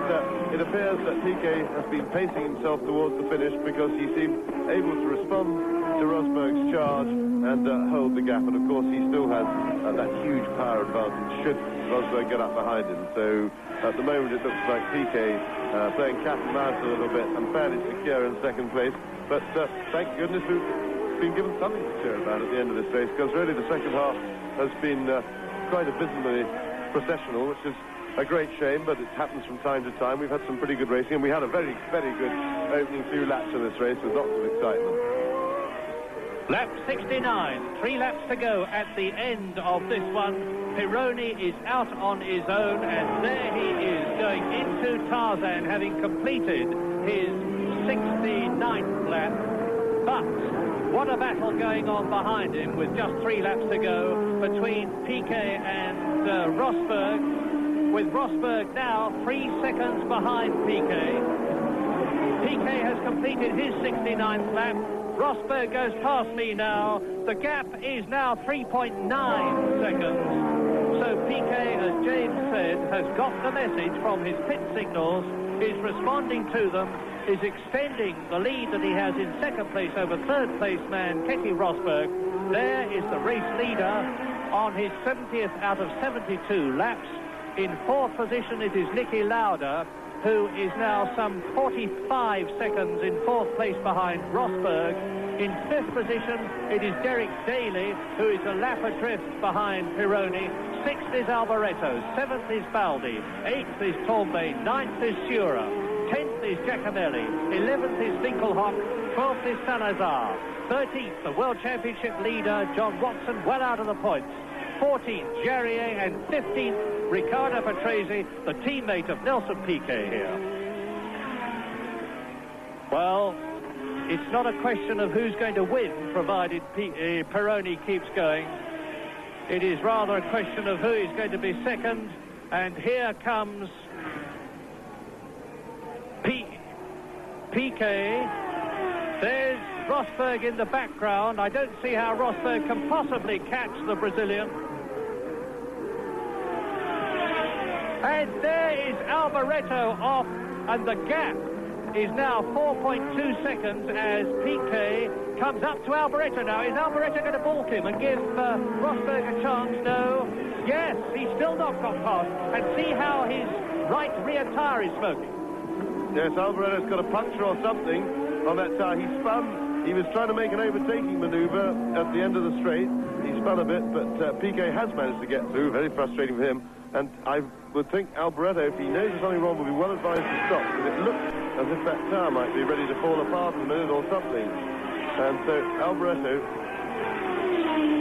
it appears that Piquet has been pacing himself towards the finish because he seemed able to respond to Rosberg's charge and hold the gap, and of course he still has that huge power advantage should Rosberg get up behind him. So at the moment it looks like Piquet playing cat and mouse a little bit and fairly secure in second place, but thank goodness we've been given something to cheer about at the end of this race, because really the second half has been quite abysmally processional, which is a great shame, but it happens from time to time. We've had some pretty good racing, and we had a very, very good opening few laps in this race with lots of excitement. Lap 69, 3 laps to go at the end of this one. Pironi is out on his own, and there he is going into Tarzan, having completed his 69th lap. But what a battle going on behind him with just 3 laps to go between Piquet and Rosberg, with Rosberg now 3 seconds behind Piquet. Piquet has completed his 69th lap. Rosberg goes past me now. The gap is now 3.9 seconds. So Piquet, as James said, has got the message from his pit signals, is responding to them, is extending the lead that he has in second place over third place man Keke Rosberg. There is the race leader on his 70th out of 72 laps. In fourth position it is Niki Lauda, who is now some 45 seconds in fourth place behind Rosberg. In fifth position, it is Derek Daly, who is a lap adrift behind Pironi. Sixth is Alboreto, seventh is Baldi, eighth is Tombe, ninth is Sura, 10th is Giacomelli, 11th is Winkelhock, 12th is Salazar, 13th, the World Championship leader, John Watson, well out of the points. 14th, Jarier, and 15th, Riccardo Patrese, the teammate of Nelson Piquet here. Well, it's not a question of who's going to win, provided Pironi keeps going. It is rather a question of who is going to be second, and here comes Piquet. There's Rosberg in the background. I don't see how Rosberg can possibly catch the Brazilian. And there is Alboreto off, and the gap is now 4.2 seconds as Piquet comes up to Alboreto now. Is Alboreto going to balk him and give Rosberg a chance? No. Yes, he's still not got past. And see how his right rear tyre is smoking. Yes, Alboreto's got a puncture or something on that tyre. He spun. He was trying to make an overtaking manoeuvre at the end of the straight. He spun a bit, but Piquet has managed to get through. Very frustrating for him. And I would think Alboreto, if he knows there's something wrong, will be well advised to stop, because it looks as if that tyre might be ready to fall apart in a minute or something. And so Alboreto,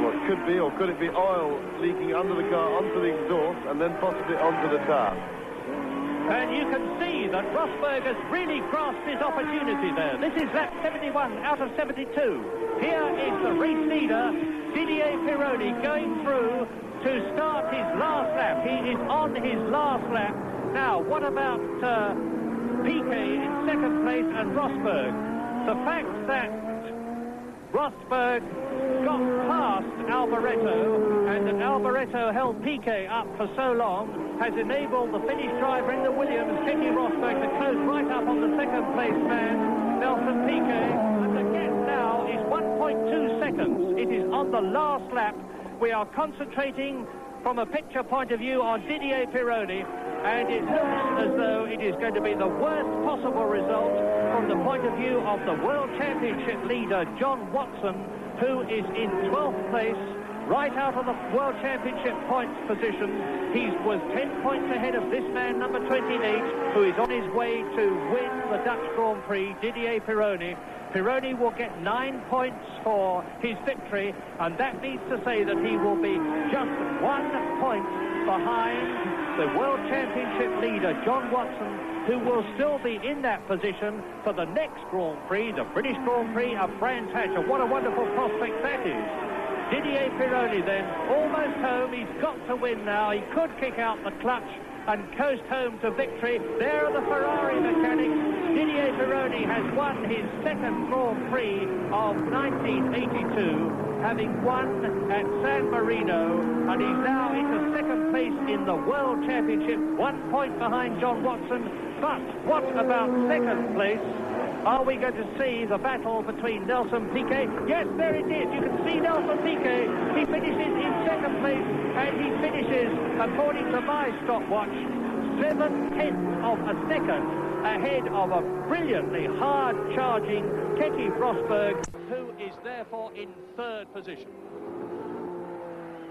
well, it could be, or could it be oil leaking under the car onto the exhaust and then possibly onto the tyre? And you can see that Rosberg has really grasped his opportunity there. This is lap 71 out of 72. Here is the race leader, Didier Pironi, going through to start his last lap. He is on his last lap. Now, what about Piquet in second place and Rosberg? The fact that Rosberg got past Alboreto and that Alboreto held Piquet up for so long has enabled the Finnish driver in the Williams, Keke Rosberg, to close right up on the second place man, Nelson Piquet. And the gap now is 1.2 seconds. It is on the last lap. We are concentrating from a picture point of view on Didier Pironi, and it looks as though it is going to be the worst possible result from the point of view of the World Championship leader, John Watson, who is in 12th place, right out of the World Championship points position. He was 10 points ahead of this man, number 28, who is on his way to win the Dutch Grand Prix, Didier Pironi. Pironi will get 9 points for his victory, and that means to say that he will be just 1 point behind the World Championship leader, John Watson, who will still be in that position for the next Grand Prix, the British Grand Prix of Brands Hatch. What a wonderful prospect that is. Didier Pironi then, almost home. He's got to win now. He could kick out the clutch and coast home to victory. There are the Ferrari mechanics. Didier Pironi has won his second Grand Prix of 1982, having won at San Marino, and he's now into second place in the World Championship, 1 point behind John Watson. But what about second place? Are we going to see the battle between Nelson Piquet? Yes, there it is. You can see Nelson Piquet. He finishes in second place, and he finishes, according to my stopwatch, 7/10 of a second ahead of a brilliantly hard-charging Keke Rosberg, who is therefore in third position.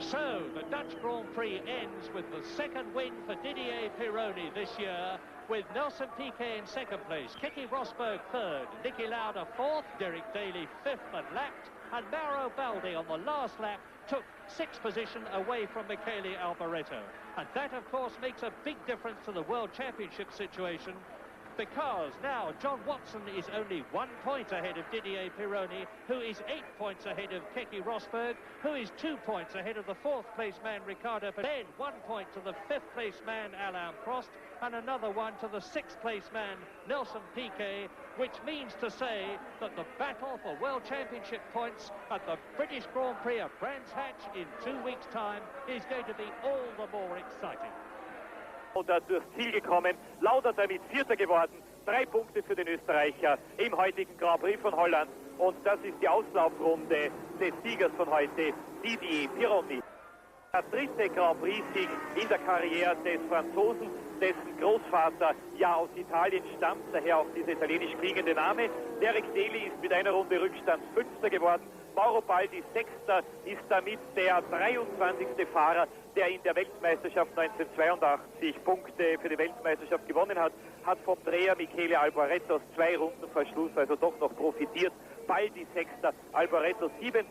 So, the Dutch Grand Prix ends with the second win for Didier Pironi this year, with Nelson Piquet in second place, Keke Rosberg third, Niki Lauda fourth, Derek Daly fifth and lapped, and Mauro Baldi on the last lap took 6th position away from Michele Alboreto. And that, of course, makes a big difference to the World Championship situation, because now John Watson is only 1 point ahead of Didier Pironi, who is 8 points ahead of Keke Rosberg, who is 2 points ahead of the 4th place man Riccardo, but then 1 point to the 5th place man Alain Prost, and another one to the 6th place man Nelson Piquet, which means to say that the battle for World Championship points at the British Grand Prix of Brands Hatch in 2 weeks' time is going to be all the more exciting. Oder durchs Ziel gekommen, Lauda damit Vierter geworden, 3 Punkte für den Österreicher im heutigen Grand Prix von Holland, und das ist die Auslaufrunde des Siegers von heute, Didier Pironi. Der 3. Grand Prix-Sieg in der Karriere des Franzosen, dessen Großvater ja aus Italien stammt, daher auch dieser italienisch klingende Name. Derek Daly ist mit einer Runde Rückstand 5. geworden. Mauro Baldi 6. ist damit der 23. Fahrer, der in der Weltmeisterschaft 1982 Punkte für die Weltmeisterschaft gewonnen hat, hat vom Dreher Michele Alboreto aus 2 Runden vor Schluss also doch noch profitiert. Baldi 6., Alboreto 7.,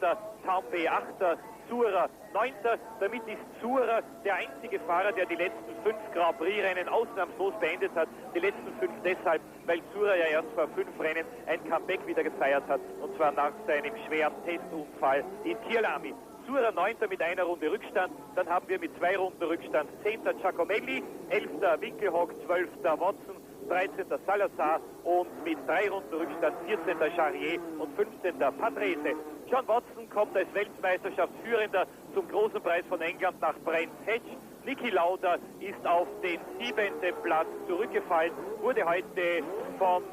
Tambay 8., Zura 9. Damit ist Zura der einzige Fahrer, der die letzten 5 Grand Prix-Rennen ausnahmslos beendet hat. Die letzten 5 deshalb, weil Zura ja erst vor 5 Rennen ein Comeback wieder gefeiert hat, und zwar nach seinem schweren Testunfall in Kyalami. Zura 9. mit einer Runde Rückstand, dann haben wir mit 2 Runden Rückstand 10. Giacomelli, 11. Winkelhock, 12. Watson, 13. Salazar und mit 3 Runden Rückstand 14. Charrier und 15. Patrese. John Watson kommt als Weltmeisterschaftsführender zum großen Preis von England nach Brands Hatch. Niki Lauda ist auf den 7. Platz zurückgefallen, wurde heute von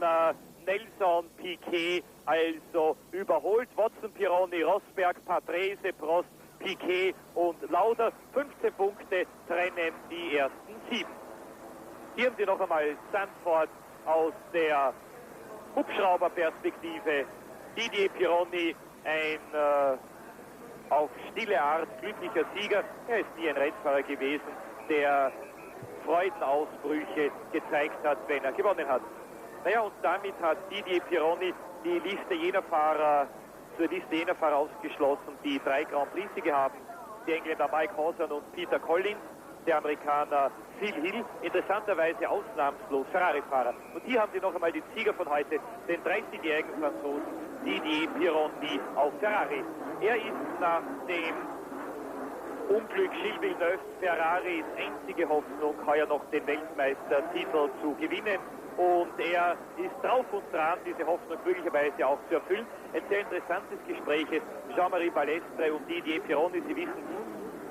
Nelson Piquet also überholt. Watson, Pironi, Rosberg, Patrese, Prost, Piquet und Lauda. 15 Punkte trennen die ersten 7. Hier haben Sie noch einmal Zandvoort aus der Hubschrauberperspektive. Didier Pironi, ein auf stille Art glücklicher Sieger. Er ist nie ein Rennfahrer gewesen, der Freudenausbrüche gezeigt hat, wenn er gewonnen hat. Naja, und damit hat Didier Pironi die Liste jener Fahrer, zur Liste jener Fahrer ausgeschlossen, die 3 Grand Prix-Siege haben. Die Engländer Mike Hawthorn und Peter Collins, der Amerikaner Phil Hill, interessanterweise ausnahmslos Ferrari-Fahrer. Und hier haben Sie noch einmal den Sieger von heute, den 30-jährigen Franzosen Didier Pironi auf Ferrari. Er ist nach dem Unglück Gilles Villeneuve Ferraris einzige Hoffnung, heuer noch den Weltmeistertitel zu gewinnen. Und er ist drauf und dran, diese Hoffnung möglicherweise auch zu erfüllen. Ein sehr interessantes Gespräch ist Jean-Marie Balestre und Didier Pironi. Sie wissen,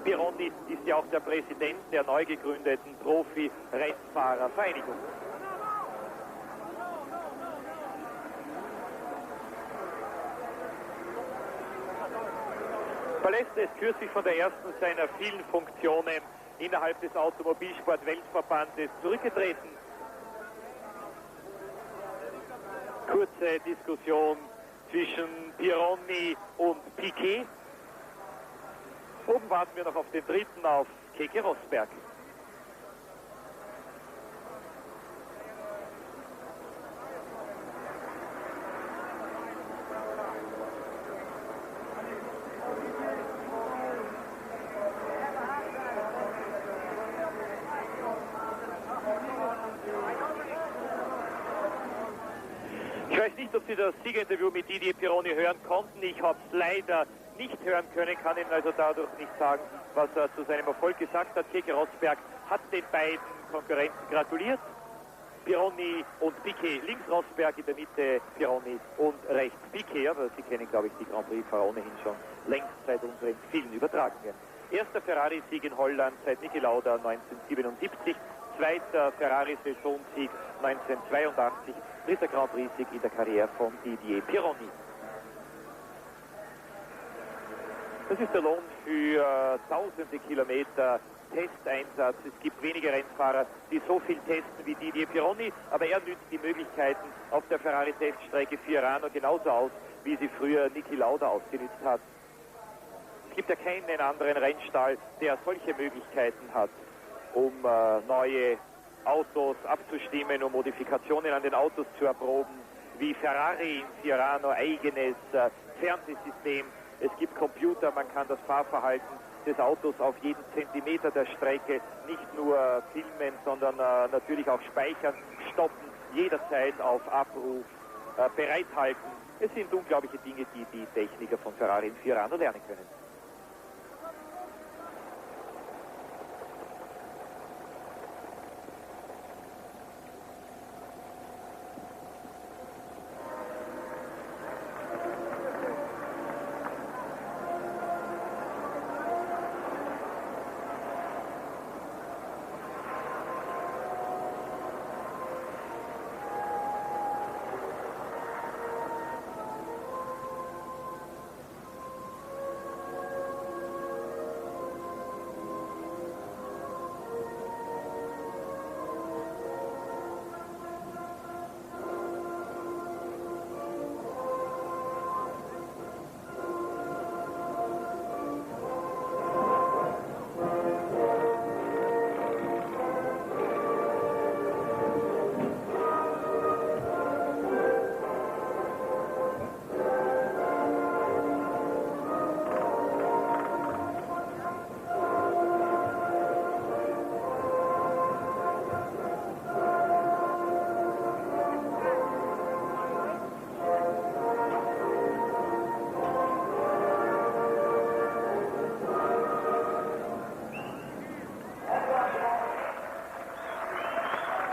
Pironi ist ja auch der Präsident der neu gegründeten Profi-Rennfahrervereinigung. Balestre ist kürzlich von der ersten seiner vielen Funktionen innerhalb des Automobilsport-Weltverbandes zurückgetreten. Kurze Diskussion zwischen Pironi und Piquet. Oben warten wir noch auf den 3., auf Keke Rosberg. Ich weiß nicht, ob Sie das Siegerinterview mit Didier Pironi hören konnten. Ich habe es leider nicht hören können, kann Ihnen also dadurch nicht sagen, was er zu seinem Erfolg gesagt hat. Keke Rosberg hat den beiden Konkurrenten gratuliert. Pironi und Piquet links, Rosberg in der Mitte, Pironi und rechts Piquet. Aber Sie kennen, glaube ich, die Grand Prix-Fahrer ohnehin schon längst seit unseren vielen Übertragungen. Erster Ferrari-Sieg in Holland seit Niki Lauda 1977. Zweiter Ferrari-Saisonsieg 1982. Dritter Grand Prix-Sieg in der Karriere von Didier Pironi. Das ist der Lohn für tausende Kilometer Testeinsatz. Es gibt wenige Rennfahrer, die so viel testen wie Didier Pironi, aber er nützt die Möglichkeiten auf der Ferrari-Teststrecke Fiorano genauso aus, wie sie früher Niki Lauda ausgenützt hat. Es gibt ja keinen anderen Rennstall, der solche Möglichkeiten hat, um neue Autos abzustimmen, um Modifikationen an den Autos zu erproben, wie Ferrari in Fiorano eigenes Fernsehsystem, es gibt Computer, man kann das Fahrverhalten des Autos auf jeden Zentimeter der Strecke nicht nur filmen, sondern natürlich auch speichern, stoppen, jederzeit auf Abruf, bereithalten. Es sind unglaubliche Dinge, die die Techniker von Ferrari in Fiorano lernen können.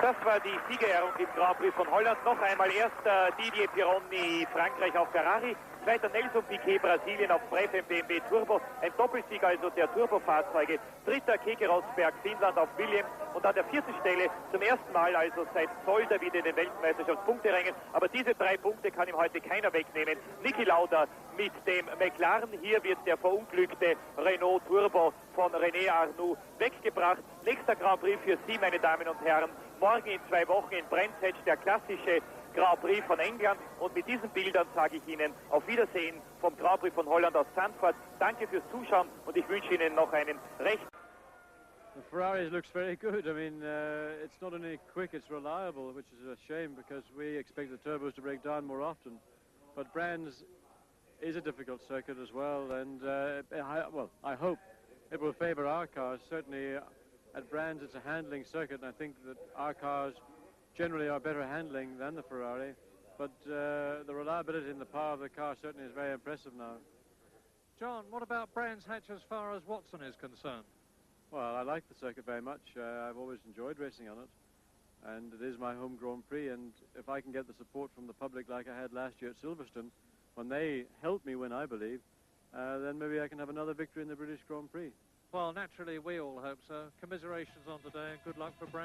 Das war die Siegerehrung im Grand Prix von Holland. Noch einmal erster Didier Pironi, Frankreich auf Ferrari. Zweiter Nelson Piquet, Brasilien auf Prefem BMW Turbo. Ein Doppelsieg also der Turbofahrzeuge. Dritter Keke Rosberg, Finnland auf Williams. Und an der vierten Stelle zum ersten Mal also seit Zolder wieder in den Weltmeisterschaftspunkterängen. Aber diese 3 Punkte kann ihm heute keiner wegnehmen. Niki Lauda mit dem McLaren. Hier wird der verunglückte Renault Turbo von René Arnoux weggebracht. Nächster Grand Prix für Sie, meine Damen und Herren. Morgen in 2 Wochen in Brands Hatch, der klassische Grand Prix von England. Und mit diesen Bildern sage ich Ihnen auf Wiedersehen vom Grand Prix von Holland aus Zandvoort. Danke fürs Zuschauen und ich wünsche Ihnen noch einen recht. The Ferrari looks very good. I mean, it's not only quick, it's reliable, which is a shame because we expect the turbos to break down more often. But Brands is a difficult circuit as well, and I hope it will favor our cars. Certainly at Brands it's a handling circuit, and I think that our cars generally are better handling than the Ferrari. But the reliability and the power of the car certainly is very impressive now. John, what about Brands Hatch as far as Watson is concerned? Well, I like the circuit very much. I've always enjoyed racing on it, and it is my home Grand Prix, and if I can get the support from the public like I had last year at Silverstone, when they helped me win, I believe, then maybe I can have another victory in the British Grand Prix. Well, naturally, we all hope so. Commiserations on today, and good luck for Brands.